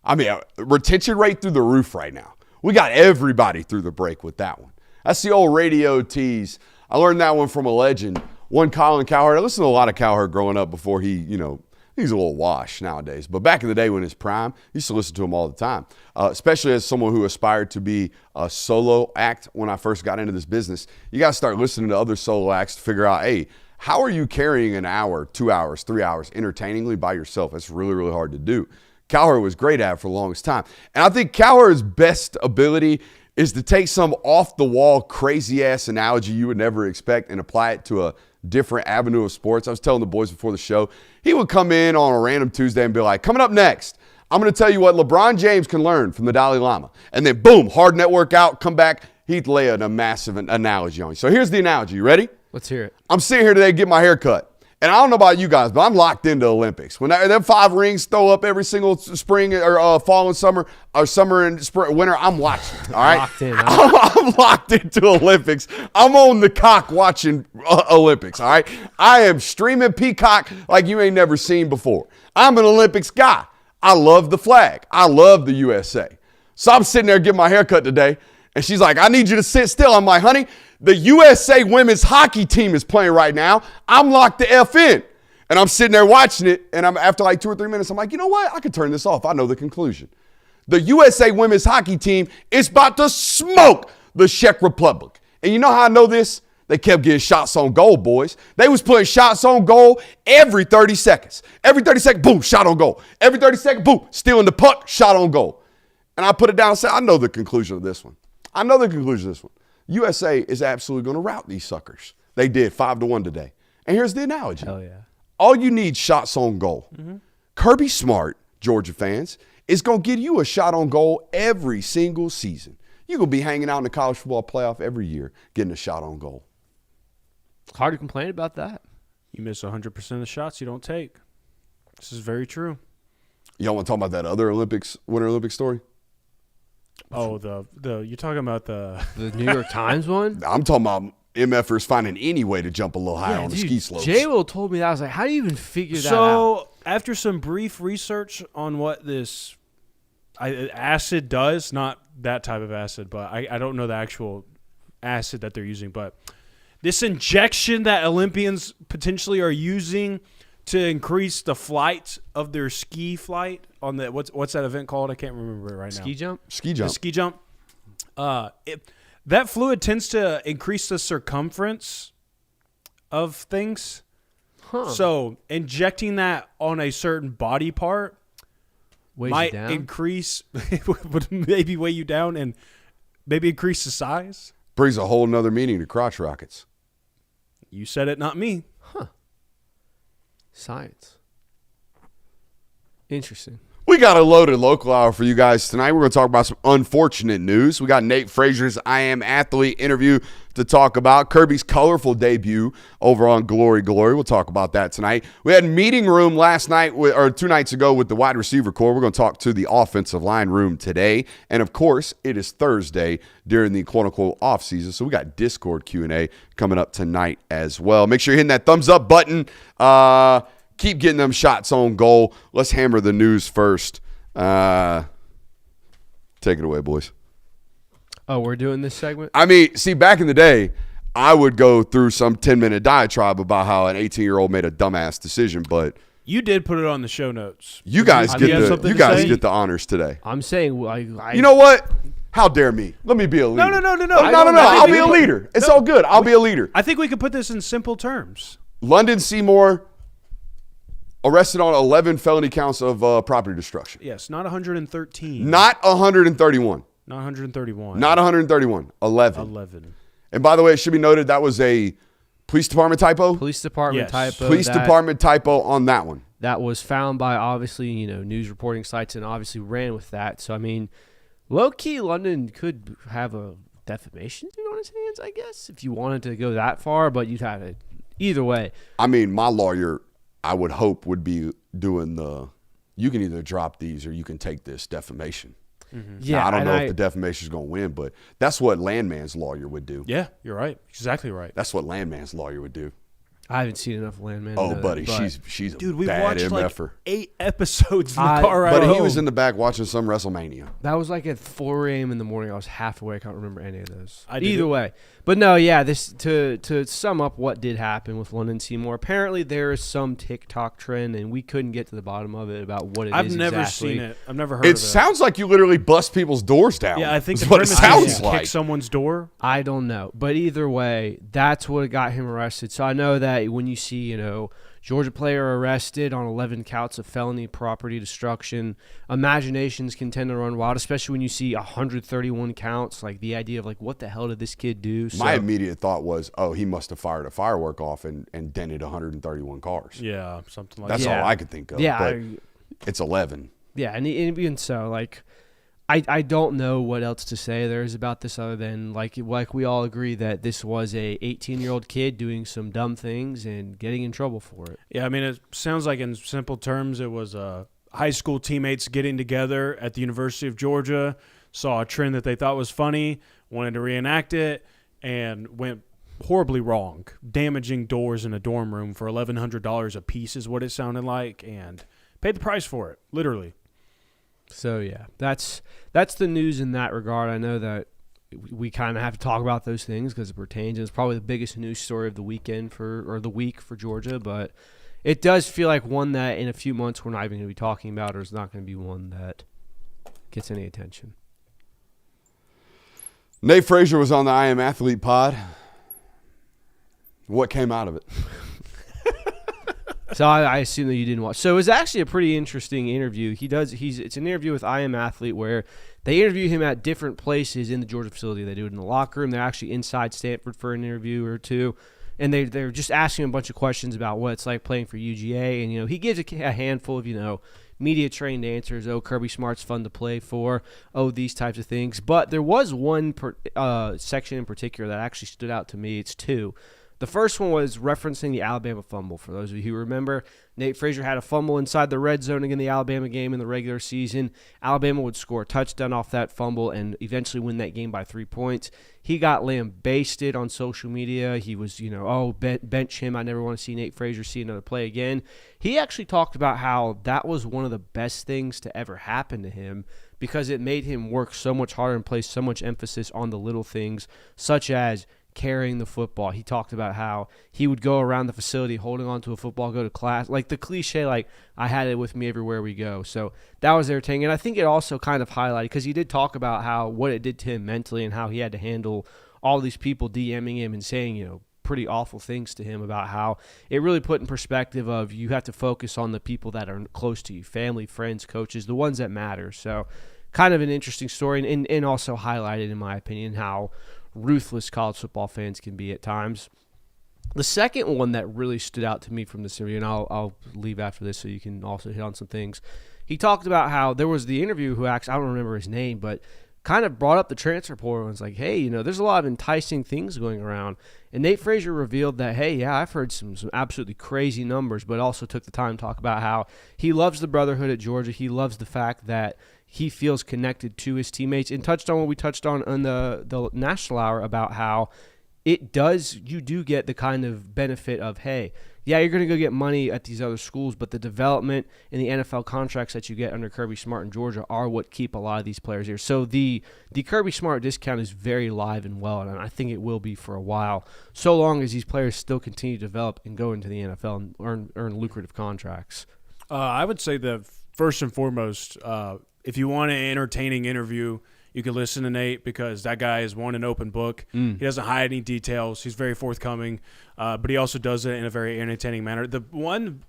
I mean, retention rate through the roof right now. We got everybody through the break with that one. That's the old radio tease. I learned that one from a legend, one Colin Cowherd. I listened to a lot of Cowherd growing up before he's a little washed nowadays. But back in the day when his prime, I used to listen to him all the time, especially as someone who aspired to be a solo act when I first got into this business. You got to start listening to other solo acts to figure out, hey, how are you carrying an hour, 2 hours, 3 hours entertainingly by yourself? That's really, really hard to do. Cowherd was great at it for the longest time. And I think Cowherd's best ability is to take some off-the-wall, crazy-ass analogy you would never expect and apply it to a different avenue of sports. I was telling the boys before the show, he would come in on a random Tuesday and be like, coming up next, I'm going to tell you what LeBron James can learn from the Dalai Lama. And then, boom, hard net workout, come back, he'd lay a massive analogy on you. So here's the analogy. You ready? Let's hear it. I'm sitting here today to get my hair cut. And I don't know about you guys, but I'm locked into Olympics. When them 5 rings throw up every single spring or fall and summer, or summer and spring, winter, I'm watching. All right, Locked in, huh? I'm locked into Olympics. I'm on the cock watching Olympics. All right, I am streaming Peacock like you ain't never seen before. I'm an Olympics guy. I love the flag. I love the USA. So I'm sitting there getting my hair cut today, and she's like, "I need you to sit still." I'm like, "Honey, the USA women's hockey team is playing right now. I'm locked the F in." And I'm sitting there watching it, and after like 2 or 3 minutes, I'm like, you know what? I could turn this off. I know the conclusion. The USA women's hockey team is about to smoke the Czech Republic. And you know how I know this? They kept getting shots on goal, boys. They was putting shots on goal every 30 seconds. Every 30 seconds, boom, shot on goal. Every 30 seconds, boom, stealing the puck, shot on goal. And I put it down and said, I know the conclusion of this one. USA is absolutely going to rout these suckers. They did 5-1 today. And here's the analogy. Hell yeah. All you need shots on goal. Mm-hmm. Kirby Smart, Georgia fans, is going to give you a shot on goal every single season. You're going to be hanging out in the college football playoff every year getting a shot on goal. Hard to complain about that. You miss 100% of the shots you don't take. This is very true. Y'all want to talk about that other Winter Olympics story? Oh, you're talking about the New York Times one? I'm talking about MFers finding any way to jump a little higher on the ski slopes. J-Will told me that. I was like, how do you even figure that out? So after some brief research on what this acid does, not that type of acid, but I don't know the actual acid that they're using, but this injection that Olympians potentially are using to increase the flight of their ski flight on the what's that event called? I can't remember it right now. Ski jump? Ski jump. The ski jump. That fluid tends to increase the circumference of things. Huh. So injecting that on a certain body part Weighs might you down? increase, would maybe weigh you down and maybe increase the size. Brings a whole nother meaning to crotch rockets. You said it, not me. Science. Interesting. We got a loaded local hour for you guys tonight. We're going to talk about some unfortunate news. We got Nate Frazier's I Am Athlete interview to talk about. Kirby's colorful debut over on Glory Glory. We'll talk about that tonight. We had meeting room last night, or 2 nights ago, with the wide receiver core. We're going to talk to the offensive line room today. And, of course, it is Thursday during the quote-unquote offseason. So we got Discord Q&A coming up tonight as well. Make sure you're hitting that thumbs up button. Keep getting them shots on goal. Let's hammer the news first. Take it away, boys. Oh, we're doing this segment? I mean, see, back in the day, I would go through some 10-minute diatribe about how an 18-year-old made a dumbass decision, but You did put it on the show notes. you guys you have get something you to guys say? get the honors today. I'm saying, You know what? How dare me? Let me be a leader. No. No. I'll be a leader. It's all good. I'll be a leader. I think we could put this in simple terms. London Seymour arrested on 11 felony counts of property destruction. Yes, not 113. Not 131. Not 131. Not 131. 11. 11. And by the way, it should be noted that was a police department typo. Police department Yes. typo. Police department typo on that one. That was found by, obviously, news reporting sites and obviously ran with that. So, I mean, low-key, London could have a defamation suit on his hands, I guess, if you wanted to go that far, but you'd have it either way. I mean, my lawyer, I would hope, would be doing you can either drop these or you can take this defamation. Yeah, now, I don't and know if the defamation is going to win, but that's what Landman's lawyer would do. Yeah, you're right. Exactly right. That's what Landman's lawyer would do. I haven't seen enough Landman. Oh, to know buddy, that, but she's a Dude, we bad watched MFer. like 8 episodes in the I- car ride But he home. was in the back watching some WrestleMania. that was like at 4 a.m. in the morning. I was half awake. I can't remember any of those. I did Either it. way. But no, yeah, this to sum up what did happen with London Seymour, apparently there is some TikTok trend, and we couldn't get to the bottom of it about what it is I've never exactly. seen it. I've never heard It of it. sounds like you literally bust people's doors down. Yeah, I think That's the what it premise sounds is you like. kick someone's door. I don't know. But either way, that's what got him arrested. So I know that when you see, Georgia player arrested on 11 counts of felony property destruction, imaginations can tend to run wild, especially when you see 131 counts. Like the idea of what the hell did this kid do? So, My immediate thought was, oh, he must have fired a firework off and dented 131 cars. Yeah, something like That's that. Yeah. all I could think of. Yeah, but it's 11. yeah, and even so, I don't know what else to say there is about this other than like we all agree that this was a 18-year-old kid doing some dumb things and getting in trouble for it. Yeah, I mean, it sounds like in simple terms it was high school teammates getting together at the University of Georgia, saw a trend that they thought was funny, wanted to reenact it, and went horribly wrong, damaging doors in a dorm room for $1,100 a piece is what it sounded like, and paid the price for it, literally. So yeah, that's the news in that regard. I know that we kind of have to talk about those things because it pertains. It's probably the biggest news story of the weekend or the week for Georgia, but it does feel like one that in a few months we're not even going to be talking about, or is not going to be one that gets any attention. Nate Frazier was on the I Am Athlete pod. What came out of it? So I assume that you didn't watch. So it was actually a pretty interesting interview. It's an interview with I Am Athlete where they interview him at different places in the Georgia facility. They do it in the locker room. They're actually inside Stanford for an interview or two. And they're just asking him a bunch of questions about what it's like playing for UGA. And, he gives a handful of, media-trained answers. Oh, Kirby Smart's fun to play for. Oh, these types of things. But there was one section in particular that actually stood out to me. It's two. The first one was referencing the Alabama fumble. For those of you who remember, Nate Frazier had a fumble inside the red zone in the Alabama game in the regular season. Alabama would score a touchdown off that fumble and eventually win that game by 3 points. He got lambasted on social media. He was, bench him. I never want to see Nate Frazier see another play again. He actually talked about how that was one of the best things to ever happen to him because it made him work so much harder and place so much emphasis on the little things, such as carrying the football. He talked about how he would go around the facility holding onto a football, go to class, like the cliche, I had it with me everywhere we go. So that was irritating. And I think it also kind of highlighted, because he did talk about what it did to him mentally and how he had to handle all these people DMing him and saying, pretty awful things to him about how it really put in perspective of you have to focus on the people that are close to you, family, friends, coaches, the ones that matter. So kind of an interesting story and also highlighted, in my opinion, how ruthless college football fans can be at times. The second one that really stood out to me from this interview, and I'll leave after this so you can also hit on some things. He talked about how there was the interview who actually, I don't remember his name, but kind of brought up the transfer portal and was like, hey, there's a lot of enticing things going around. And Nate Frazier revealed that, hey, yeah, I've heard some absolutely crazy numbers, but also took the time to talk about how he loves the brotherhood at Georgia. He loves the fact that he feels connected to his teammates, and touched on what we touched on the National Hour about how you do get the kind of benefit of, hey, yeah, you're going to go get money at these other schools, but the development and the NFL contracts that you get under Kirby Smart in Georgia are what keep a lot of these players here. So the Kirby Smart discount is very live and well, and I think it will be for a while, so long as these players still continue to develop and go into the NFL and earn lucrative contracts. I would say that first and foremost, if you want an entertaining interview, you can listen to Nate, because that guy is an open book. He doesn't hide any details. He's very forthcoming, but he also does it in a very entertaining manner. The one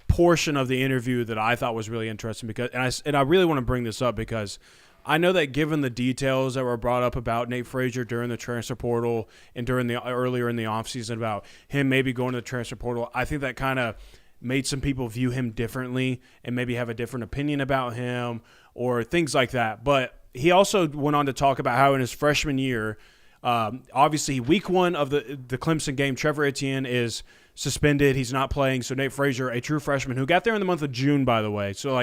portion of the interview that I thought was really interesting, because and I really want to bring this up because I know that given the details that were brought up about Nate Frazier during the transfer portal and earlier in the offseason about him maybe going to the transfer portal, I think that kind of made some people view him differently and maybe have a different opinion about him or things like that. But he also went on to talk about how in his freshman year, obviously week one of the Clemson game, Trevor Etienne is suspended. He's not playing. So Nate Frazier, a true freshman who got there in the month of June, by the way. So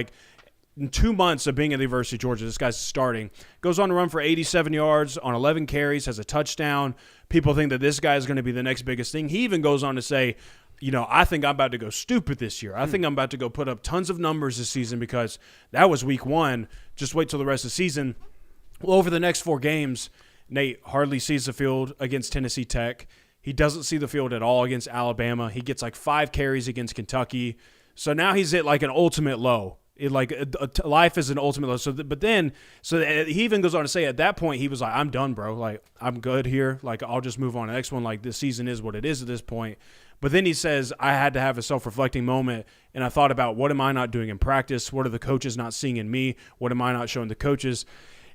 in 2 months of being at the University of Georgia, this guy's starting. Goes on to run for 87 yards on 11 carries, has a touchdown. People think that this guy is going to be the next biggest thing. He even goes on to say, I think I'm about to go stupid this year. I think I'm about to go put up tons of numbers this season, because that was week one. Just wait till the rest of the season. Well, over the next 4 games, Nate hardly sees the field against Tennessee Tech. He doesn't see the field at all against Alabama. He gets 5 carries against Kentucky. So now he's at an ultimate low. Life is an ultimate low. So he even goes on to say at that point, he was like, I'm done, bro. I'm good here. I'll just move on to the next one. This season is what it is at this point. But then he says, I had to have a self-reflecting moment, and I thought about, what am I not doing in practice? What are the coaches not seeing in me? What am I not showing the coaches?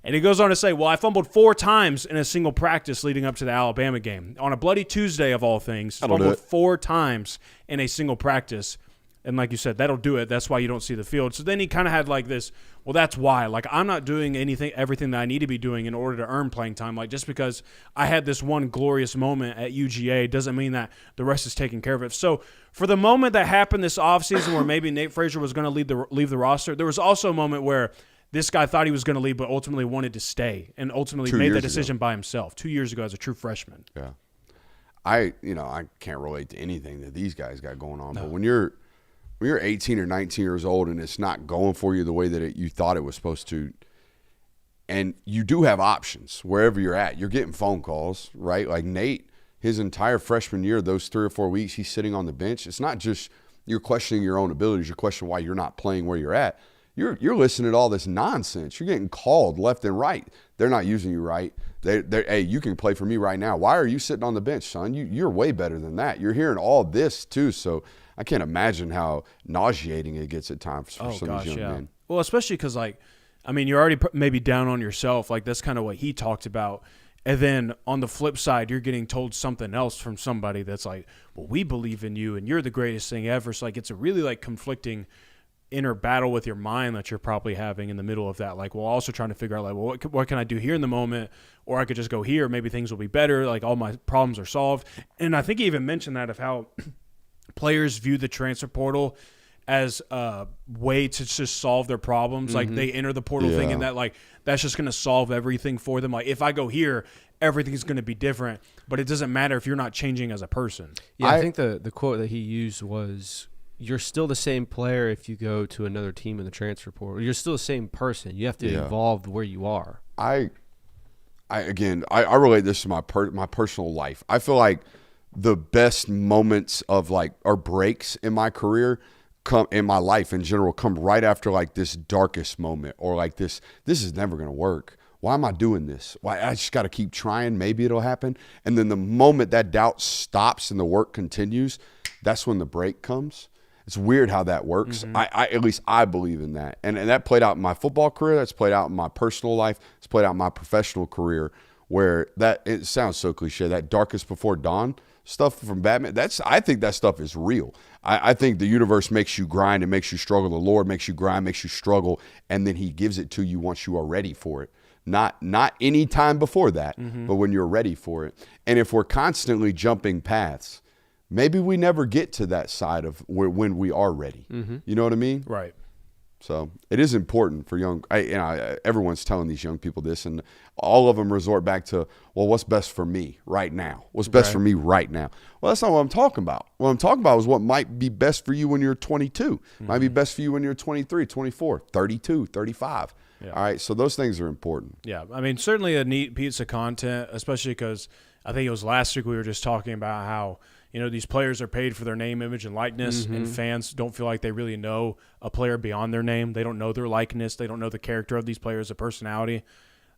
And he goes on to say, well, I fumbled 4 times in a single practice leading up to the Alabama game. On a bloody Tuesday of all things, fumbled 4 times in a single practice. And like you said, that'll do it. That's why you don't see the field. So then he kind of had this, well, that's why. I'm not doing everything that I need to be doing in order to earn playing time. Just because I had this one glorious moment at UGA doesn't mean that the rest is taken care of. So for the moment that happened this offseason where maybe Nate Frazier was going to leave the roster, there was also a moment where this guy thought he was going to leave but ultimately wanted to stay and ultimately made that decision by himself 2 years ago as a true freshman. Yeah. I can't relate to anything that these guys got going on, but when you're 18 or 19 years old and it's not going for you the way that you thought it was supposed to, and you do have options wherever you're at. You're getting phone calls, right? Nate, his entire freshman year, those 3 or 4 weeks he's sitting on the bench, it's not just you're questioning your own abilities. You're questioning why you're not playing where you're at. You're listening to all this nonsense. You're getting called left and right. They're not using you right. Hey, you can play for me right now. Why are you sitting on the bench, son? You're way better than that. You're hearing all this too, so I can't imagine how nauseating it gets at times for some of these young men. Well, especially because, you're already maybe down on yourself. That's kind of what he talked about. And then on the flip side, you're getting told something else from somebody that's well, we believe in you and you're the greatest thing ever. So, it's a really, conflicting inner battle with your mind that you're probably having in the middle of that. Also trying to figure out, what can I do here in the moment? Or I could just go here. Maybe things will be better. All my problems are solved. And I think he even mentioned that of how players view the transfer portal as a way to just solve their problems. They enter the portal thinking that that's just going to solve everything for them. If I go here, everything's going to be different, but it doesn't matter if you're not changing as a person. Yeah, I think the quote that he used was, you're still the same player if you go to another team in the transfer portal. You're still the same person. You have to evolve where you are. I relate this to my personal life. I feel like the best moments of or breaks in my career in my life in general come right after this darkest moment or this is never going to work. Why am I doing this? Why I just got to keep trying. Maybe it'll happen. And then the moment that doubt stops and the work continues, that's when the break comes. It's weird how that works. I at least I believe in that. And that played out in my football career. That's played out in my personal life. It's played out in my professional career where it sounds so cliche, that darkest before dawn, stuff from Batman, I think that stuff is real. I think the universe makes you grind and makes you struggle. The Lord makes you grind, makes you struggle, and then he gives it to you once you are ready for it. Not any time before that, but when you're ready for it. And if we're constantly jumping paths, maybe we never get to that side of when we are ready. You know what I mean? Right. So it is important for everyone's telling these young people this, and all of them resort back to, well, what's best for me right now? What's best for me right now? Well, that's not what I'm talking about. What I'm talking about is what might be best for you when you're 22, might be best for you when you're 23, 24, 32, 35. Yeah. All right, so those things are important. Yeah, I mean, certainly a neat piece of content, especially because I think it was last week we were just talking about how, these players are paid for their name, image, and likeness, and fans don't feel like they really know a player beyond their name. They don't know their likeness. They don't know the character of these players, the personality.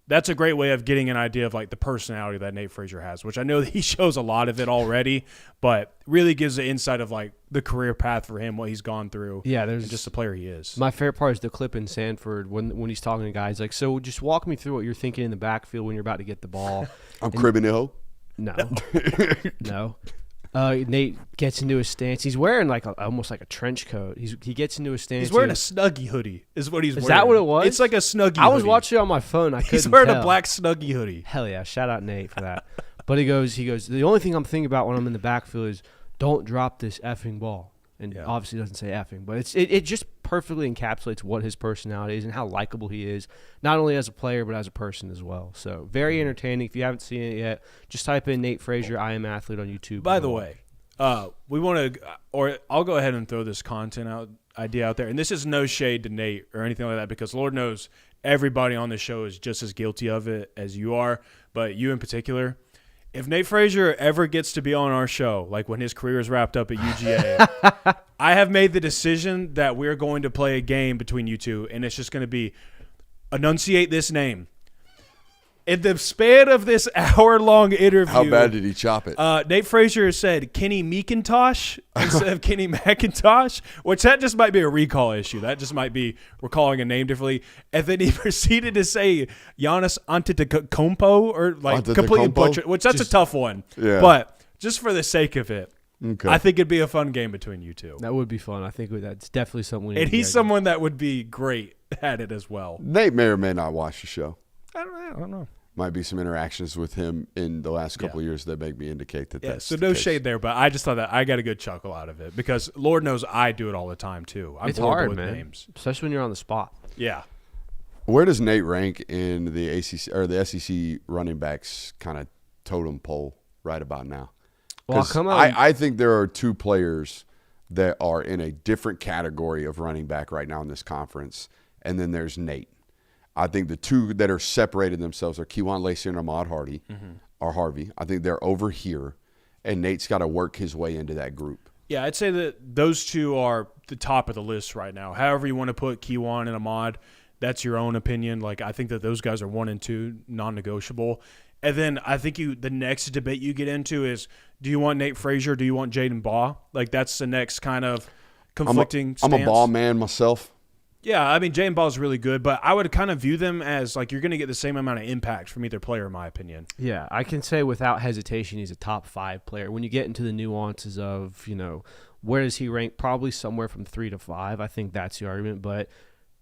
That's a great way of getting an idea of, like, the personality that Nate Frazier has, which I know that he shows a lot of it already, but really gives the insight of, like, the career path for him, what he's gone through, and just the player he is. My favorite part is the clip in Sanford when he's talking to guys. Like, so just walk me through what you're thinking in the backfield when you're about to get the ball. I'm cribbing the hoe? No. No. Nate gets into his stance. He's wearing almost like a trench coat. He gets into his stance. He's wearing a Snuggie hoodie is what he's wearing. Is that what it was? It's like a Snuggie hoodie. I was watching it on my phone. He's wearing a black Snuggie hoodie. Hell yeah. Shout out Nate for that. But he goes, the only thing I'm thinking about when I'm in the backfield is don't drop this effing ball. And obviously doesn't say effing, but it just perfectly encapsulates what his personality is and how likable he is, not only as a player but as a person as well. So very entertaining. If you haven't seen it yet, just type in Nate Frazier, I Am Athlete on YouTube. By the way, we want to, or I'll go ahead and throw this idea out there, and this is no shade to Nate or anything like that, because Lord knows everybody on the show is just as guilty of it as you are, but you in particular. If Nate Frazier ever gets to be on our show, like when his career is wrapped up at UGA, I have made the decision that we're going to play a game between you two, and it's just going to be enunciate this name. In the span of this hour-long interview, how bad did he chop it? Nate Frazier said Kenny McIntosh instead of Kenny McIntosh, which that just might be a recall issue. That just might be we're calling a name differently. And then he proceeded to say Giannis Antetokounmpo or completely butchered, which that's a tough one. Yeah. But just for the sake of it, I think it'd be a fun game between you two. That would be fun. I think that's definitely something. And he's someone that would be great at it as well. Nate may or may not watch the show. I don't know. Might be some interactions with him in the last couple of years that make me indicate that that's so no shade there, but I just thought that I got a good chuckle out of it because Lord knows I do it all the time too. It's hard, man. Names. Especially when you're on the spot. Yeah. Where does Nate rank in the ACC or the SEC running backs kind of totem pole right about now? Well, come on. I think there are two players that are in a different category of running back right now in this conference, and then there's Nate. I think the two that are separated themselves are Kejuan Lacey and Ahmad Harvey. I think they're over here, and Nate's got to work his way into that group. Yeah, I'd say that those two are the top of the list right now. However you want to put Kejuan and Ahmad, that's your own opinion. Like I think that those guys are 1 and 2, non-negotiable. And then I think the next debate you get into is, do you want Nate Frazier? Do you want Jaden Baugh? Like that's the next kind of conflicting stance. I'm a Baugh man myself. Yeah, I mean, Jaden Ball is really good, but I would kind of view them as like you're going to get the same amount of impact from either player, in my opinion. Yeah, I can say without hesitation he's a top 5 player. When you get into the nuances of, where does he rank? Probably somewhere from 3 to 5. I think that's the argument. But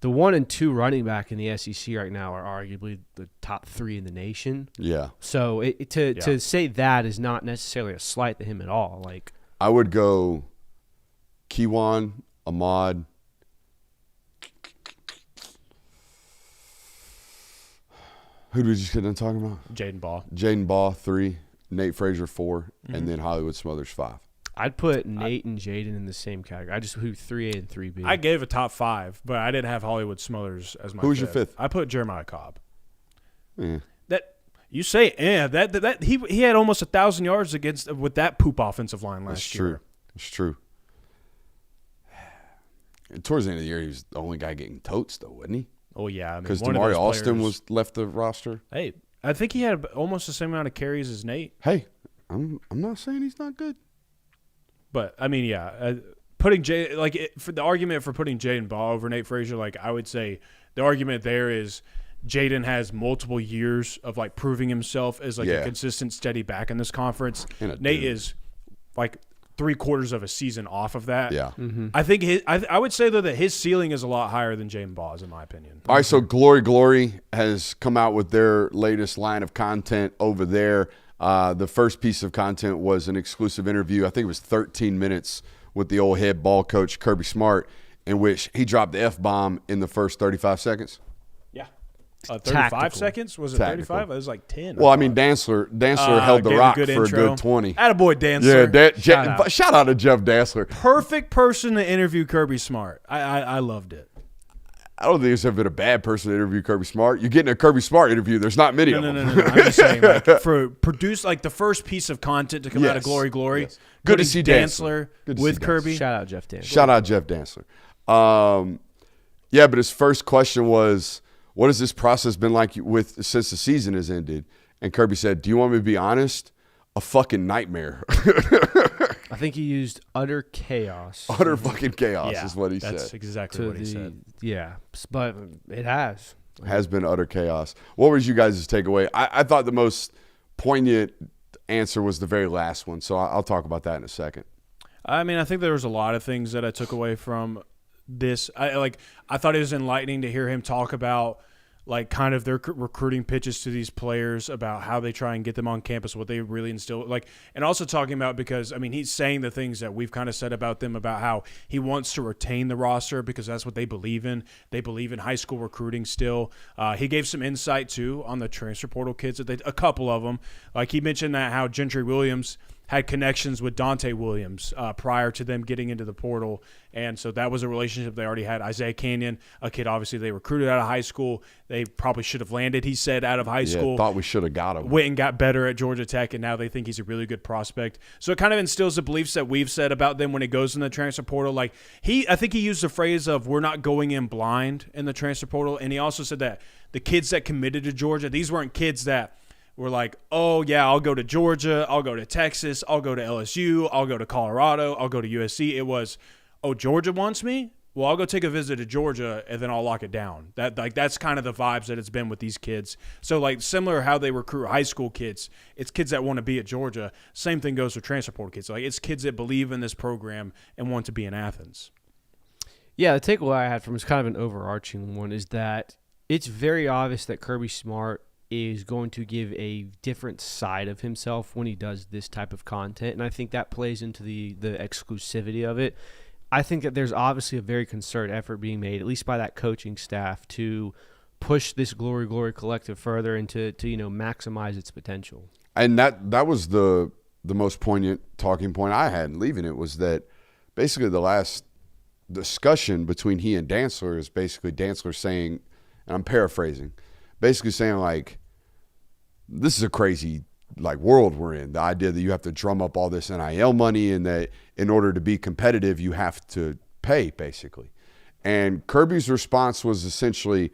the 1 and 2 running back in the SEC right now are arguably the top 3 in the nation. Yeah. So to say that is not necessarily a slight to him at all. Like I would go Kejuan, Ahmad. Who did we just get done talking about? Jaden Baugh. Jaden Baugh, 3. Nate Frazier, 4. And then Hollywood Smothers, 5. I'd put Nate and Jaden in the same category. I just put 3A and 3B. I gave a top 5, but I didn't have Hollywood Smothers as my Who was your 5th? I put Jeremiah Cobb. Yeah. That you say, that he had almost 1,000 yards with that poop offensive line last year. That's true. And towards the end of the year, he was the only guy getting totes, though, wasn't he? Oh, yeah. Because Damari Alston was left the roster. Hey, I think he had almost the same amount of carries as Nate. Hey, I'm not saying he's not good. But, I mean, putting for the argument for putting Jaden Baugh over Nate Frazier, like I would say the argument there is Jaden has multiple years of like proving himself as like a consistent, steady back in this conference. Nate is like 3/4 of a season off of that. Yeah. I think I would say though that his ceiling is a lot higher than Jaden Ball's in my opinion. All right, so Glory has come out with their latest line of content over there. The first piece of content was an exclusive interview. I think it was 13 minutes with the old head ball coach, Kirby Smart, in which he dropped the F-bomb in the first 35 seconds. Yeah. 35 seconds? Was it 35? It was like 10. Well, I mean, Dantzler held the gave rock a good for intro. a good 20. Attaboy, Dantzler. Yeah, shout out to Jeff Dantzler. Perfect person to interview Kirby Smart. I loved it. I don't think there's ever been a bad person to interview Kirby Smart. You're getting a Kirby Smart interview. There's not many of them. No. I'm just saying, like, for produce like the first piece of content to come out of Glory. Yes. Good to see Dantzler with Kirby. Shout out Jeff Dantzler. Shout out Jeff Dantzler. Yeah, but his first question was, what has this process been like since the season has ended? And Kirby said, do you want me to be honest? A fucking nightmare. I think he used utter chaos. Utter fucking chaos is what he said. That's exactly what he said. Yeah, but it has. Has been utter chaos. What was you guys' takeaway? I thought the most poignant answer was the very last one, so I'll talk about that in a second. I mean, I think there was a lot of things that I took away from this. I thought it was enlightening to hear him talk about like kind of their recruiting pitches to these players, about how they try and get them on campus, what they really instill, like, and also talking about, because I mean, he's saying the things that we've kind of said about them, about how he wants to retain the roster because that's what they believe in. They believe in high school recruiting still. He gave some insight too on the transfer portal kids, that a couple of them, like he mentioned that how Gentry Williams had connections with Dante Williams prior to them getting into the portal. And so that was a relationship they already had. Isaiah Canyon, a kid obviously they recruited out of high school. They probably should have landed, he said, out of high school. Thought we should have got him. Went and got better at Georgia Tech, and now they think he's a really good prospect. So it kind of instills the beliefs that we've said about them when it goes in the transfer portal. Like I think he used the phrase of, we're not going in blind in the transfer portal. And he also said that the kids that committed to Georgia, these weren't kids that were like, oh, yeah, I'll go to Georgia, I'll go to Texas, I'll go to LSU, I'll go to Colorado, I'll go to USC. It was, oh, Georgia wants me? Well, I'll go take a visit to Georgia, and then I'll lock it down. That's kind of the vibes that it's been with these kids. So, like, similar how they recruit high school kids, it's kids that want to be at Georgia. Same thing goes for transfer portal kids. Like, it's kids that believe in this program and want to be in Athens. Yeah, the takeaway I had from is kind of an overarching one, is that it's very obvious that Kirby Smart is going to give a different side of himself when he does this type of content, and I think that plays into the exclusivity of it. I think that there's obviously a very concerted effort being made, at least by that coaching staff, to push this Glory collective further and to maximize its potential. And that was the most poignant talking point I had in leaving it, was that basically the last discussion between he and Dantzler is basically Dantzler saying, and I'm paraphrasing, basically saying, like, this is a crazy world we're in. The idea that you have to drum up all this NIL money, and that in order to be competitive you have to pay, basically. And Kirby's response was essentially,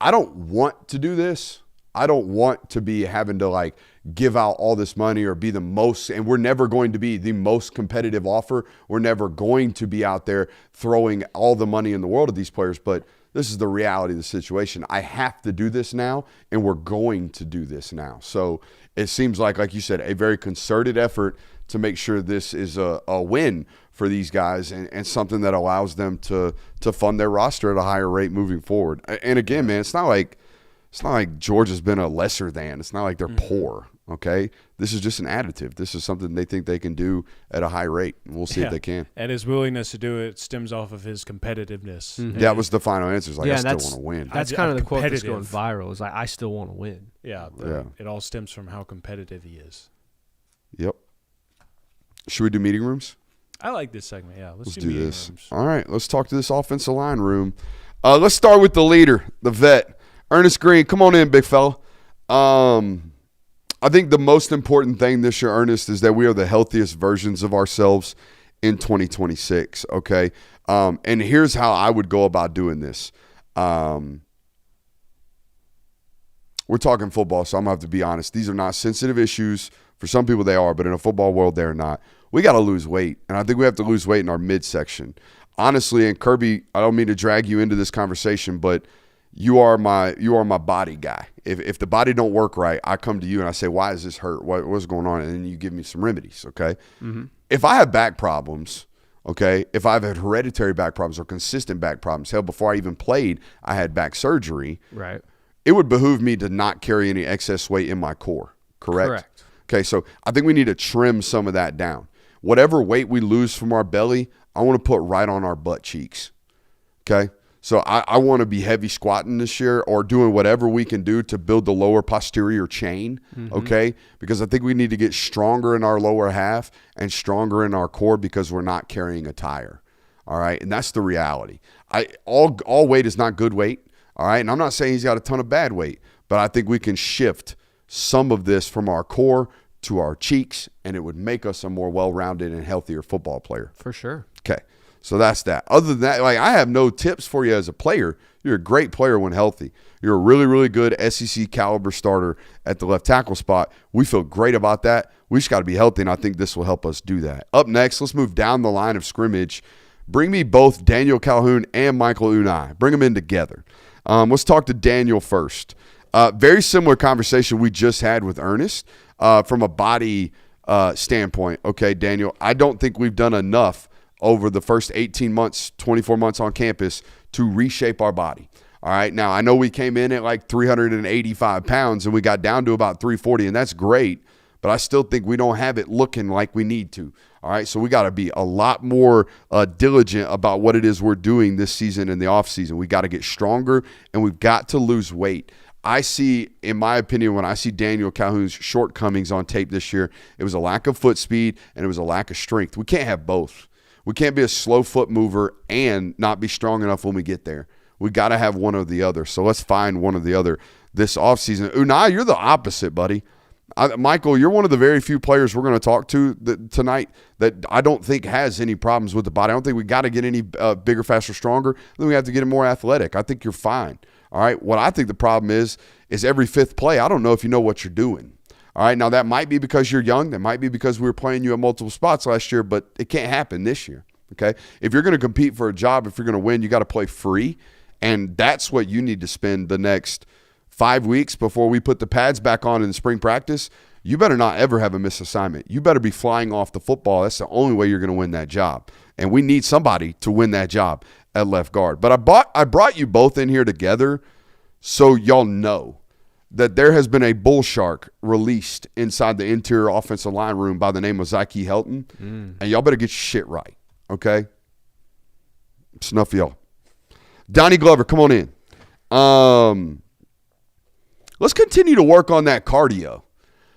I don't want to do this. I don't want to be having to give out all this money or be the most, and we're never going to be the most competitive offer. We're never going to be out there throwing all the money in the world at these players, but this is the reality of the situation. I have to do this now, and we're going to do this now. So it seems like you said, a very concerted effort to make sure this is a win for these guys, and something that allows them to fund their roster at a higher rate moving forward. And again, man, it's not like Georgia's been a lesser than. It's not like they're poor, okay? This is just an additive. This is something they think they can do at a high rate, and we'll see if they can. And his willingness to do it stems off of his competitiveness. Mm-hmm. That was the final answer. It's I still want to win. That's kind of the quote that's going viral, is I still want to win. Yeah, it all stems from how competitive he is. Yep. Should we do meeting rooms? I like this segment, yeah. Let's do meeting this. Rooms. All right, let's talk to this offensive line room. Let's start with the leader, the vet. Ernest Green, come on in, big fella. I think the most important thing this year, Ernest, is that we are the healthiest versions of ourselves in 2026, okay? And here's how I would go about doing this. We're talking football, so I'm going to have to be honest. These are not sensitive issues. For some people they are, but in a football world they're not. We got to lose weight, and I think we have to lose weight in our midsection. Honestly, and Kirby, I don't mean to drag you into this conversation, but you are my body guy. If the body don't work right, I come to you and I say, why does this hurt? What's going on? And then you give me some remedies, okay? Mm-hmm. if I have back problems, okay, if I've had hereditary back problems or consistent back problems, hell, before I even played, I had back surgery. Right. It would behoove me to not carry any excess weight in my core, correct? Okay, so I think we need to trim some of that down. Whatever weight we lose from our belly, I want to put right on our butt cheeks, okay? So I want to be heavy squatting this year or doing whatever we can do to build the lower posterior chain, okay? Because I think we need to get stronger in our lower half and stronger in our core because we're not carrying a tire, all right? And that's the reality. All weight is not good weight, all right? And I'm not saying he's got a ton of bad weight, but I think we can shift some of this from our core to our cheeks, and it would make us a more well-rounded and healthier football player. For sure. Okay, so that's that. Other than that, like I have no tips for you as a player. You're a great player when healthy. You're a really, really good SEC caliber starter at the left tackle spot. We feel great about that. We just got to be healthy, and I think this will help us do that. Up next, let's move down the line of scrimmage. Bring me both Daniel Calhoun and Michael Unai. Bring them in together. Let's talk to Daniel first. Very similar conversation we just had with Ernest from a body standpoint. Okay, Daniel, I don't think we've done enough over the first 18 months, 24 months on campus to reshape our body. All right, now I know we came in at like 385 pounds and we got down to about 340, and that's great, but I still think we don't have it looking like we need to. All right, so we got to be a lot more diligent about what it is we're doing this season in the offseason. We got to get stronger, and we've got to lose weight. I see, in my opinion, when I see Daniel Calhoun's shortcomings on tape this year, it was a lack of foot speed and it was a lack of strength. We can't have both. We can't be a slow foot mover and not be strong enough when we get there. We got to have one or the other. So let's find one or the other this offseason. Unai, you're the opposite, buddy. Michael, you're one of the very few players we're going to talk to tonight that I don't think has any problems with the body. I don't think we got to get any bigger, faster, stronger. I think we have to get it more athletic. I think you're fine. All right. What I think the problem is every fifth play, I don't know if you know what you're doing. All right. Now, that might be because you're young. That might be because we were playing you at multiple spots last year, but it can't happen this year. Okay. If you're going to compete for a job, if you're going to win, you got to play free. And that's what you need to spend the next 5 weeks before we put the pads back on in spring practice. You better not ever have a missed assignment. You better be flying off the football. That's the only way you're going to win that job. And we need somebody to win that job at left guard. But I brought you both in here together so y'all know that there has been a bull shark released inside the interior offensive line room by the name of Zyke Helton. And y'all better get your shit right, okay? It's enough for y'all. Donnie Glover, come on in. Let's continue to work on that cardio.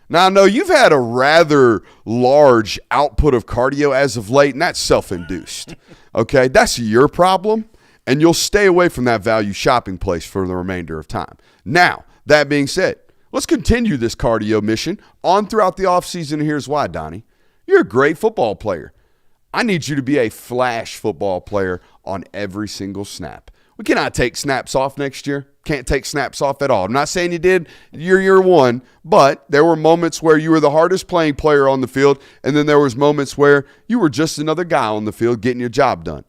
Now, I know you've had a rather large output of cardio as of late, and that's self-induced, okay? That's your problem, and you'll stay away from that value shopping place for the remainder of time. Now, that being said, let's continue this cardio mission on throughout the offseason, and here's why, Donnie. You're a great football player. I need you to be a flash football player on every single snap. We cannot take snaps off next year. Can't take snaps off at all. I'm not saying you did year one, but there were moments where you were the hardest playing player on the field, and then there was moments where you were just another guy on the field getting your job done.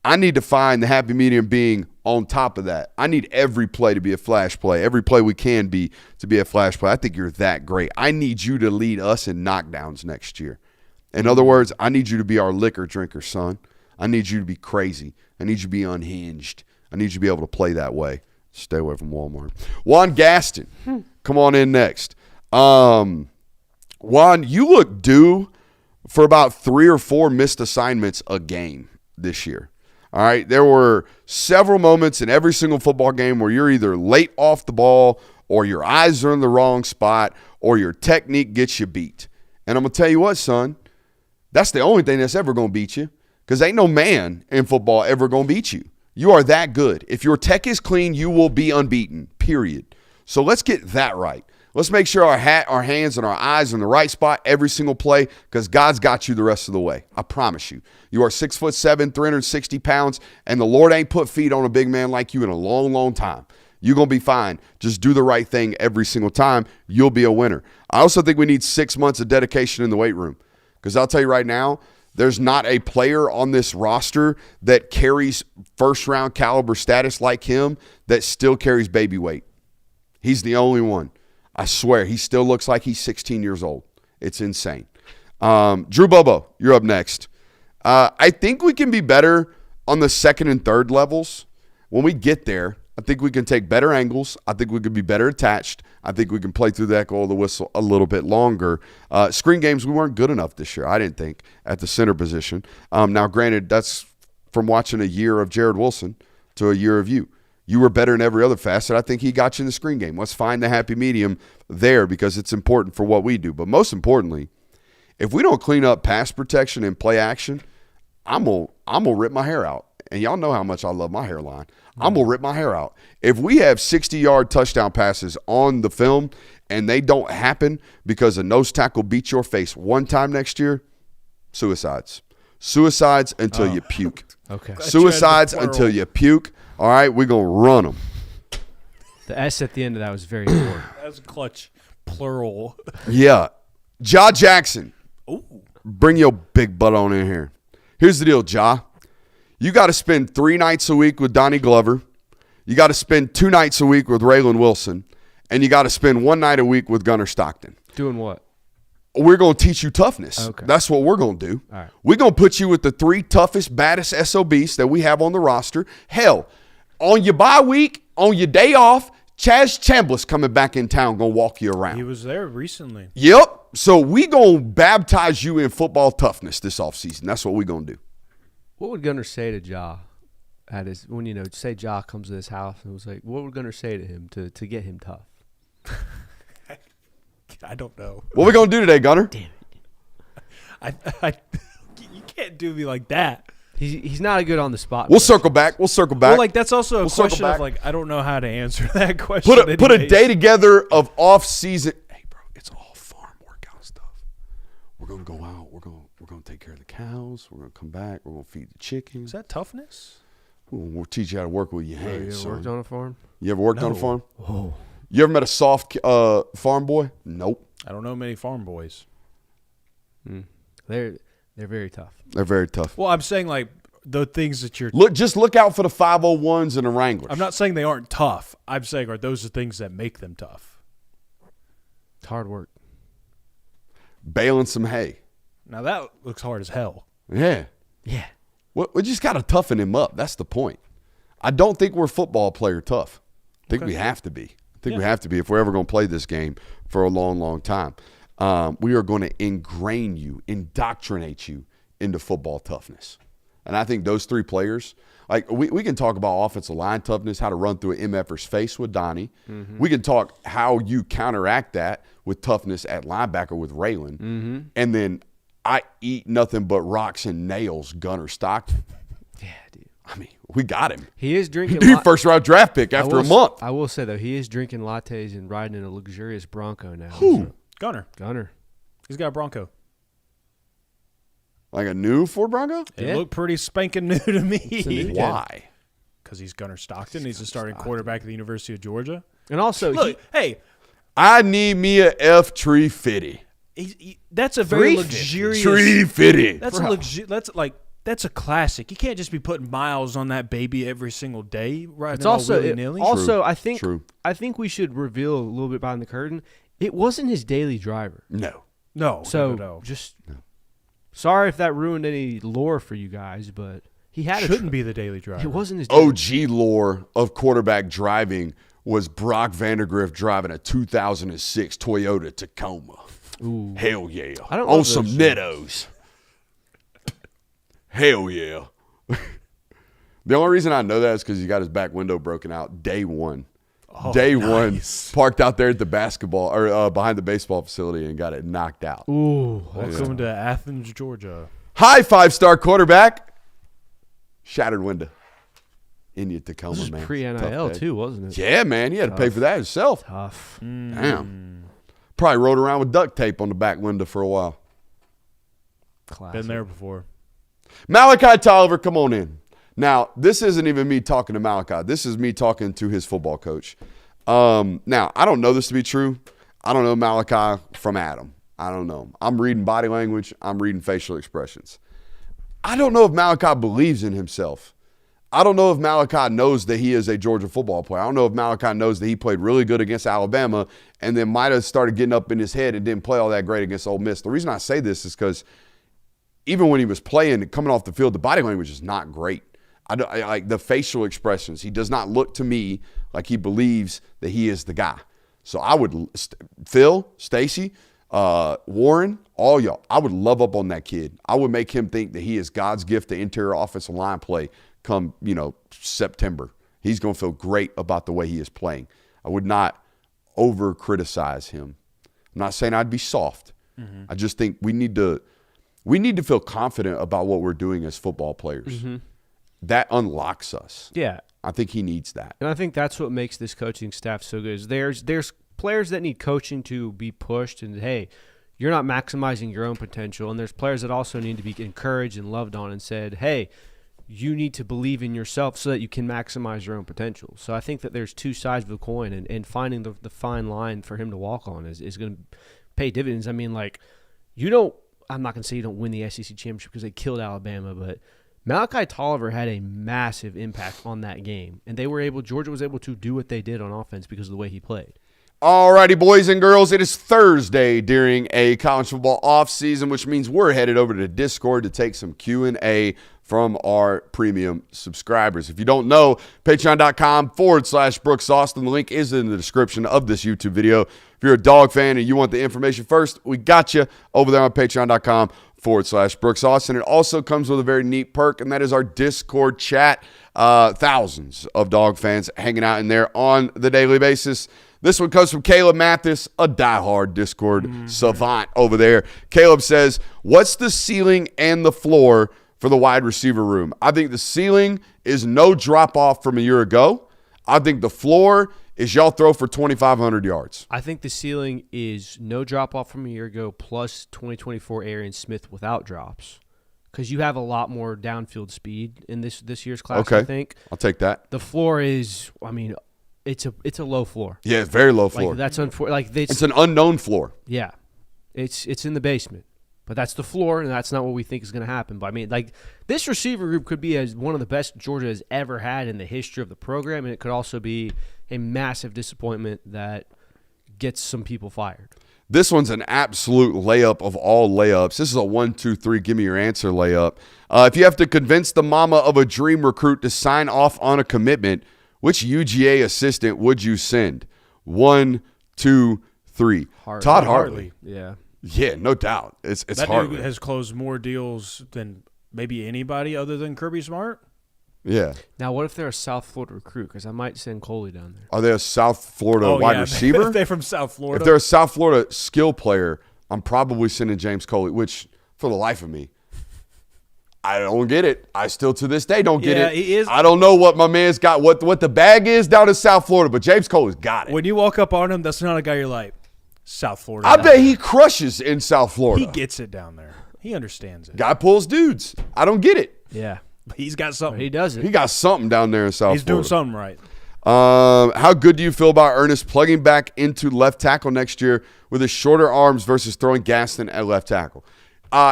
I need to find the happy medium being on top of that. I need every play to be a flash play, every play we can be to be a flash play. I think you're that great. I need you to lead us in knockdowns next year. In other words, I need you to be our liquor drinker, son. I need you to be crazy. I need you to be unhinged. I need you to be able to play that way. Stay away from Walmart. Juan Gaston, come on in next. Juan, you look due for about 3 or 4 missed assignments a game this year. All right, there were several moments in every single football game where you're either late off the ball or your eyes are in the wrong spot or your technique gets you beat. And I'm going to tell you what, son, that's the only thing that's ever going to beat you because ain't no man in football ever going to beat you. You are that good. If your tech is clean, you will be unbeaten, period. So let's get that right. Let's make sure our hands, and our eyes are in the right spot every single play because God's got you the rest of the way. I promise you. You are 6'7", 360 pounds, and the Lord ain't put feet on a big man like you in a long, long time. You're going to be fine. Just do the right thing every single time. You'll be a winner. I also think we need 6 months of dedication in the weight room because I'll tell you right now, there's not a player on this roster that carries first-round caliber status like him that still carries baby weight. He's the only one. I swear, he still looks like he's 16 years old. It's insane. Drew Bobo, you're up next. I think we can be better on the second and third levels. When we get there, I think we can take better angles. I think we can be better attached. I think we can play through the echo of the whistle a little bit longer. Screen games, we weren't good enough this year, I didn't think, at the center position. Now, granted, that's from watching a year of Jared Wilson to a year of you. You were better in every other facet. I think he got you in the screen game. Let's find the happy medium there because it's important for what we do. But most importantly, if we don't clean up pass protection and play action, I'm gonna rip my hair out. And y'all know how much I love my hairline. I'm going to rip my hair out. If we have 60-yard touchdown passes on the film and they don't happen because a nose tackle beats your face one time next year, suicides. Suicides until you puke. Okay. Suicides until you puke. All right, we're going to run them. The S at the end of that was very important. That's clutch. Plural. Yeah. Ja Jackson. Ooh. Bring your big butt on in here. Here's the deal, Ja. You got to spend 3 nights a week with Donnie Glover. You got to spend 2 nights a week with Raylan Wilson. And you got to spend 1 night a week with Gunnar Stockton. Doing what? We're going to teach you toughness. Okay. That's what we're going to do. All right. We're going to put you with the 3 toughest, baddest SOBs that we have on the roster. Hell, on your bye week, on your day off, Chaz Chambliss coming back in town going to walk you around. He was there recently. Yep. So we going to baptize you in football toughness this offseason. That's what we're going to do. What would Gunnar say to Ja at his when say Ja comes to his house and was like, what would Gunnar say to him to get him tough? I don't know. What we going to do today, Gunnar? Damn it. I you can't do me like that. He's not good on the spot. We'll circle back. We'll circle back. Well, like that's also a circle question back. of like I don't know how to answer that question. Put a day together of off season. Hey, bro, it's all farm workout stuff. We're gonna go out. We're gonna take care of the cows. We're gonna come back. We're gonna feed the chickens. Is that toughness? We'll teach you how to work with your hands. You ever worked on a farm? You ever worked on a farm? Oh. You ever met a soft farm boy? Nope. I don't know many farm boys. They're very tough. They're very tough. Well, I'm saying like the things that you're. Just look out for the 501s and the Wranglers. I'm not saying they aren't tough. I'm saying are those the things that make them tough? It's hard work. Baling some hay. Now that looks hard as hell. Yeah. Yeah. We just got to toughen him up. That's the point. I don't think we're football player tough. I think we have to be. We have to be if we're ever going to play this game for a long, long time. We are going to ingrain you, indoctrinate you into football toughness. And I think those 3 players, like we can talk about offensive line toughness, how to run through an MFer's face with Donnie. Mm-hmm. We can talk how you counteract that with toughness at linebacker with Raylan. Mm-hmm. And then I eat nothing but rocks and nails, Gunnar Stockton. Yeah, dude. I mean, we got him. He is drinking. Dude, first-round draft pick after a month. I will say, though, he is drinking lattes and riding in a luxurious Bronco now. Who? Gunner. He's got a Bronco. Like a new Ford Bronco? It looked pretty spanking new to me. Why? Because he's Gunnar Stockton. He's a starting quarterback at the University of Georgia. And also, Look, hey. I need me a F-350. That's a very luxurious. 350. That's a classic. You can't just be putting miles on that baby every single day, right? It's also willy-nilly. I think we should reveal a little bit behind the curtain. It wasn't his daily driver. No. So sorry if that ruined any lore for you guys, but he had shouldn't be the daily driver. It wasn't his daily OG lore of quarterback driving was Brock Vandegrift driving a 2006 Toyota Tacoma. Ooh. Hell yeah. I don't on love some those Nettos. Hell yeah. The only reason I know that is because he got his back window broken out day one. Day one, parked out there at the basketball or behind the baseball facility and got it knocked out. Ooh. Welcome to Athens, Georgia. High 5-star quarterback. Shattered window. India Tacoma, This was man. pre-NIL too, wasn't it? Yeah, man. He had to pay for that himself. Tough. Damn. Probably rode around with duct tape on the back window for a while. Classic. Been there before. Malachi Tolliver, come on in. Now, this isn't even me talking to Malachi. This is me talking to his football coach. Now, I don't know this to be true. I don't know Malachi from Adam. I don't know. I'm reading body language. I'm reading facial expressions. I don't know if Malachi believes in himself. I don't know if Malachi knows that he is a Georgia football player. I don't know if Malachi knows that he played really good against Alabama and then might have started getting up in his head and didn't play all that great against Ole Miss. The reason I say this is because even when he was playing, coming off the field, the body language is not great. I like the facial expressions. He does not look to me like he believes that he is the guy. So I would, Phil, Stacy, Warren, all y'all, I would love up on that kid. I would make him think that he is God's gift to interior offensive line play come, September. He's going to feel great about the way he is playing. I would not over criticize him. I'm not saying I'd be soft. Mm-hmm. I just think we need to feel confident about what we're doing as football players. Mm-hmm. That unlocks us. Yeah. I think he needs that. And I think that's what makes this coaching staff so good. Is there's players that need coaching to be pushed and, hey, you're not maximizing your own potential. And there's players that also need to be encouraged and loved on and said, hey, you need to believe in yourself so that you can maximize your own potential. So I think that there's two sides of the coin, and finding the fine line for him to walk on is going to pay dividends. I mean, I'm not going to say you don't win the SEC championship because they killed Alabama, but Malachi Tolliver had a massive impact on that game, and Georgia was able to do what they did on offense because of the way he played. Alrighty, boys and girls, it is Thursday during a college football offseason, which means we're headed over to Discord to take some Q&A from our premium subscribers. If you don't know, patreon.com/Brooks Austin. The link is in the description of this YouTube video. If you're a dog fan and you want the information first, we got you over there on patreon.com/Brooks Austin. It also comes with a very neat perk, and that is our Discord chat. Thousands of dog fans hanging out in there on the daily basis. This one comes from Caleb Mathis, a diehard Discord savant over there. Caleb says, what's the ceiling and the floor for the wide receiver room? I think the ceiling is no drop-off from a year ago. I think the floor is y'all throw for 2,500 yards. I think the ceiling is no drop-off from a year ago plus 2024 Arian Smith without drops, because you have a lot more downfield speed in this year's class, okay. I think. I'll take that. The floor is, it's a low floor. Yeah, it's very low floor. That's unfortunate. It's an unknown floor. Yeah, it's in the basement, but that's the floor, and that's not what we think is going to happen. But this receiver group could be as one of the best Georgia has ever had in the history of the program, and it could also be a massive disappointment that gets some people fired. This one's an absolute layup of all layups. This is a 1, 2, 3, give me your answer layup. If you have to convince the mama of a dream recruit to sign off on a commitment, which UGA assistant would you send? 1, 2, 3. Todd Hartley. Yeah. Yeah, no doubt. It's that Hartley. dude has closed more deals than maybe anybody other than Kirby Smart. Yeah. Now, what if they're a South Florida recruit? Because I might send Coley down there. Are they a South Florida wide receiver? They're from South Florida. If they're a South Florida skill player, I'm probably sending James Coley, which, for the life of me, I don't get it. I still, to this day, don't get it. He is. I don't know what my man's got, what the bag is down in South Florida, but James Coley's got it. When you walk up on him, that's not a guy you're like, South Florida. I bet he crushes in South Florida. He gets it down there. He understands it. Guy pulls dudes. I don't get it. Yeah. He's got something. He does it. He got something down there in South He's Florida. doing something right. How good do you feel about Ernest plugging back into left tackle next year with his shorter arms versus throwing Gaston at left tackle?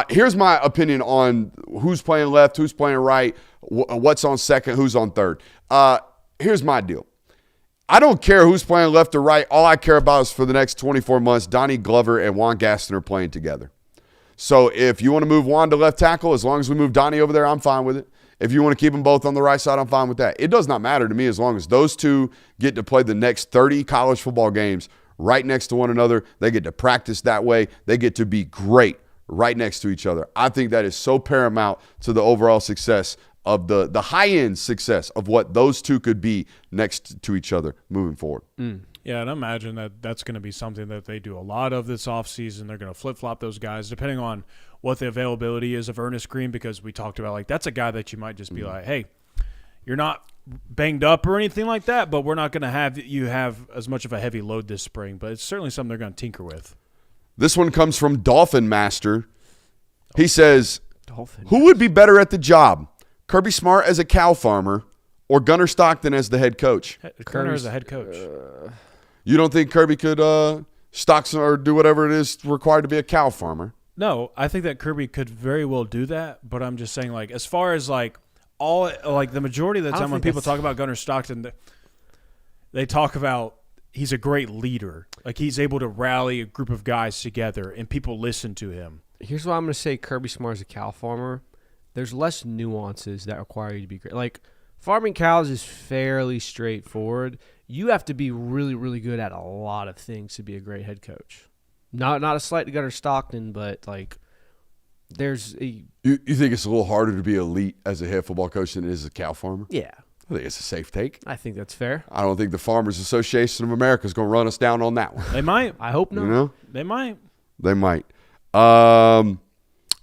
Here's my opinion on who's playing left, who's playing right, what's on second, who's on third. Here's my deal. I don't care who's playing left or right. All I care about is for the next 24 months, Donnie Glover and Juan Gaston are playing together. So if you want to move Juan to left tackle, as long as we move Donnie over there, I'm fine with it. If you want to keep them both on the right side, I'm fine with that. It does not matter to me as long as those two get to play the next 30 college football games right next to one another. They get to practice that way. They get to be great right next to each other. I think that is so paramount to the overall success of the high-end success of what those two could be next to each other moving forward. Yeah, and I imagine that's going to be something that they do a lot of this offseason. They're going to flip-flop those guys depending on what the availability is of Ernest Green, because we talked about, that's a guy that you might just be like, hey, you're not banged up or anything like that, but we're not going to have you have as much of a heavy load this spring. But it's certainly something they're going to tinker with. This one comes from Dolphin Master. He says, who would be better at the job? Kirby Smart as a cow farmer or Gunnar Stockton as the head coach? Gunnar as the head coach. You don't think Kirby could stock or do whatever it is required to be a cow farmer? No, I think that Kirby could very well do that, but I'm just saying, as far as, the majority of the time when people talk about Gunnar Stockton, they talk about he's a great leader. Like he's able to rally a group of guys together and people listen to him. Here's what I'm going to say. Kirby Smart is a cow farmer. There's less nuances that require you to be great. Like farming cows is fairly straightforward. You have to be really, really good at a lot of things to be a great head coach. Not a slight to Gunnar Stockton, but like there's a... You think it's a little harder to be elite as a head football coach than it is as a cow farmer? Yeah. I think it's a safe take. I think that's fair. I don't think the Farmers Association of America is going to run us down on that one. They might. I hope not. You know? They might. They might.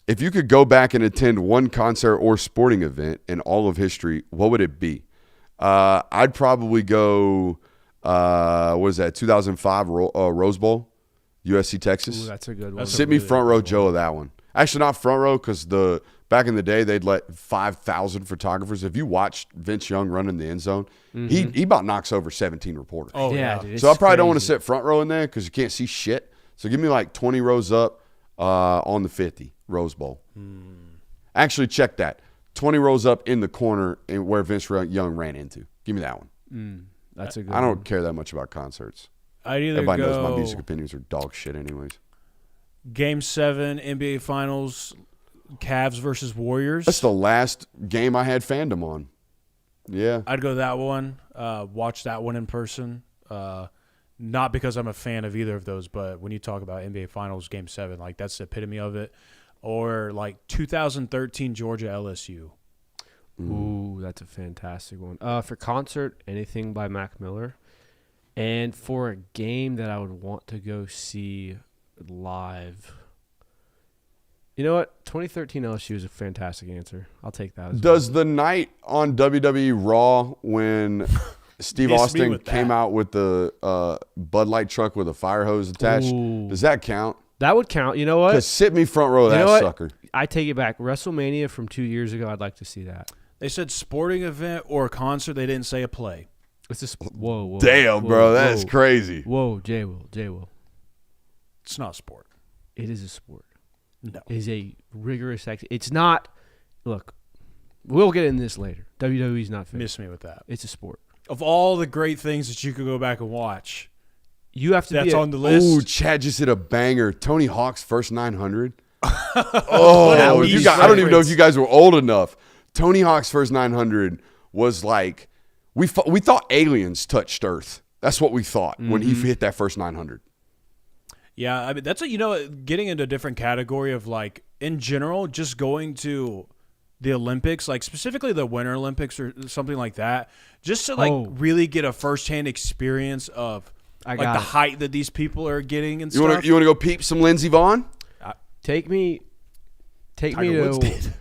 If you could go back and attend one concert or sporting event in all of history, what would it be? I'd probably go, what is that, 2005 Rose Bowl, USC, Texas. Ooh, that's a good one. Sit me front row Joe of that one. Actually, not front row because back in the day, they'd let 5,000 photographers. If you watched Vince Young running the end zone, he about knocks over 17 reporters. Oh, yeah. Dude, So I probably crazy. don't want to sit front row in there because you can't see shit. So give me like 20 rows up on the 50, Rose Bowl. Actually, check that. 20 rows up in the corner where Vince Young ran into. Give me that one. That's a good I don't one. care that much about concerts. I'd either Everybody knows my go music opinions are dog shit anyways. Game 7, NBA Finals, Cavs versus Warriors. That's the last game I had fandom on. Yeah. I'd go that one. Watch that one in person. Not because I'm a fan of either of those, but when you talk about NBA Finals Game 7, like that's the epitome of it. Or like 2013 Georgia LSU. Ooh, that's a fantastic one. For concert, anything by Mac Miller. And for a game that I would want to go see live, you know what? 2013 LSU is a fantastic answer. I'll take that. Does the night on WWE Raw when Steve Miss me Austin with came that. out with the Bud Light truck with a fire hose attached, Ooh. does that count? That would count. You know what? Because sit me front row of You that know what? sucker. I take it back. WrestleMania from 2 years ago, I'd like to see that. They said sporting event or concert. They didn't say a play. It's just whoa. Damn, bro, that is whoa. crazy. Whoa, J Will. It's not sport. It is a sport. No. It is a rigorous activity. It's not. Look, we'll get into this later. WWE's not fair. Miss me with that. It's a sport. Of all the great things that you could go back and watch, You have to that's be on the list. Ooh, Chad just hit a banger. Tony Hawk's first 900. Oh, That'd be I don't even know if great. you guys were old enough. Tony Hawk's first 900 was like, we thought aliens touched Earth. That's what we thought when he hit that first 900. Yeah, I mean that's getting into a different category of like in general, just going to the Olympics, like specifically the Winter Olympics or something like that, just to like really get a firsthand experience of like the height that these people are getting and You stuff. want to go peep some Lindsey Vonn? Take me Tiger Woods to. did.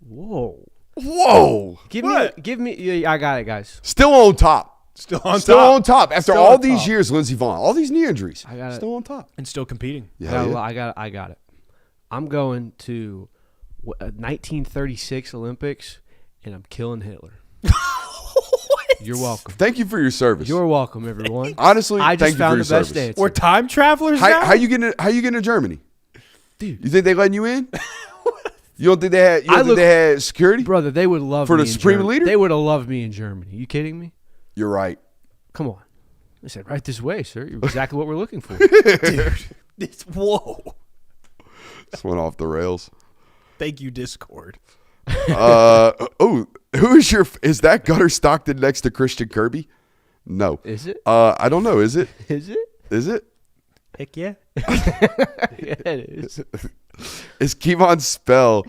Whoa! Give What? me. I got it, guys. Still on top. Still on Still top on top. After Still all on these top. years, Lindsey Vonn, all these knee injuries, I got it. still on top. and still competing. Yeah, yeah. I got it. I'm going to 1936 Olympics, and I'm killing Hitler. You're welcome. Thank you for your service. You're welcome, everyone. Honestly, I thank just you found for the your best service. answer. We're time travelers now? How you getting to Germany? Dude. You think they letting you in? You don't think they had? You don't think they had security? Brother, they would love For me the in Supreme Germany. Leader? They would have loved me in Germany. You kidding me? You're right. Come on. I said, right this way, sir. You're exactly what we're looking for. Whoa. This went off the rails. Thank you, Discord. Is that Gunnar Stockton next to Christian Kirby? No. Is it? I don't know. Is it? Is it? Is it? Heck yeah. Yeah, it is. Is Kevon Spell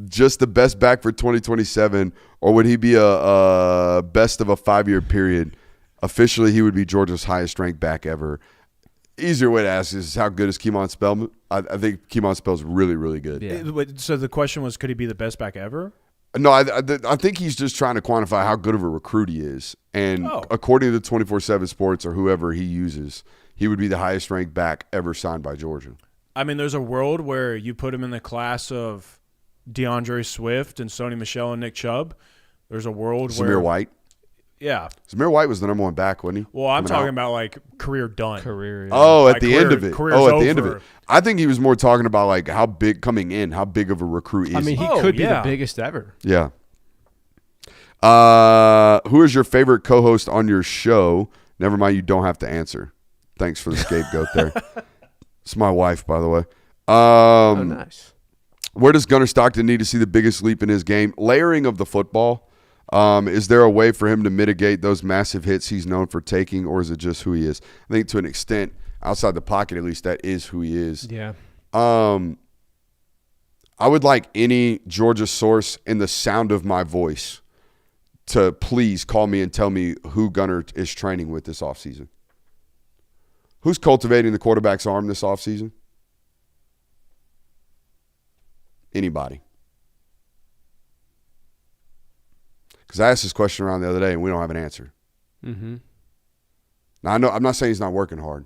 just the best back for 2027, or would he be a best of a 5-year period? Officially, he would be Georgia's highest ranked back ever. Easier way to ask is how good is Kevon Spell? I think Kevon Spell's really, really good. Yeah. So the question was, could he be the best back ever? No, I think he's just trying to quantify how good of a recruit he is. And according to 24/7 Sports or whoever he uses, he would be the highest ranked back ever signed by Georgia. I mean, there's a world where you put him in the class of DeAndre Swift and Sony Michel and Nick Chubb. There's a world where Zamir White. Yeah. Zamir White was the number one back, wasn't he? Well, I'm Coming talking out. about like career done. Career. Yeah. Oh, Like at the end career- of it. career's Oh, at the end of over. it. I think he was more talking about like how big coming in, how big of a recruit is I mean, he? he Oh, could be yeah. the biggest ever. Yeah. Who is your favorite co-host on your show? Never mind, you don't have to answer. Thanks for the scapegoat there. It's my wife, by the way. Oh, nice. Where does Gunnar Stockton need to see the biggest leap in his game? Layering of the football. Is there a way for him to mitigate those massive hits he's known for taking, or is it just who he is? I think to an extent, outside the pocket at least, that is who he is. Yeah. I would like any Georgia source in the sound of my voice to please call me and tell me who Gunnar is training with this offseason. Who's cultivating the quarterback's arm this offseason? Anybody. Because I asked this question around the other day and we don't have an answer. Mm-hmm. Now, I know I'm not saying he's not working hard.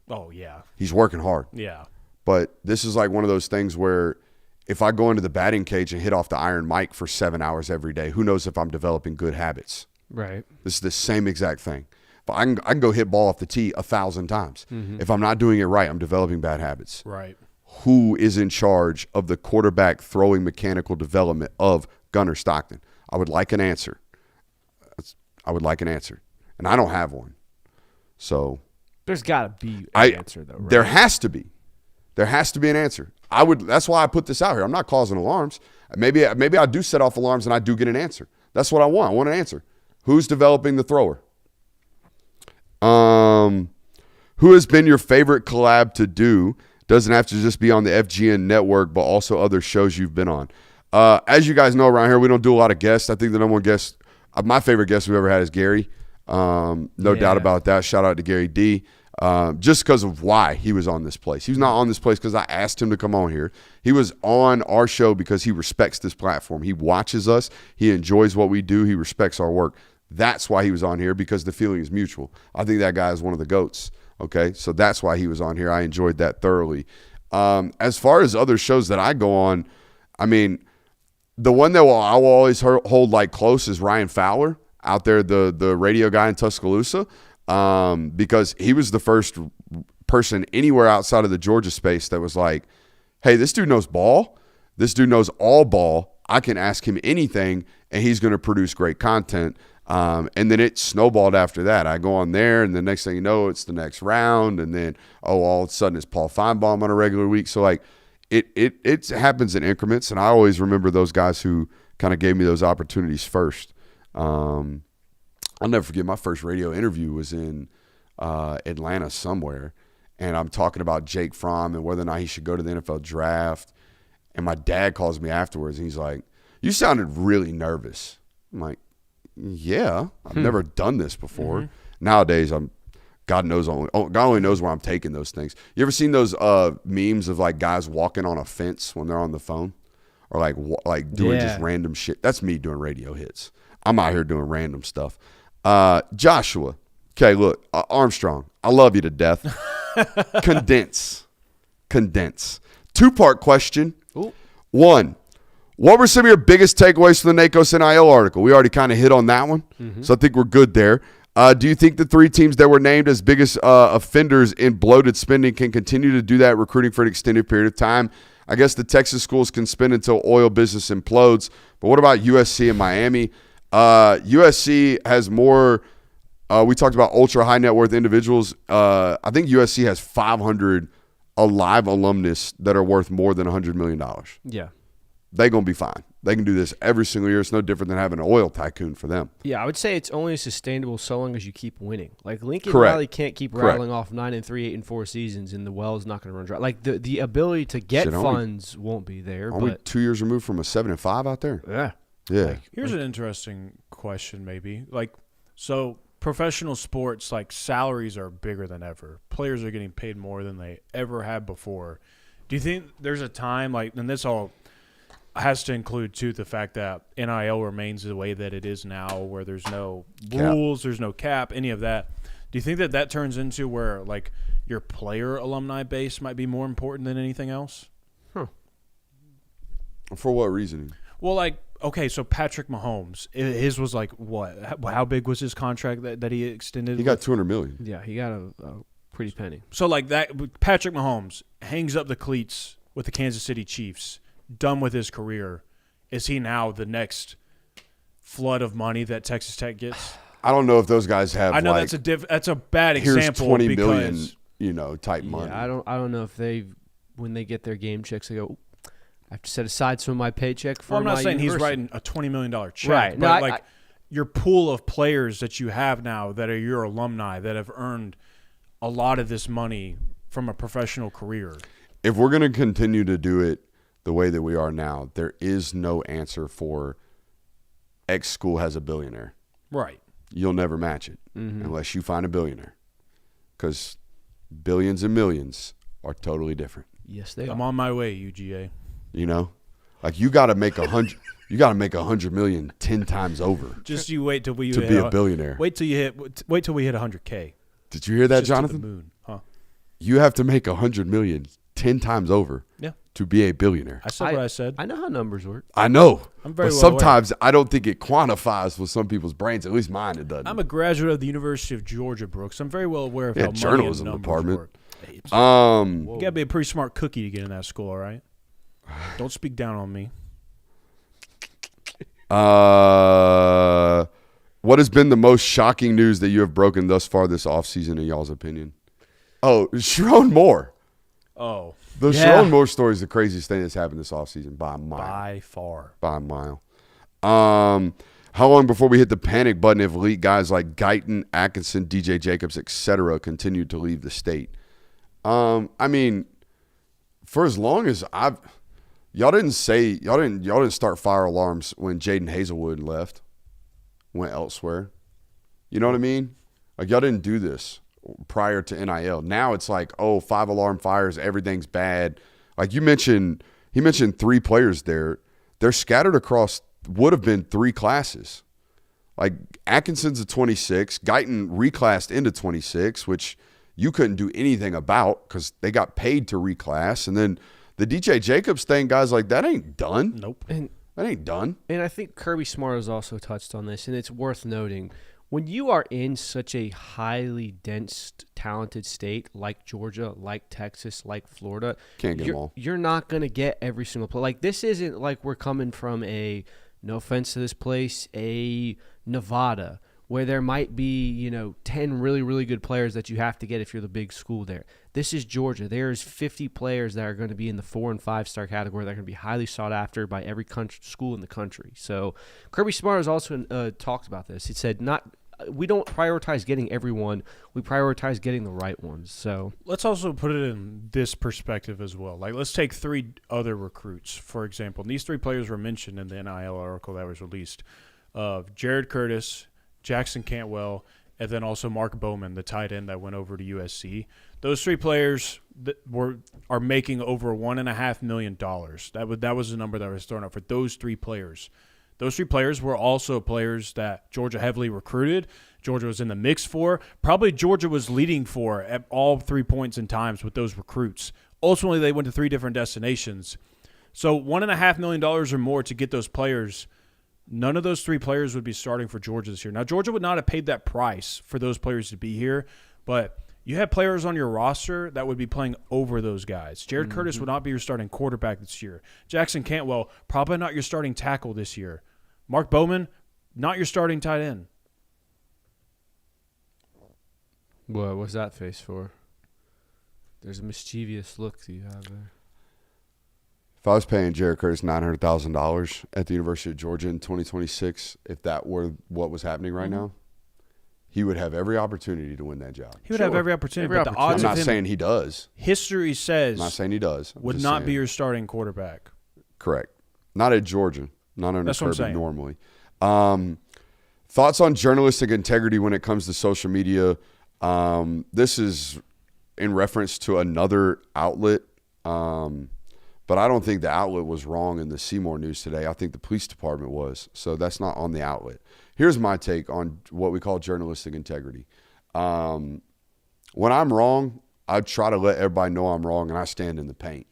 Oh, yeah. He's working hard. Yeah. But this is like one of those things where if I go into the batting cage and hit off the iron mic for 7 hours every day, who knows if I'm developing good habits? Right. This is the same exact thing. But I can go hit ball off the tee 1,000 times. Mm-hmm. If I'm not doing it right, I'm developing bad habits. Right. Who is in charge of the quarterback throwing mechanical development of Gunnar Stockton? I would like an answer. And I don't have one. So there's got to be an answer, though, right? There has to be. There has to be an answer. That's why I put this out here. I'm not causing alarms. Maybe I do set off alarms and I do get an answer. That's what I want. I want an answer. Who's developing the thrower? Who has been your favorite collab to do? Doesn't have to just be on the FGN network, but also other shows you've been on. As you guys know, around here, we don't do a lot of guests. I think the number one guest, my favorite guest we've ever had is Gary. No doubt about that. Shout out to Gary D. Just because of why he was on this place. He was not on this place because I asked him to come on here. He was on our show because he respects this platform. He watches us. He enjoys what we do. He respects our work. That's why he was on here, because the feeling is mutual. I think that guy is one of the GOATs. Okay, so that's why he was on here. I enjoyed that thoroughly. As far as other shows that I go on, I mean, the one that I will always hold like close is Ryan Fowler out there, the radio guy in Tuscaloosa, because he was the first person anywhere outside of the Georgia space that was like, hey, this dude knows ball. This dude knows all ball. I can ask him anything, and he's going to produce great content. And then it snowballed after that. I go on there, and the next thing you know, it's the next round. And then, all of a sudden it's Paul Feinbaum on a regular week. So, like, it happens in increments. And I always remember those guys who kind of gave me those opportunities first. I'll never forget my first radio interview was in Atlanta somewhere. And I'm talking about Jake Fromm and whether or not he should go to the NFL draft. And my dad calls me afterwards, and he's like, you sounded really nervous. I'm like, yeah, I've never done this before. Mm-hmm. Nowadays, God only knows where I'm taking those things. You ever seen those memes of like guys walking on a fence when they're on the phone, or like doing just random shit? That's me doing radio hits. I'm out here doing random stuff. Joshua, okay, look, Armstrong, I love you to death. Condense. 2-part question. Ooh. 1. What were some of your biggest takeaways from the NACOS NIL article? We already kind of hit on that one, so I think we're good there. Do you think the 3 teams that were named as biggest offenders in bloated spending can continue to do that recruiting for an extended period of time? I guess the Texas schools can spend until oil business implodes, but what about USC and Miami? USC has more we talked about ultra high net worth individuals. I think USC has 500 alive alumnus that are worth more than $100 million. Yeah. They're going to be fine. They can do this every single year. It's no different than having an oil tycoon for them. Yeah, I would say it's only sustainable so long as you keep winning. Like Lincoln Riley can't keep rattling off 9-3, 8-4 seasons, and the well's not going to run dry. Like the ability to get funds won't be there. Are we 2 years removed from a 7-5 out there? Yeah. Yeah. Here's an interesting question, maybe. So professional sports, salaries are bigger than ever. Players are getting paid more than they ever had before. Do you think there's a time and this all has to include too the fact that NIL remains the way that it is now, where there's no rules, there's no cap, any of that. Do you think that turns into where your player alumni base might be more important than anything else? For what reasoning? Well, okay, so Patrick Mahomes, his was what? How big was his contract that he extended? He got $200 million. Yeah, he got a pretty penny. So that Patrick Mahomes hangs up the cleats with the Kansas City Chiefs. Done with his career. Is he now the next flood of money that Texas Tech gets? I don't know if those guys have. I know like, that's a bad here's example. 20 because million, type money. I don't know if when they get their game checks, they go, I have to set aside some of my paycheck for I'm not my saying university. he's writing a $20 million check, Right. but No, your pool of players that you have now that are your alumni that have earned a lot of this money from a professional career. If we're going to continue to do it the way that we are now, there is no answer for X school has a billionaire. Right. You'll never match it unless you find a billionaire, because billions and millions are totally different. Yes, they I'm are. on my way, UGA. Like you got to make 100. You got to make 100 million 10 times over. Just you wait till we to be a billionaire. Wait till we hit 100K. Did you hear that, Just to Jonathan? the moon, huh? You have to make 100 million 10 times over. Yeah. To be a billionaire. I said what I said. I know how numbers work. I know. I'm very but well sometimes I don't think it quantifies with some people's brains. At least mine, it doesn't. I'm a graduate of the University of Georgia, Brooks. I'm very well aware of how money journalism and numbers department. work. Hey, Um, you gotta be a pretty smart cookie to get in that school, all right? Don't speak down on me. What has been the most shocking news that you have broken thus far this offseason in y'all's opinion? Oh, Sharon Moore. Oh, The Yeah. Sharon Moore story is the craziest thing that's happened this offseason by a mile. by far. By a mile. How long before we hit the panic button if elite guys like Guyton, Atkinson, DJ Jacobs, etc. continue to leave the state? I mean, for as long as y'all didn't start fire alarms when Jaden Hazelwood left, went elsewhere. You know what I mean? Like y'all didn't do this prior to NIL. Now it's like, 5-alarm fires, everything's bad. Like he mentioned 3 players there. They're scattered across would have been 3 classes. Like Atkinson's a 26, Guyton reclassed into 26, which you couldn't do anything about because they got paid to reclass. And then the DJ Jacobs thing, guys, like that ain't done. Nope. That ain't done. And I think Kirby Smart has also touched on this, and it's worth noting. When you are in such a highly dense, talented state like Georgia, like Texas, like Florida, Can't get them all. You're not going to get every single play. Like, this isn't like we're coming from no offense to this place, a Nevada, where there might be, 10 really, really good players that you have to get if you're the big school there. This is Georgia. There's 50 players that are going to be in the 4- and 5-star category that are going to be highly sought after by every school in the country. So Kirby Smart has also talked about this. He said, we don't prioritize getting everyone. We prioritize getting the right ones. So Let's also put it in this perspective as well. Like, let's take 3 other recruits, for example. And these 3 players were mentioned in the NIL article that was released. Jared Curtis, Jackson Cantwell, and then also Mark Bowman, the tight end that went over to USC. Those 3 players are making over $1.5 million. That was the number that was thrown out for those 3 players. Those 3 players were also players that Georgia heavily recruited. Georgia was in the mix for. Probably Georgia was leading for at all 3 points in times with those recruits. Ultimately, they went to 3 different destinations. So $1.5 million or more to get those players. None of those 3 players would be starting for Georgia this year. Now, Georgia would not have paid that price for those players to be here, but you have players on your roster that would be playing over those guys. Jared Curtis would not be your starting quarterback this year. Jackson Cantwell, probably not your starting tackle this year. Mark Bowman, not your starting tight end. what was that face for? There's a mischievous look that you have there. If I was paying Jared Curtis $900,000 at the University of Georgia in 2026, if that were what was happening right now, he would have every opportunity to win that job. He would have every opportunity, but the I'm odds not of him, saying he does. history says, I'm not saying he does. I'm would just not be saying. your starting quarterback. Correct. Not at Georgia. Not under That's what I'm Kirby saying. normally. Thoughts on journalistic integrity when it comes to social media. This is in reference to another outlet, but I don't think the outlet was wrong in the Seymour news today. I think the police department was. So that's not on the outlet. Here's my take on what we call journalistic integrity. When I'm wrong, I try to let everybody know I'm wrong, and I stand in the paint.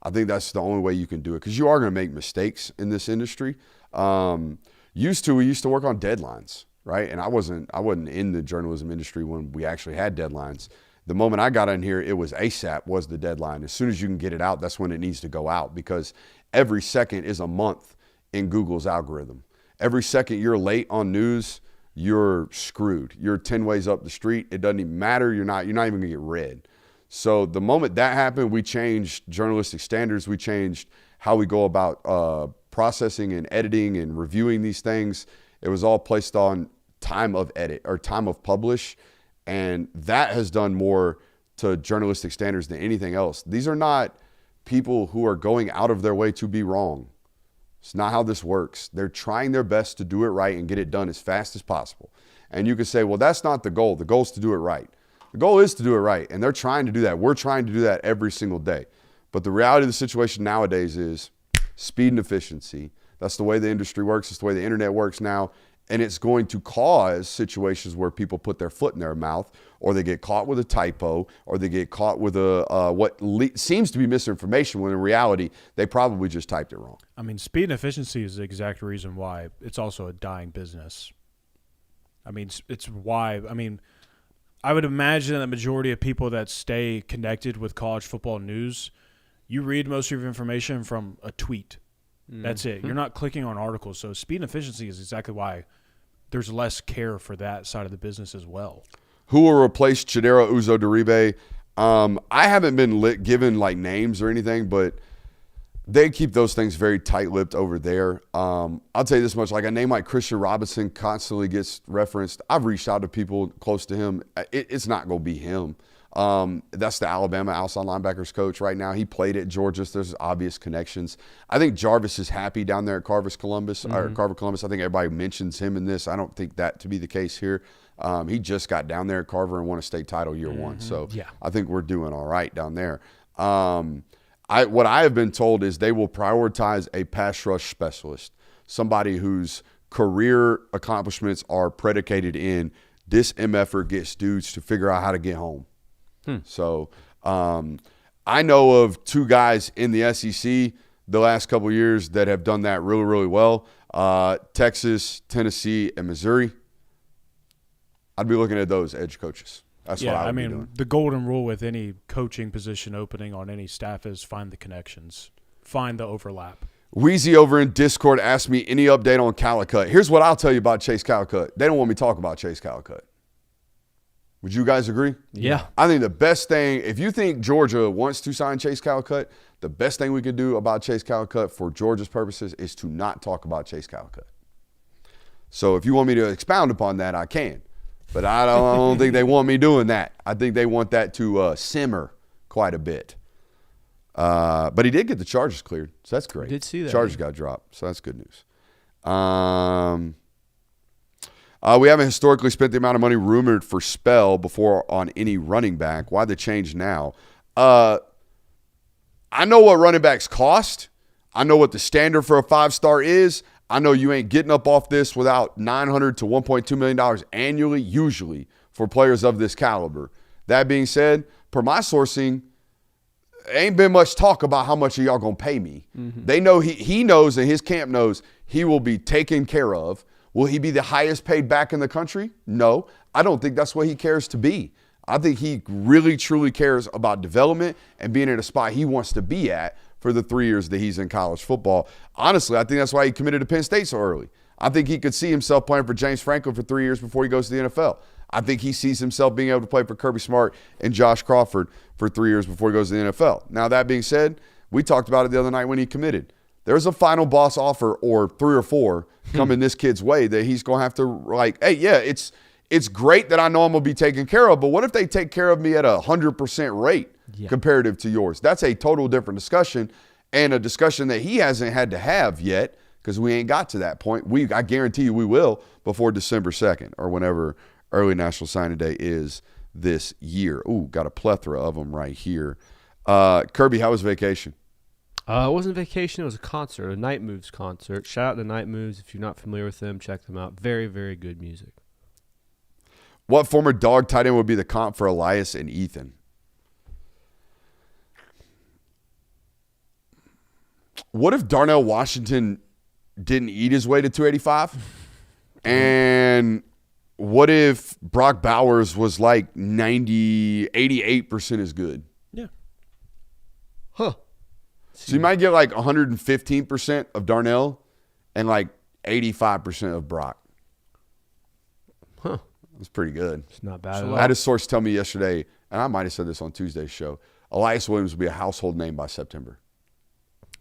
I think that's the only way you can do it, because you are going to make mistakes in this industry. We used to work on deadlines, right? And I wasn't in the journalism industry when we actually had deadlines. The moment I got in here, it was ASAP was the deadline. As soon as you can get it out, that's when it needs to go out, because every second is a month in Google's algorithm. every second you're late on news, you're screwed. You're 10 ways up the street. It doesn't even matter. You're not even going to get read. So the moment that happened, we changed journalistic standards. We changed how we go about processing and editing and reviewing these things. It was all placed on time of edit or time of publish. And that has done more to journalistic standards than anything else. These are not people who are going out of their way to be wrong. It's not how this works. They're trying their best to do it right and get it done as fast as possible. And you could say, well, that's not the goal. The goal is to do it right. The goal is to do it right. And they're trying to do that. We're trying to do that every single day. But the reality of the situation nowadays is speed and efficiency. That's the way the industry works. It's the way the internet works now. And it's going to cause situations where people put their foot in their mouth, or they get caught with a typo, or they get caught with seems to be misinformation when in reality they probably just typed it wrong. I mean, speed and efficiency is the exact reason why it's also a dying business. I mean, it's why. I mean, I would imagine that the majority of people that stay connected with college football news, you read most of your information from a tweet. That's it. You're not clicking on articles. So speed and efficiency is exactly why there's less care for that side of the business as well. Who will replace Chidera Uzo-Diribe? I haven't been given like names or anything, but they keep those things very tight-lipped over there. I'll tell you this much. Like a name like Christian Robinson constantly gets referenced. I've reached out to people close to him. It's not going to be him. That's the Alabama outside linebackers coach right now. He played at Georgia, so there's obvious connections. I think Jarvis is happy down there at Carver Columbus. I think everybody mentions him in this. I don't think that to be the case here. He just got down there at Carver and won a state title year one. So I think we're doing all right down there. What I have been told is they will prioritize a pass rush specialist, somebody whose career accomplishments are predicated in this MFer gets dudes to figure out how to get home. So I know of two guys in the SEC the last couple of years that have done that really, really well. Texas, Tennessee, and Missouri. I'd be looking at those edge coaches. That's what I would be doing. The golden rule with any coaching position opening on any staff is find the connections, find the overlap. Wheezy over in Discord asked me any update on Calicut. Here's what I'll tell you about Chase Calicut. They don't want me to talk about Chase Calicut. Would you guys agree? Yeah. I think the best thing, if you think Georgia wants to sign Chase Calicut, the best thing we could do about Chase Calicut for Georgia's purposes is to not talk about Chase Calicut. So if you want me to expound upon that, I can. But I don't think they want me doing that. I think they want that to simmer quite a bit. But he did get the charges cleared, so that's great. I did see that. Charges got dropped, so that's good news. We haven't historically spent the amount of money rumored for Spell before on any running back. Why the change now? I know what running backs cost. I know what the standard for a 5-star is. I know you ain't getting up off this without $900 to $1.2 million annually, usually, for players of this caliber. That being said, per my sourcing, ain't been much talk about how much of y'all going to pay me. They know he knows and his camp knows he will be taken care of. Will he be the highest paid back in the country? No. I don't think that's what he cares to be. I think he really, truly cares about development and being at a spot he wants to be at for the 3 years that he's in college football. Honestly, I think that's why he committed to Penn State so early. I think he could see himself playing for James Franklin for 3 years before he goes to the NFL. I think he sees himself being able to play for Kirby Smart and Josh Crawford for 3 years before he goes to the NFL. Now, that being said, we talked about it the other night when he committed. There's a final boss offer or 3 or 4 coming this kid's way that he's going to have to like, hey, yeah, it's great that I know I'm going to be taken care of, but what if they take care of me at 100% rate comparative to yours? That's a total different discussion, and a discussion that he hasn't had to have yet because we ain't got to that point. I guarantee you we will before December 2nd or whenever early National Signing Day is this year. Ooh, got a plethora of them right here. Kirby, how was vacation? It wasn't vacation. It was a concert, a Night Moves concert. Shout out to Night Moves. If you're not familiar with them, check them out. Very, very good music. What former dog tight end would be the comp for Elias and Ethan? What if Darnell Washington didn't eat his way to 285? And what if Brock Bowers was like 88% as good? Yeah. Huh. So you might get like 115% of Darnell and like 85% of Brock. Huh. That's pretty good. It's not bad at I all. had a source tell me yesterday, and I might have said this on Tuesday's show, Elias Williams will be a household name by September.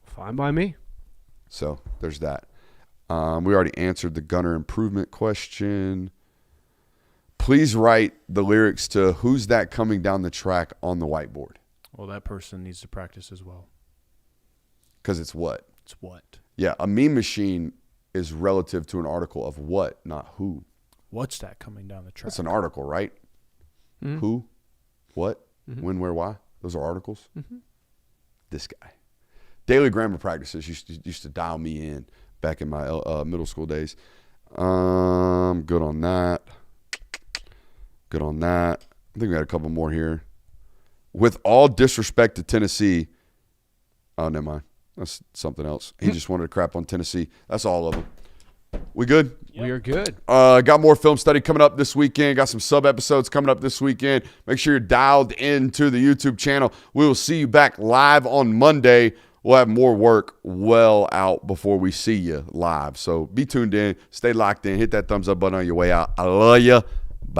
Fine by me. So there's that. We already answered the Gunner improvement question. Please write the lyrics to Who's That Coming Down the Track on the whiteboard. Well, that person needs to practice as well. Because it's what? It's what? Yeah, a meme machine is relative to an article of what, not who. What's that coming down the track? That's an article, right? Mm-hmm. Who, what, when, where, why. Those are articles. Mm-hmm. This guy. Daily grammar practices used to dial me in back in my middle school days. Good on that. Good on that. I think we had a couple more here. With all disrespect to Tennessee. Oh, never mind. That's something else. He just wanted to crap on Tennessee. That's all of them. We good? We are good. Got more film study coming up this weekend. Got some sub episodes coming up this weekend. Make sure you're dialed into the YouTube channel. We will see you back live on Monday. We'll have more work well out before we see you live. So be tuned in. Stay locked in. Hit that thumbs up button on your way out. I love you.